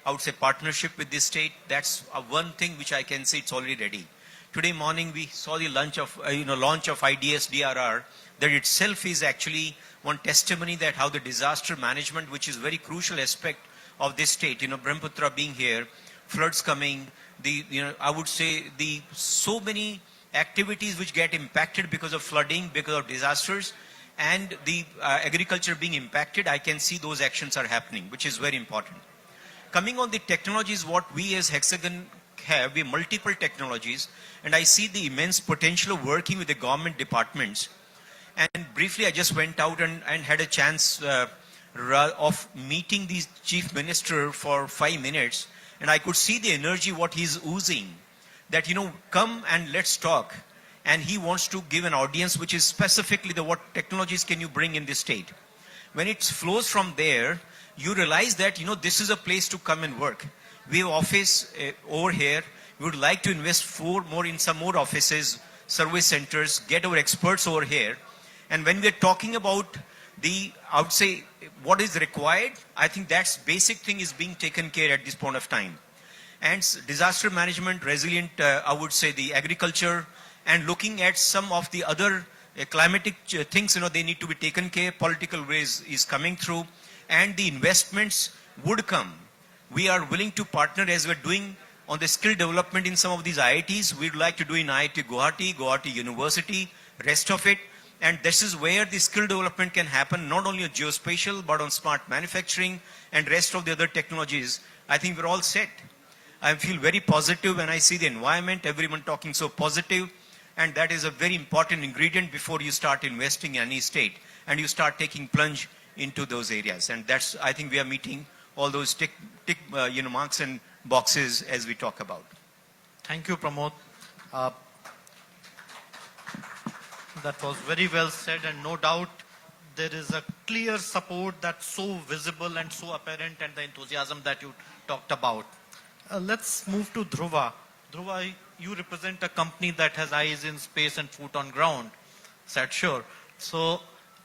I would say, partnership with this state. That's one thing which I can say it's already ready. Today morning we saw the launch of IDS DRR. That itself is actually one testimony that how the disaster management, which is a very crucial aspect of this state, Brahmaputra being here, floods coming, I would say so many activities which get impacted because of flooding, because of disasters, and the agriculture being impacted, I can see those actions are happening, which is very important. Coming on the technologies, what we as Hexagon have, we have multiple technologies, and I see the immense potential of working with the government departments. And briefly, I just went out and had a chance of meeting the chief minister for 5 minutes, and I could see the energy, what he's oozing, that, come and let's talk. And he wants to give an audience which is specifically what technologies can you bring in this state. When it flows from there, you realize that, this is a place to come and work. We have office over here. We would like to invest in some more offices, service centers, get our experts over here. And when we're talking about I would say, what is required, I think that's basic thing is being taken care at this point of time. And disaster management, resilient, I would say the agriculture, and looking at some of the other climatic things, they need to be taken care. Political ways is coming through, and the investments would come. We are willing to partner as we're doing on the skill development in some of these IITs. We'd like to do in IIT Guwahati University, rest of it. And this is where the skill development can happen, not only on geospatial, but on smart manufacturing and rest of the other technologies. I think we're all set. I feel very positive when I see the environment, everyone talking so positive. And that is a very important ingredient before you start investing in any state and you start taking plunge into those areas. And that's, I think we are meeting all those tick marks and boxes as we talk about. Thank you, Pramod. That was very well said, and no doubt there is a clear support that's so visible and so apparent, and the enthusiasm that you talked about. Let's move to Dhruva. Dhruva, you represent a company that has eyes in space and foot on ground. Said sure. So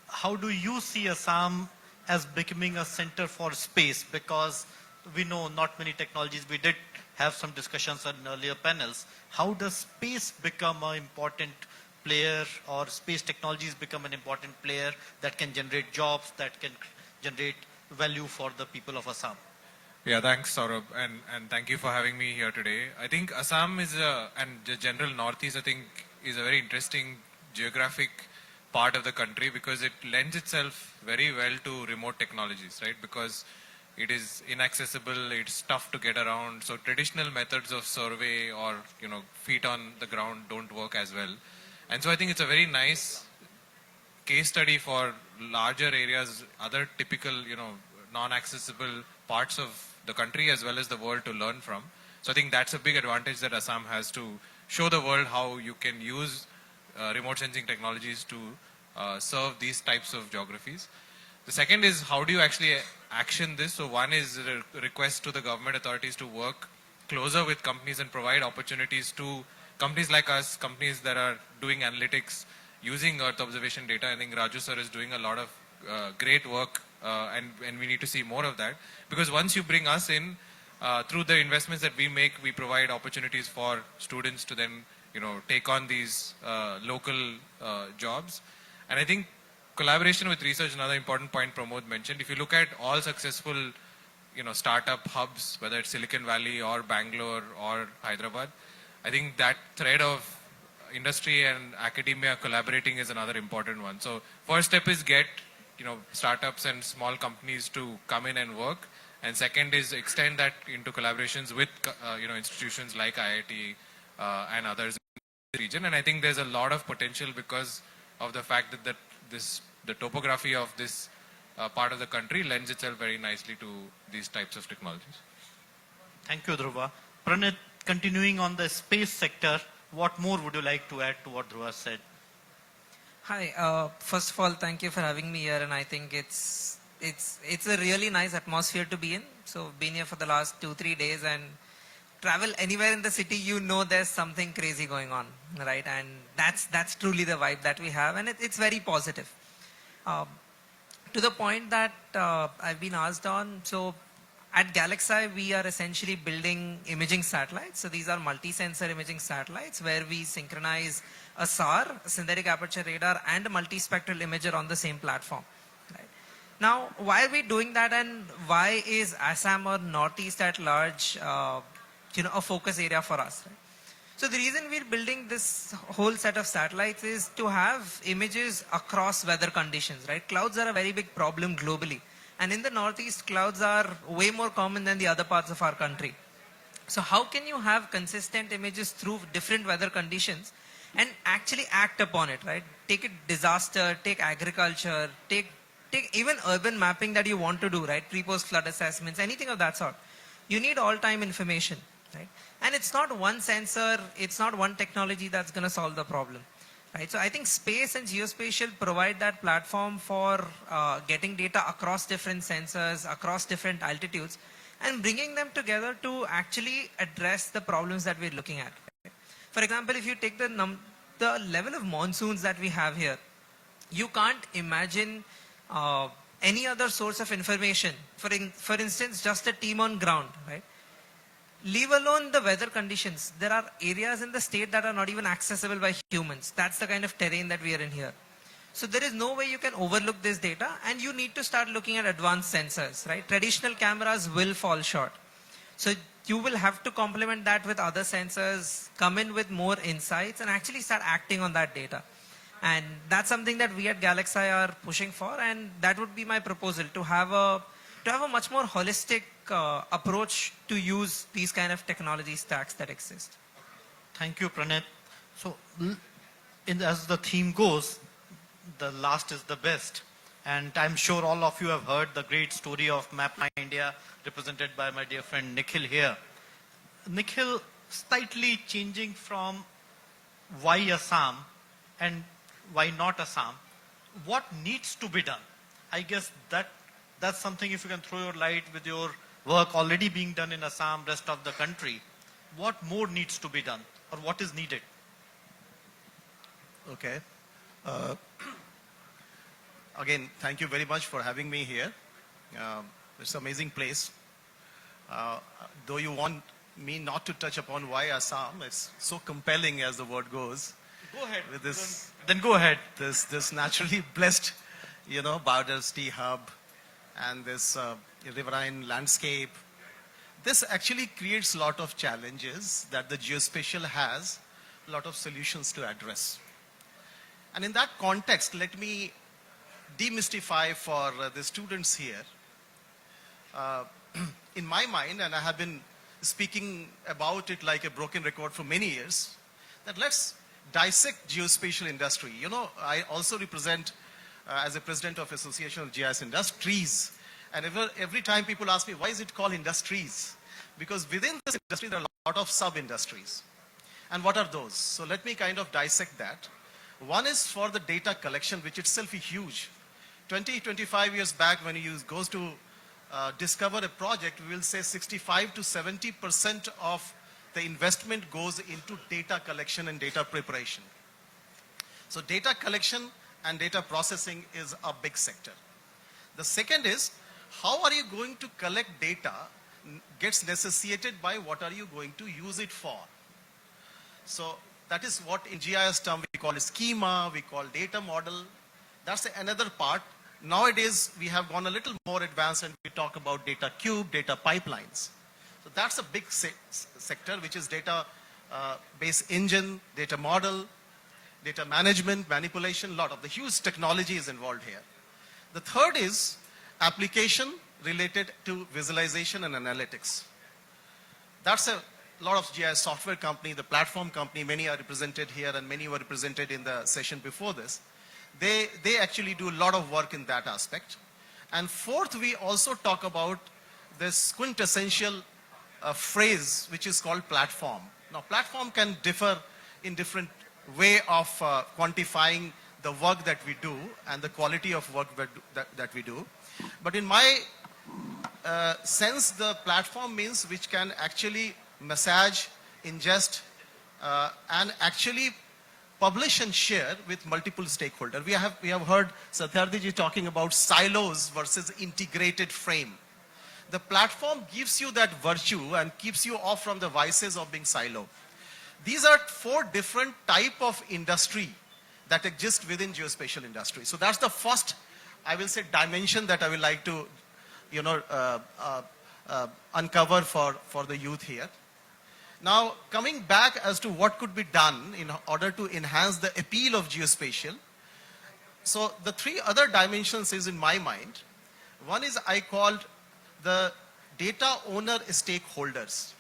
how do you see Assam as becoming a center for space? Because we know not many technologies. We did have some discussions on earlier panels. How does space become an important player, or space technologies become an important player that can generate jobs, that can generate value for the people of Assam? Yeah, thanks, Saurabh, and thank you for having me here today. I think Assam is and the general Northeast, I think, is a very interesting geographic part of the country because it lends itself very well to remote technologies, right? Because it is inaccessible, it's tough to get around, so traditional methods of survey or, feet on the ground don't work as well. And so I think it's a very nice case study for larger areas, other typical, non-accessible parts of the country as well as the world to learn from. So I think that's a big advantage that Assam has to show the world how you can use remote sensing technologies to serve these types of geographies. The second is how do you actually action this? So one is a request to the government authorities to work closer with companies and provide opportunities to companies like us, companies that are doing analytics using Earth observation data. I think Raju sir is doing a lot of great work and we need to see more of that. Because once you bring us in, through the investments that we make, we provide opportunities for students to then take on these local jobs. And I think collaboration with research, another important point Pramod mentioned. If you look at all successful startup hubs, whether it's Silicon Valley or Bangalore or Hyderabad, I think that thread of industry and academia collaborating is another important one. So first step is get startups and small companies to come in and work. And second is extend that into collaborations with institutions like IIT and others in the region. And I think there's a lot of potential because of the fact that the topography of this part of the country lends itself very nicely to these types of technologies. Thank you, Dhruva. Pranit, continuing on the space sector, what more would you like to add to what Dhruva said? Hi, first of all, thank you for having me here, and I think it's a really nice atmosphere to be in. So been here for the last 2-3 days, and travel anywhere in the city, there's something crazy going on, right? And that's truly the vibe that we have, and it's very positive. To the point that I've been asked on, so at Galaxy, we are essentially building imaging satellites. So these are multi-sensor imaging satellites where we synchronize a SAR, a synthetic aperture radar, and a multispectral imager on the same platform. Right? Now, why are we doing that, and why is Assam or Northeast at large, a focus area for us? Right? So the reason we're building this whole set of satellites is to have images across weather conditions. Right? Clouds are a very big problem globally. And in the Northeast, clouds are way more common than the other parts of our country. So how can you have consistent images through different weather conditions and actually act upon it, right? Take a disaster, take agriculture, take even urban mapping that you want to do, right? Pre-post flood assessments, anything of that sort. You need all-time information, right? And it's not one sensor, it's not one technology that's going to solve the problem. Right, so I think space and geospatial provide that platform for getting data across different sensors, across different altitudes, and bringing them together to actually address the problems that we're looking at. For example, if you take the level of monsoons that we have here, you can't imagine any other source of information. For instance, just a team on ground, right? Leave alone the weather conditions. There are areas in the state that are not even accessible by humans. That's the kind of terrain that we are in here. So there is no way you can overlook this data, and you need to start looking at advanced sensors, right? Traditional cameras will fall short. So you will have to complement that with other sensors, come in with more insights, and actually start acting on that data. And that's something that we at Galaxy are pushing for, and that would be my proposal, to have a much more holistic approach to use these kind of technology stacks that exist. Thank you, Pranit. So, as the theme goes, the last is the best. And I'm sure all of you have heard the great story of Map My India, represented by my dear friend Nikhil here. Nikhil, slightly changing from why Assam and why not Assam, what needs to be done? I guess that's something, if you can throw your light with your work already being done in Assam, rest of the country, what more needs to be done, or what is needed? Okay. Again, thank you very much for having me here. It's an amazing place. Though you want me not to touch upon why Assam, it's so compelling as the word goes. Go ahead. With this, then go ahead. This naturally blessed, biodiversity hub, and this riverine landscape. This actually creates a lot of challenges that the geospatial has a lot of solutions to address. And in that context, let me demystify for the students here. In my mind, and I have been speaking about it like a broken record for many years, that let's dissect geospatial industry. I also represent as a president of Association of GIS Industries, And every time people ask me, why is it called industries? Because within this industry, there are a lot of sub-industries. And what are those? So let me kind of dissect that. One is for the data collection, which itself is huge. 25 years back, when you goes to discover a project, we will say 65 to 70% of the investment goes into data collection and data preparation. So data collection and data processing is a big sector. The second is, how are you going to collect data gets necessitated by what are you going to use it for. So that is what in GIS term we call a schema, we call data model. That's another part. Nowadays, we have gone a little more advanced and we talk about data cube, data pipelines. So that's a big sector, which is data base engine, data model, data management, manipulation, lot of the huge technology is involved here. The third is application related to visualization and analytics. That's a lot of GIS software company, the platform company, many are represented here and many were represented in the session before this. They actually do a lot of work in that aspect. And fourth, we also talk about this quintessential phrase which is called platform. Now platform can differ in different way of quantifying the work that we do and the quality of work that we do. But in my sense, the platform means which can actually massage, ingest, and actually publish and share with multiple stakeholders. We have heard Satyarthi talking about silos versus integrated frame. The platform gives you that virtue and keeps you off from the vices of being silo. These are 4 different type of industry that exist within geospatial industry. So that's the first, I will say, dimension that I would like to, uncover for the youth here. Now, coming back as to what could be done in order to enhance the appeal of geospatial. So the 3 other dimensions is in my mind. One is I called the data owner stakeholders.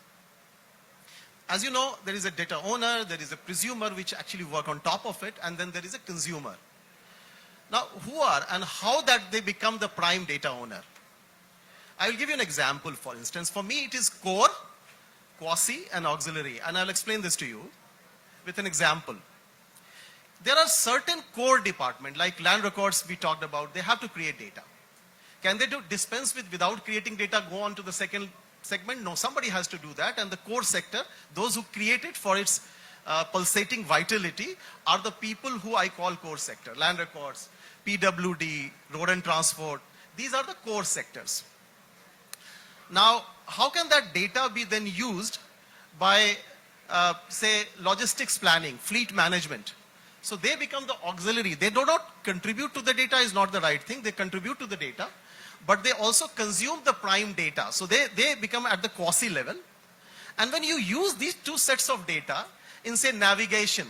As you know, there is a data owner, there is a presumer which actually work on top of it, and then there is a consumer. Now, who are and how that they become the prime data owner? I will give you an example, for instance. For me, it is core, quasi, and auxiliary, and I'll explain this to you with an example. There are certain core departments, like land records we talked about, they have to create data. Can they dispense without creating data, go on to the second segment? No, somebody has to do that, and the core sector, those who create it for its pulsating vitality, are the people who I call core sector. Land records, PWD, road and transport, these are the core sectors. Now, how can that data be then used by, say, logistics planning, fleet management? So they become the auxiliary. They do not contribute to the data is not the right thing. They contribute to the data, but they also consume the prime data. So they become at the quasi level. And when you use these 2 sets of data in, say, navigation,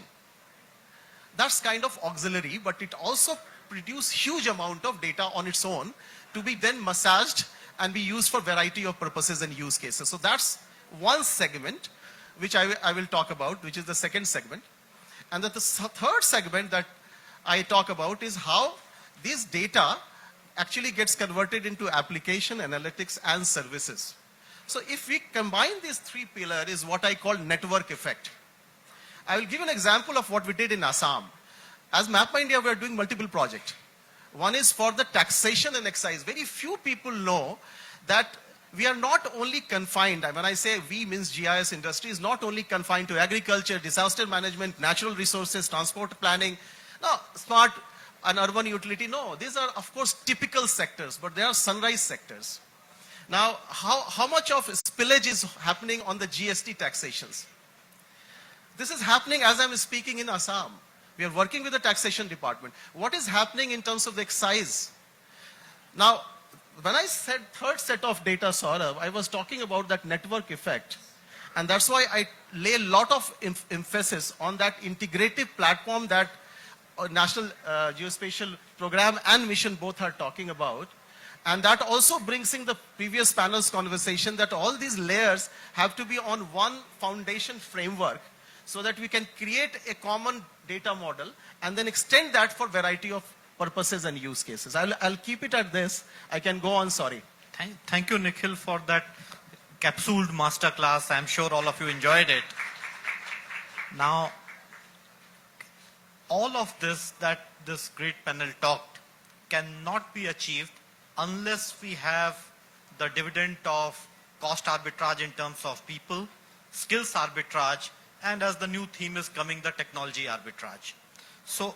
that's kind of auxiliary, but it also produces huge amount of data on its own to be then massaged and be used for variety of purposes and use cases. So that's one segment which I will talk about, which is the second segment. And the third segment that I talk about is how this data actually gets converted into application, analytics, and services. So if we combine these 3 pillars is what I call network effect. I will give an example of what we did in Assam. As MapMyIndia, we are doing multiple projects. One is for the taxation and excise. Very few people know that we are not only confined, when I say we means GIS industry, is not only confined to agriculture, disaster management, natural resources, transport planning, no, smart and urban utility. No, these are of course typical sectors, but they are sunrise sectors. Now, how much of spillage is happening on the GST taxations? This is happening as I'm speaking in Assam. We are working with the taxation department. What is happening in terms of the excise? Now, when I said third set of data, Saurabh, I was talking about that network effect. And that's why I lay a lot of emphasis on that integrative platform that National Geospatial Program and Mission both are talking about. And that also brings in the previous panel's conversation that all these layers have to be on one foundation framework so that we can create a common data model and then extend that for variety of purposes and use cases. I'll keep it at this. I can go on, sorry. Thank you, Nikhil, for that capsuled masterclass. I'm sure all of you enjoyed it. Now, all of this that this great panel talked cannot be achieved unless we have the dividend of cost arbitrage in terms of people, skills arbitrage, and as the new theme is coming, the technology arbitrage. So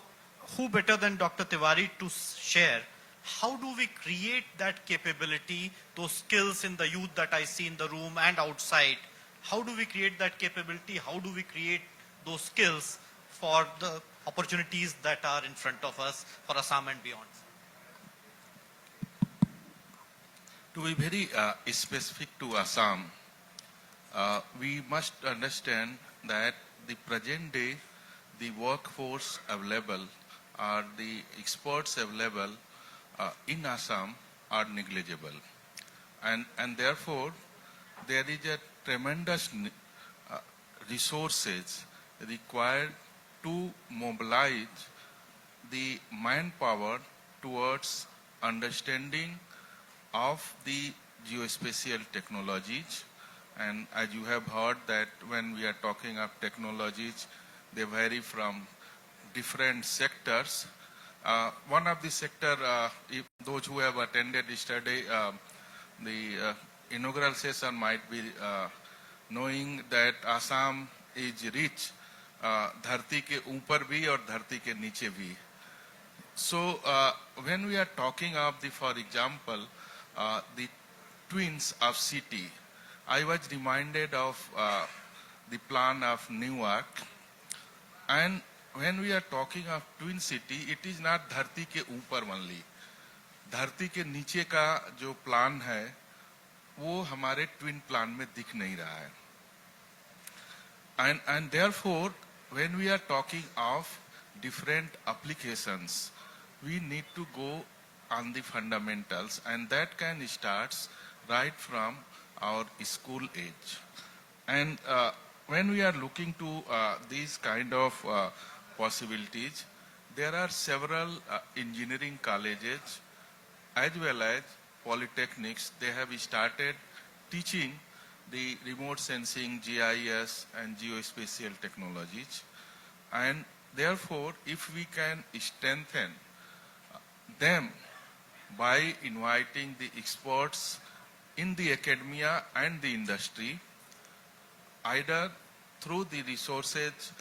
who better than Dr. Tiwari to share how do we create that capability, those skills in the youth that I see in the room and outside? How do we create that capability? How do we create those skills for the opportunities that are in front of us for Assam and beyond? To be very specific to Assam, we must understand that the present day, the workforce available or the experts available in Assam are negligible. And therefore, there is a tremendous resources required to mobilize the manpower towards understanding of the geospatial technologies. And as you have heard that when we are talking of technologies, they vary from different sectors. One of the sector, if those who have attended yesterday, the inaugural session might be knowing that Assam is rich, dharti ke upar bhi aur dharti ke niche bhi. So when we are talking of the, for example, the twins of city, I was reminded of the plan of Newark. And when we are talking of twin city, it is not dharti ke upar only. धरती के नीचे का जो plan है वो हमारे twin plan में दिख नहीं रहा है. And therefore, when we are talking of different applications, we need to go on the fundamentals, and that can start right from our school age. And when we are looking to these kind of possibilities, there are several engineering colleges as well as polytechnics. They have started teaching the remote sensing, GIS and geospatial technologies. And therefore, if we can strengthen them by inviting the experts in the academia and the industry, either through the resources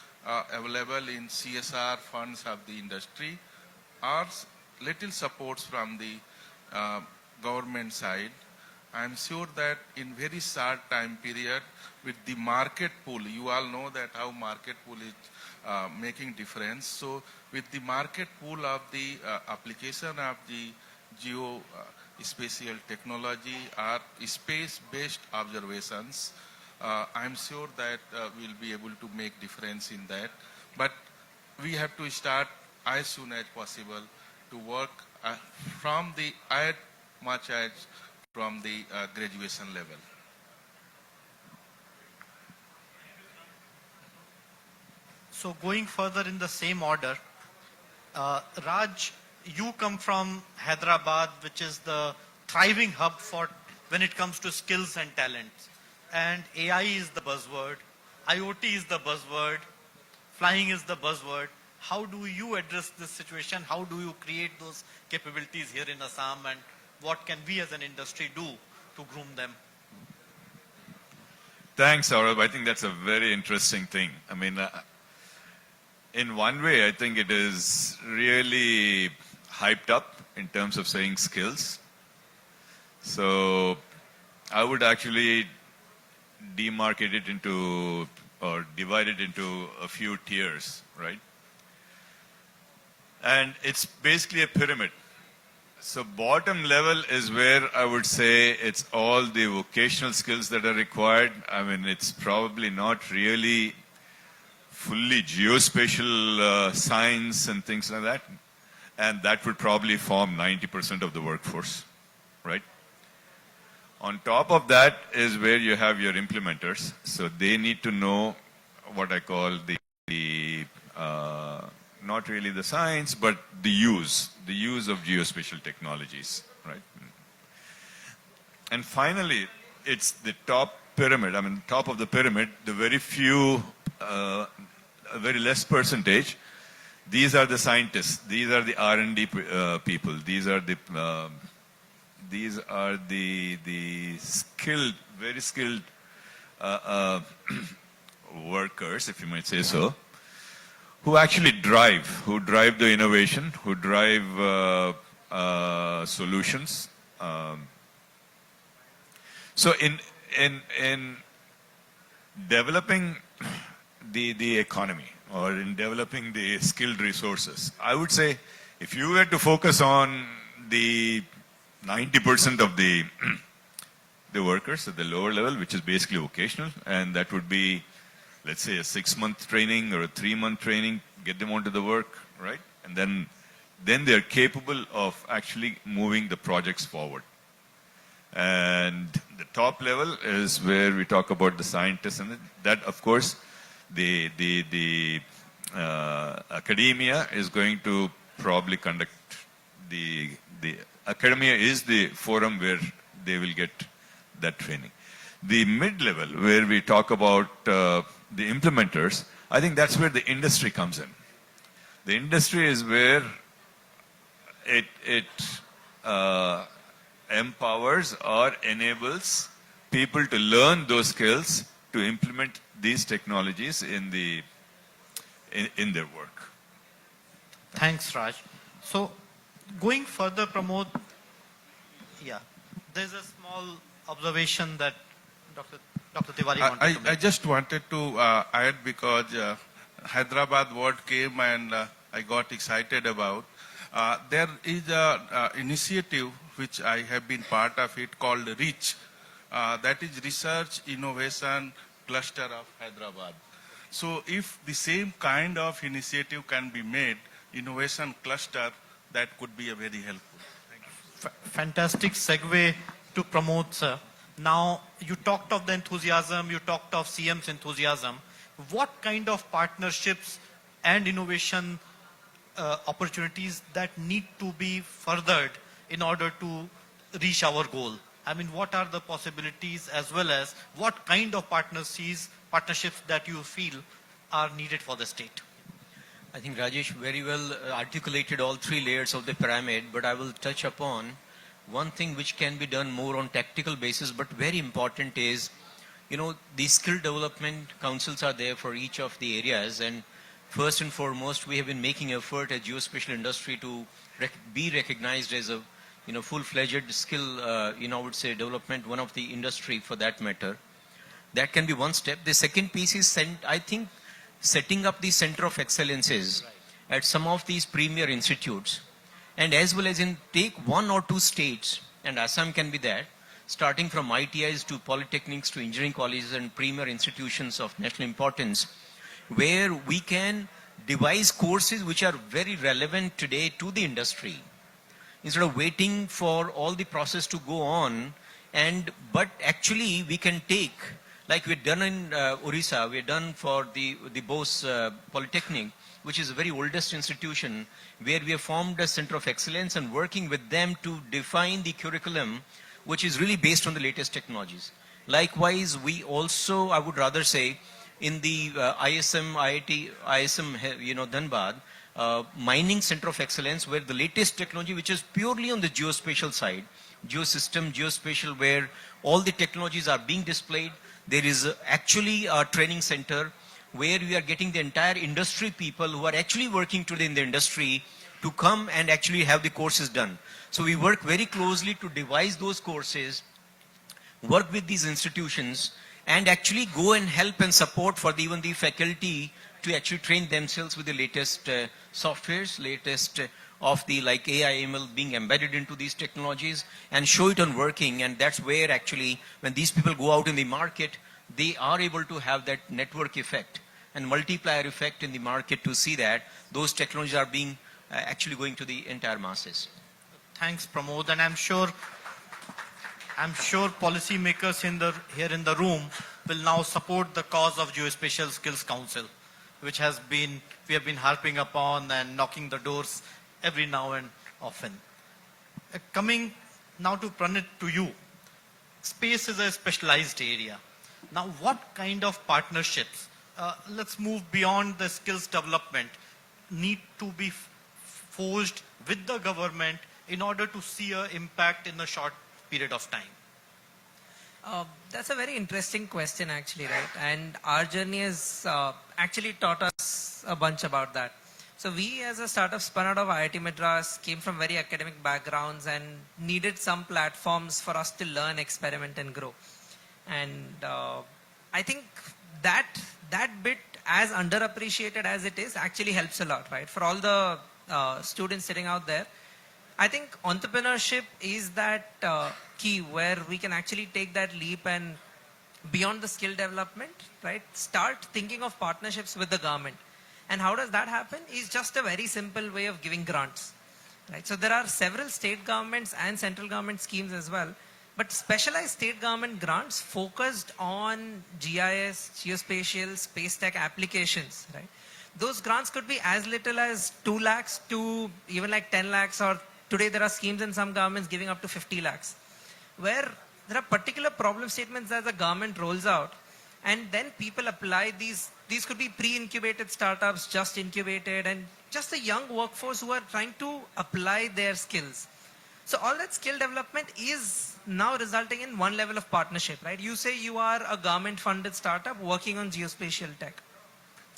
available in CSR funds of the industry or little supports from the government side, I am sure that in very short time period with the market pool, you all know that how market pool is making difference. So with the market pool of the application of the geospatial technology or space-based observations, I am sure that we'll be able to make difference in that. But we have to start as soon as possible to work from the as much as from the graduation level. So going further in the same order, Raj, you come from Hyderabad, which is the thriving hub for when it comes to skills and talents. And AI is the buzzword, IoT is the buzzword, flying is the buzzword. How do you address this situation? How do you create those capabilities here in Assam, and what can we as an industry do to groom them? Thanks, Saurabh. I think that's a very interesting thing. I mean, in one way, I think it is really hyped up in terms of saying skills. So I would actually demarcate it into, or divide it into a few tiers, right? And it's basically a pyramid. So bottom level is where I would say it's all the vocational skills that are required. I mean, it's probably not really fully geospatial science and things like that. And that would probably form 90% of the workforce, right? On top of that is where you have your implementers. So they need to know what I call the not really the science, but the use of geospatial technologies, right? And finally, it's the top pyramid. I mean, top of the pyramid, the very few, a very less percentage. These are the scientists. These are the R&D people. These are the skilled, very skilled workers, if you might say so, who actually who drive the innovation, who drive solutions. So in developing the economy, or in developing the skilled resources, I would say if you were to focus on the 90% of the workers at the lower level, which is basically vocational, and that would be, let's say, a 6-month training or a 3-month training, get them onto the work, right? And then they're capable of actually moving the projects forward. And the top level is where we talk about the scientists, and that, of course, the academia is going to probably conduct the academia is the forum where they will get that training. The mid-level, where we talk about the implementers, I think that's where the industry comes in. The industry is where it empowers or enables people to learn those skills to implement these technologies in their work. Thanks, Raj. So, going further, Pramod, there's a small observation that Dr. Tiwari wanted to make. I just wanted to add, because Hyderabad word came and I got excited about. There is an initiative which I have been part of it called REACH. That is Research Innovation Cluster of Hyderabad. So if the same kind of initiative can be made, innovation cluster, that could be a very helpful. Thank you. Fantastic segue to Pramod, sir. Now, you talked of the enthusiasm, you talked of CM's enthusiasm. What kind of partnerships and innovation opportunities that need to be furthered in order to reach our goal? I mean, what are the possibilities, as well as what kind of partnerships that you feel are needed for the state? I think Rajesh very well articulated all three layers of the pyramid, but I will touch upon one thing which can be done more on tactical basis, but very important is, the skill development councils are there for each of the areas, and first and foremost, we have been making effort as geospatial industry to be recognized as a full-fledged skill, I would say, development, one of the industry for that matter. That can be one step. The second piece is, I think, setting up the center of excellences at some of these premier institutes, and as well as take 1 or 2 states, and Assam can be that, starting from ITIs to polytechnics to engineering colleges and premier institutions of national importance, where we can devise courses which are very relevant today to the industry, instead of waiting for all the process to go on. But actually we can take, like we've done in Orissa, we've done for the Bose Polytechnic, which is the very oldest institution, where we have formed a center of excellence and working with them to define the curriculum, which is really based on the latest technologies. Likewise, we also, I would rather say, in the ISM Dhanbad, mining center of excellence, where the latest technology, which is purely on the geospatial side, geosystem, geospatial, where all the technologies are being displayed. There is actually a training center where we are getting the entire industry people who are actually working today in the industry to come and actually have the courses done. So we work very closely to devise those courses, work with these institutions, and actually go and help and support for even the faculty to actually train themselves with the latest softwares, latest of the like AI, ML being embedded into these technologies, and show it on working. And that's where actually, when these people go out in the market, they are able to have that network effect and multiplier effect in the market to see that those technologies are being actually going to the entire masses. Thanks, Pramod. And I'm sure policymakers here in the room will now support the cause of Geospatial Skills Council, which we have been harping upon and knocking the doors every now and often. Coming now to Pranit, to you. space is a specialized area. Now, what kind of partnerships, let's move beyond the skills development, need to be forged with the government in order to see an impact in a short period of time? That's a very interesting question, actually, right? And our journey has actually taught us a bunch about that. So we, as a startup spun out of IIT Madras, came from very academic backgrounds and needed some platforms for us to learn, experiment, and grow. And I think that bit, as underappreciated as it is, actually helps a lot, right? For all the students sitting out there, I think entrepreneurship is that key where we can actually take that leap and beyond the skill development, right? Start thinking of partnerships with the government. And how does that happen? Is just a very simple way of giving grants, right? So there are several state governments and central government schemes as well, but specialized state government grants focused on GIS, geospatial, space tech applications, right? Those grants could be as little as 2 lakhs to even like 10 lakhs, or today there are schemes in some governments giving up to 50 lakhs, where there are particular problem statements that the government rolls out, and then people apply these. These could be pre-incubated startups, just incubated, and just a young workforce who are trying to apply their skills. So all that skill development is now resulting in one level of partnership, right? You say you are a government-funded startup working on geospatial tech.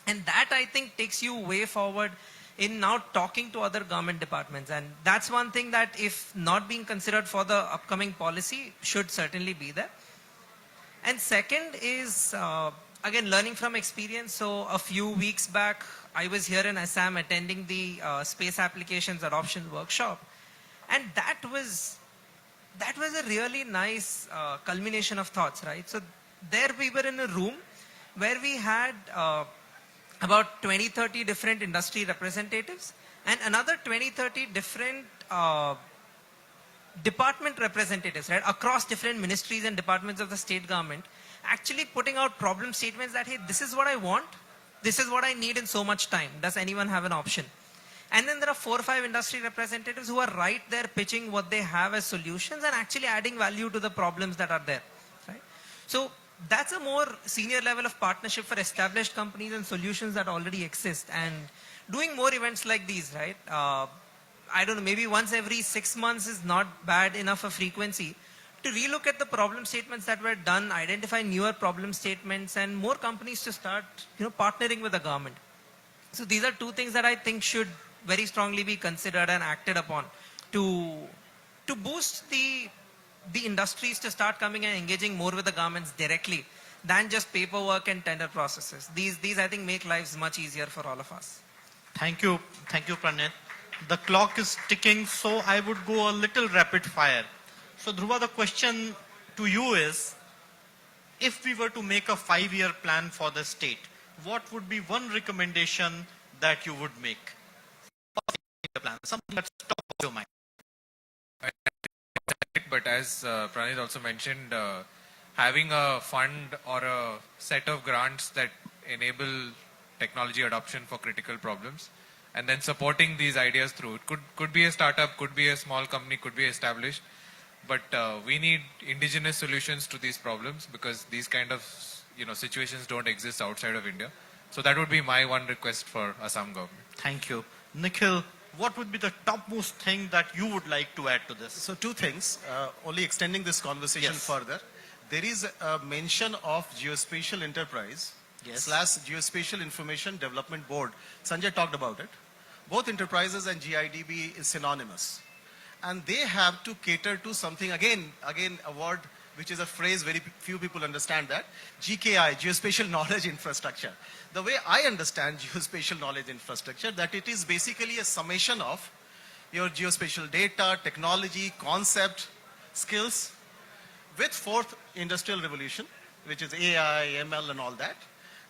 And that, I think, takes you way forward in now talking to other government departments. And that's one thing that, if not being considered for the upcoming policy, should certainly be there. And second is, again, learning from experience. So a few weeks back, I was here in Assam attending the Space Applications Adoption Workshop. And that was a really nice culmination of thoughts, right? So there we were in a room where we had about 20-30 different industry representatives and another 20-30 different department representatives, right, across different ministries and departments of the state government, actually putting out problem statements that, hey, this is what I want, this is what I need in so much time. Does anyone have an option? And then there are 4 or 5 industry representatives who are right there pitching what they have as solutions and actually adding value to the problems that are there, right? So that's a more senior level of partnership for established companies and solutions that already exist, and doing more events like these, right? I don't know, maybe once every 6 months is not bad enough a frequency to relook at the problem statements that were done, identify newer problem statements, and more companies to start, partnering with the government. So these are 2 things that I think should very strongly be considered and acted upon to boost the industries to start coming and engaging more with the governments directly than just paperwork and tender processes. These I think make lives much easier for all of us. Thank you, Pranit. The clock is ticking, so I would go a little rapid fire. So Dhruva, the question to you is, if we were to make a 5-year plan for the state, what would be one recommendation that you would make? Plan, something that's top of your mind. But as Pranit also mentioned, having a fund or a set of grants that enable technology adoption for critical problems, and then supporting these ideas through. It could be a startup, could be a small company, could be established, but we need indigenous solutions to these problems because these kind of situations don't exist outside of India. So that would be my one request for Assam government. Thank you. Nikhil, what would be the topmost thing that you would like to add to this? So 2 things, only extending this conversation further. There is a mention of geospatial enterprise / geospatial information development board. Sanjay talked about it. Both enterprises and GIDB is synonymous. And they have to cater to something, again a word which is a phrase very few people understand, that GKI, geospatial knowledge infrastructure. The way I understand geospatial knowledge infrastructure, that it is basically a summation of your geospatial data, technology, concept, skills with 4th industrial revolution, which is AI, ML and all that.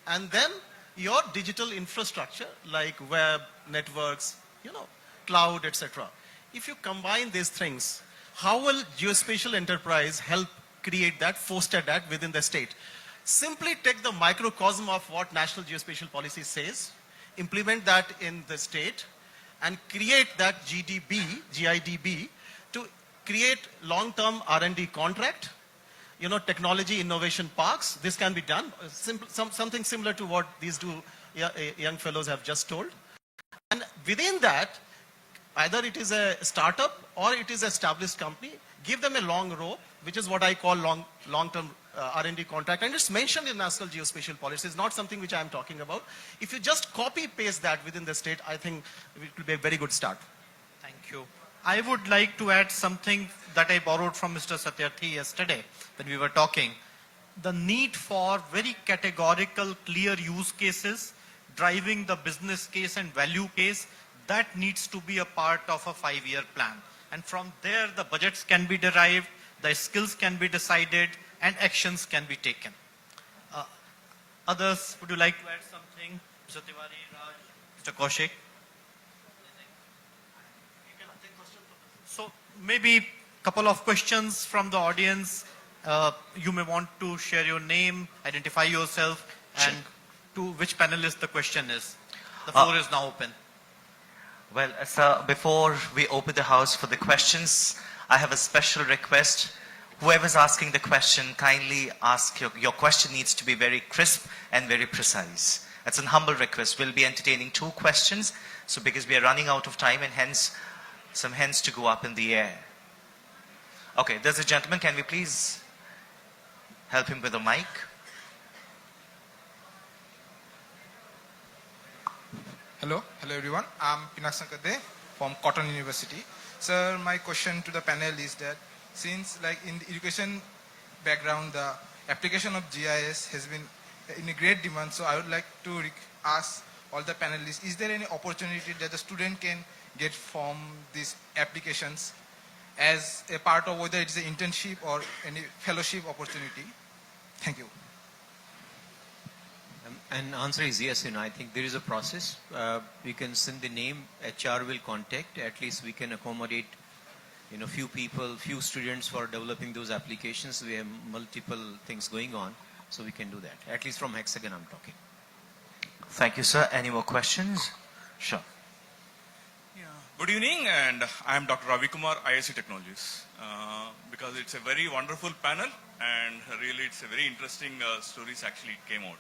And then your digital infrastructure like web, networks, cloud, etc. If you combine these things, how will geospatial enterprise help create that, foster that within the state? Simply take the microcosm of what National Geospatial Policy says, implement that in the state, and create that GIDB, to create long-term R&D contract, technology innovation parks. This can be done. Something similar to what these two young fellows have just told. And within that, either it is a startup or it is an established company, give them a long rope, which is what I call long-term R&D contract. And it's mentioned in National Geospatial Policy. It's not something which I am talking about. If you just copy-paste that within the state, I think it will be a very good start. Thank you. I would like to add something that I borrowed from Mr. Satyarthi yesterday when we were talking. The need for very categorical, clear use cases, driving the business case and value case, that needs to be a part of a 5-year plan. And from there, the budgets can be derived, the skills can be decided, and actions can be taken. Others, would you like to add something? Mr. Tiwari, Raj, Mr. Kaushik? So maybe a couple of questions from the audience. You may want to share your name, identify yourself, and to which panelist the question is. The floor is now open. Well, sir, before we open the house for the questions, I have a special request. Whoever's asking the question, kindly ask your question needs to be very crisp and very precise. That's a humble request. We'll be entertaining 2 questions, so because we are running out of time and hence some hands to go up in the air. Okay, there's a gentleman. Can we please help him with a mic? Hello everyone. I'm Pinak Sankade from Cotton University. Sir, my question to the panel is that since like in the education background, the application of GIS has been in a great demand, so I would like to ask all the panelists, is there any opportunity that the student can get from these applications as a part of whether it's an internship or any fellowship opportunity? Thank you. And answer is yes. I think there is a process. We can send the name, HR will contact. At least we can accommodate, few people, few students for developing those applications. We have multiple things going on, so we can do that. At least from Hexagon, I'm talking. Thank you, sir. Any more questions? Sure. Good evening, and I am Dr. Ravi Kumar, ISC Technologies. Because it's a very wonderful panel, and really it's a very interesting stories actually came out.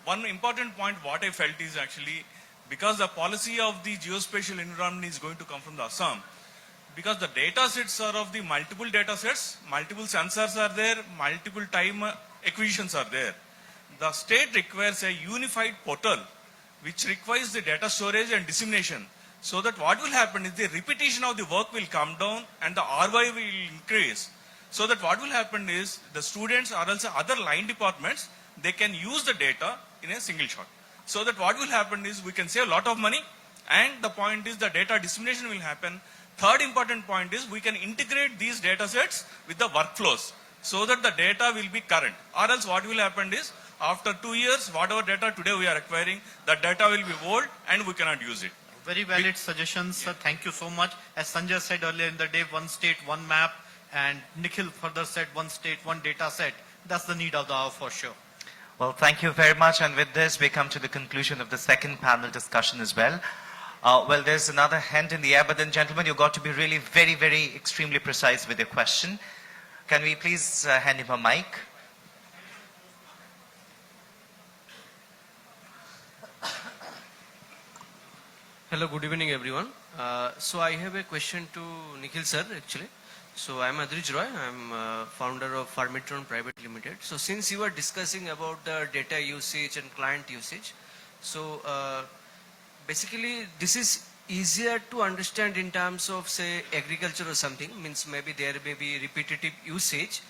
One important point what I felt is actually because the policy of the geospatial environment is going to come from the Assam, because the data sets are of the multiple data sets, multiple sensors are there, multiple time acquisitions are there. The state requires a unified portal which requires the data storage and dissemination, so that what will happen is the repetition of the work will come down and the ROI will increase. So that what will happen is the students or also other line departments, they can use the data in a single shot. So that what will happen is we can save a lot of money, and the point is the data dissemination will happen. Third important point is we can integrate these data sets with the workflows so that the data will be current. Or else what will happen is after 2 years, whatever data today we are acquiring, the data will be old and we cannot use it. Very valid suggestions, sir. Thank you so much. As Sanjay said earlier in the day, one state, one map, and Nikhil further said one state, one data set. That's the need of the hour for sure. Well, thank you very much. And with this, we come to the conclusion of the second panel discussion as well. Well, there's another hand in the air, but then, gentlemen, you've got to be really very, very extremely precise with your question. Can we please hand him a mic? Hello, good evening everyone. So I have a question to Nikhil sir actually. So I am Adrij Roy, I am founder of Farmitron Private Limited. So since you are discussing about the data usage and client usage, so basically this is easier to understand in terms of say agriculture or something, means maybe there may be repetitive usage,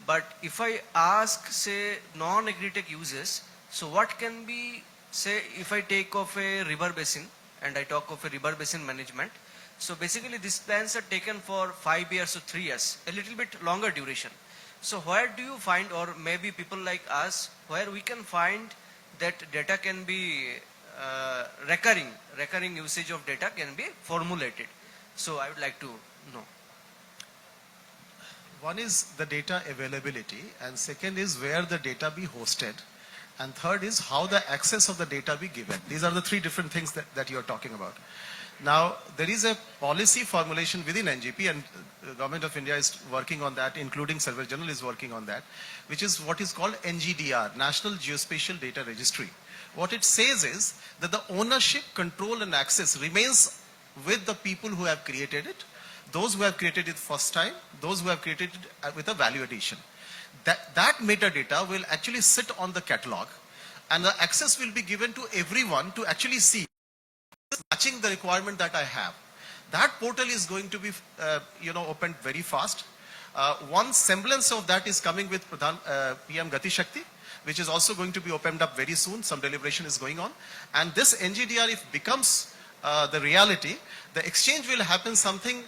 but if I ask say non-agritech users, so what can be say if I take off a river basin and I talk of a river basin management. So basically these plans are taken for 5 years or 3 years, a little bit longer duration. So where do you find, or maybe people like us, where we can find that data can be recurring usage of data can be formulated. So I would like to know. One is the data availability, and second is where the data be hosted, and third is how the access of the data be given. These are the 3 different things that you are talking about. Now, there is a policy formulation within NGP, and the Government of India is working on that, including Surveyor General is working on that, which is what is called NGDR, National Geospatial Data Registry. What it says is that the ownership, control and access remains with the people who have created it, those who have created it first time, those who have created it with a value addition. That metadata will actually sit on the catalog, and the access will be given to everyone to actually see matching the requirement that I have. That portal is going to be opened very fast. One semblance of that is coming with PM Gati Shakti, which is also going to be opened up very soon. Some deliberation is going on. And this NGDR, if becomes the reality, the exchange will happen something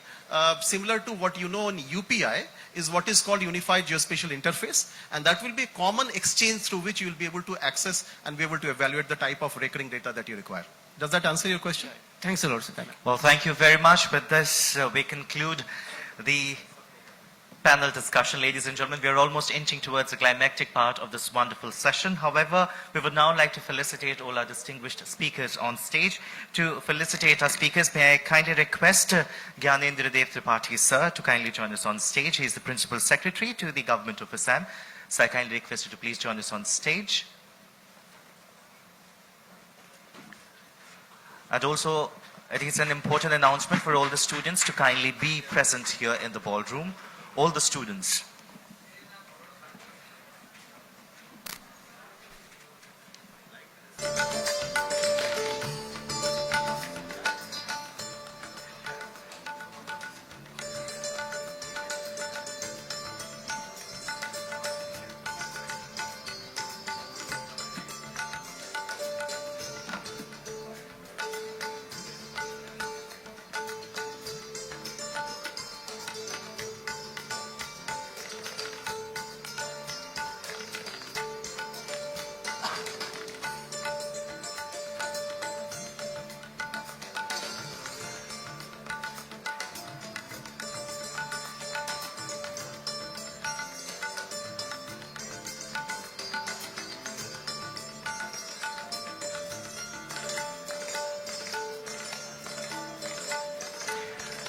similar to what you know in UPI, is what is called Unified Geospatial Interface, and that will be a common exchange through which you will be able to access and be able to evaluate the type of recurring data that you require. Does that answer your question? Thanks a lot, sir. Well, thank you very much. With this, we conclude the panel discussion. Ladies and gentlemen, we are almost inching towards the climactic part of this wonderful session. However, we would now like to felicitate all our distinguished speakers on stage. To felicitate our speakers, may I kindly request Gyanendra Dev Tripathi, sir, to kindly join us on stage. He is the Principal Secretary to the Government of Assam. So I kindly request you to please join us on stage. And also, it is an important announcement for all the students to kindly be present here in the ballroom. All the students.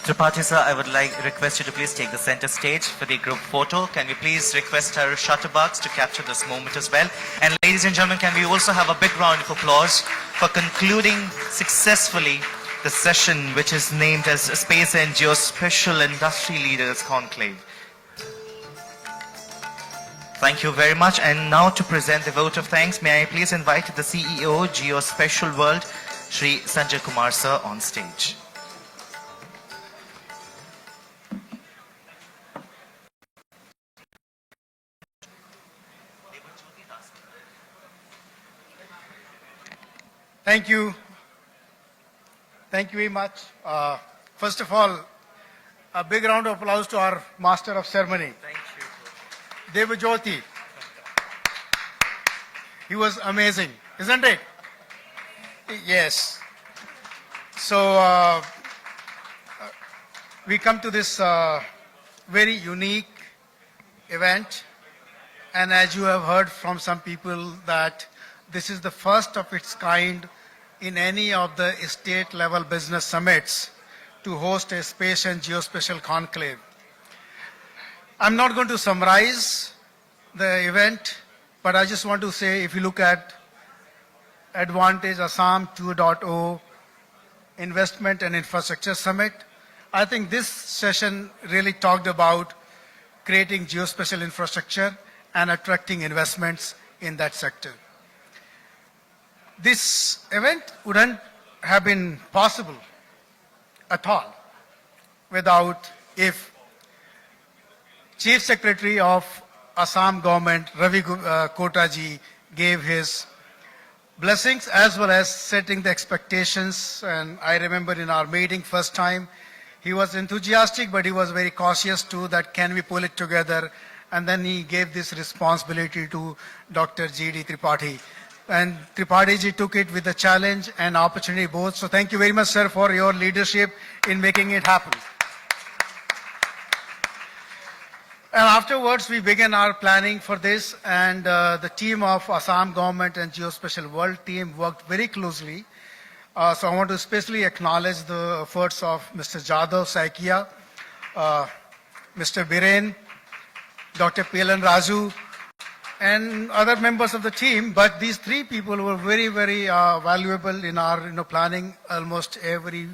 Tripathi sir, I would request you to please take the center stage for the group photo. Can we please request our shutterbugs to capture this moment as well? And ladies and gentlemen, can we also have a big round of applause for concluding successfully the session which is named as Space and Geospatial Industry Leaders Conclave. Thank you very much. And now to present the vote of thanks, may I please invite the CEO, Geospatial World, Shri Sanjay Kumar sir, on stage. Thank you. Thank you very much. First of all, a big round of applause to our Master of Ceremony. Thank you. Devajyoti. He was amazing, isn't it? Yes. So we come to this very unique event, and as you have heard from some people that this is the first of its kind in any of the state level business summits to host a space and geospatial conclave. I'm not going to summarize the event, but I just want to say, if you look at Advantage Assam 2.0 Investment and Infrastructure Summit, I think this session really talked about creating geospatial infrastructure and attracting investments in that sector. This event wouldn't have been possible at all without if Chief Secretary of Assam government, Ravi Kotaji, gave his blessings as well as setting the expectations. And I remember in our meeting first time, he was enthusiastic, but he was very cautious too, that can we pull it together? And then he gave this responsibility to Dr. G.D. Tripathi. And Tripathi ji took it with a challenge and opportunity both. So thank you very much, sir, for your leadership in making it happen. And afterwards, we began our planning for this, and the team of Assam government and Geospatial World team worked very closely. So I want to especially acknowledge the efforts of Mr. Jadhav Saikia, Mr. Biren, Dr. Pelan Raju, and other members of the team. But these three people were very, very valuable in our planning almost every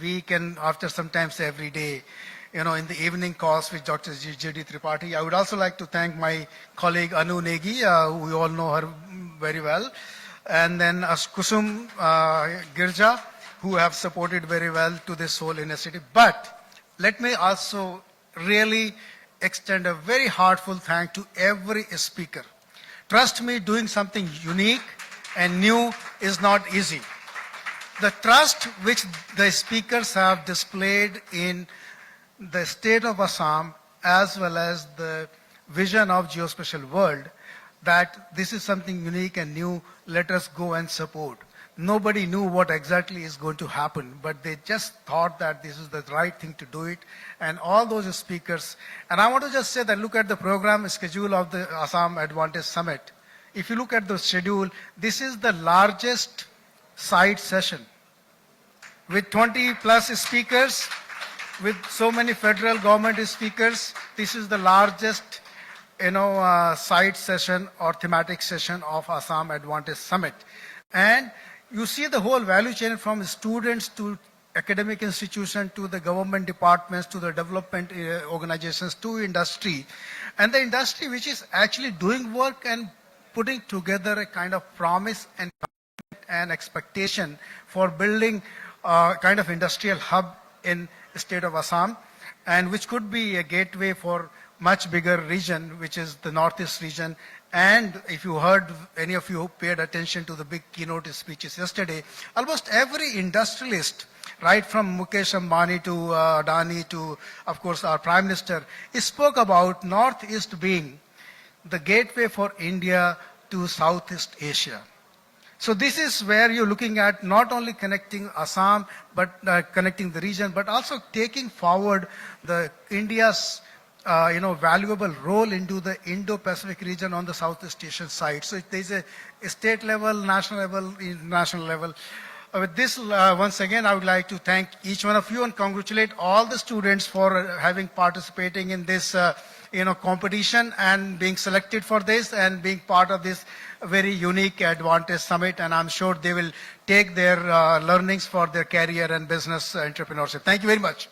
week and after sometimes every day. In the evening calls with Dr. J.D. Tripathi. I would also like to thank my colleague Anu Negi, who you all know her very well, and then Kusum Girja, who have supported very well to this whole initiative. But let me also really extend a very heartfelt thank to every speaker. Trust me, doing something unique and new is not easy. The trust which the speakers have displayed in the state of Assam as well as the vision of geospatial world, that this is something unique and new, let us go and support. Nobody knew what exactly is going to happen, but they just thought that this is the right thing to do it. And all those speakers, and I want to just say that look at the program schedule of the Assam Advantage Summit. If you look at the schedule, this is the largest side session with 20 plus speakers, with so many federal government speakers. This is the largest side session or thematic session of Assam Advantage Summit. And you see the whole value chain from students to academic institutions to the government departments to the development organizations to industry. And the industry which is actually doing work and putting together a kind of promise and expectation for building a kind of industrial hub in the state of Assam, and which could be a gateway for much bigger region, which is the Northeast region. And if you heard, any of you paid attention to the big keynote speeches yesterday, almost every industrialist, right from Mukesh Ambani to Adani to, of course, our Prime Minister, he spoke about Northeast being the gateway for India to Southeast Asia. So this is where you're looking at not only connecting Assam, but connecting the region, but also taking forward the India's valuable role into the Indo-Pacific region on the Southeast Asian side. So there's a state level, national level, international level. With this, once again, I would like to thank each one of you and congratulate all the students for having participating in this competition and being selected for this and being part of this very unique Advantage Summit. And I'm sure they will take their learnings for their career and business entrepreneurship. Thank you very much.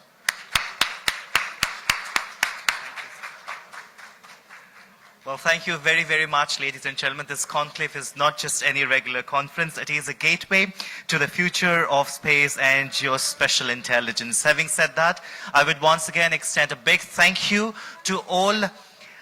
Well, thank you very, very much, ladies and gentlemen. This conclave is not just any regular conference. It is a gateway to the future of space and geospatial intelligence. Having said that, I would once again extend a big thank you to all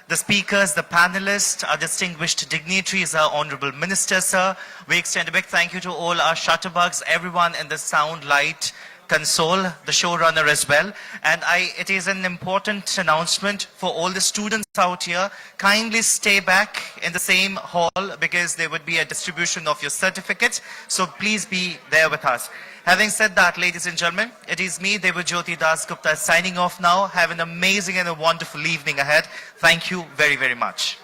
the speakers, the panelists, our distinguished dignitaries, our honorable minister, sir. We extend a big thank you to all our shutterbugs, everyone in the sound, light, console, the showrunner as well. And it is an important announcement for all the students out here. Kindly stay back in the same hall because there would be a distribution of your certificates. So please be there with us. Having said that, ladies and gentlemen, it is me, Devajyoti Das Gupta, signing off now. Have an amazing and a wonderful evening ahead. Thank you very, very much.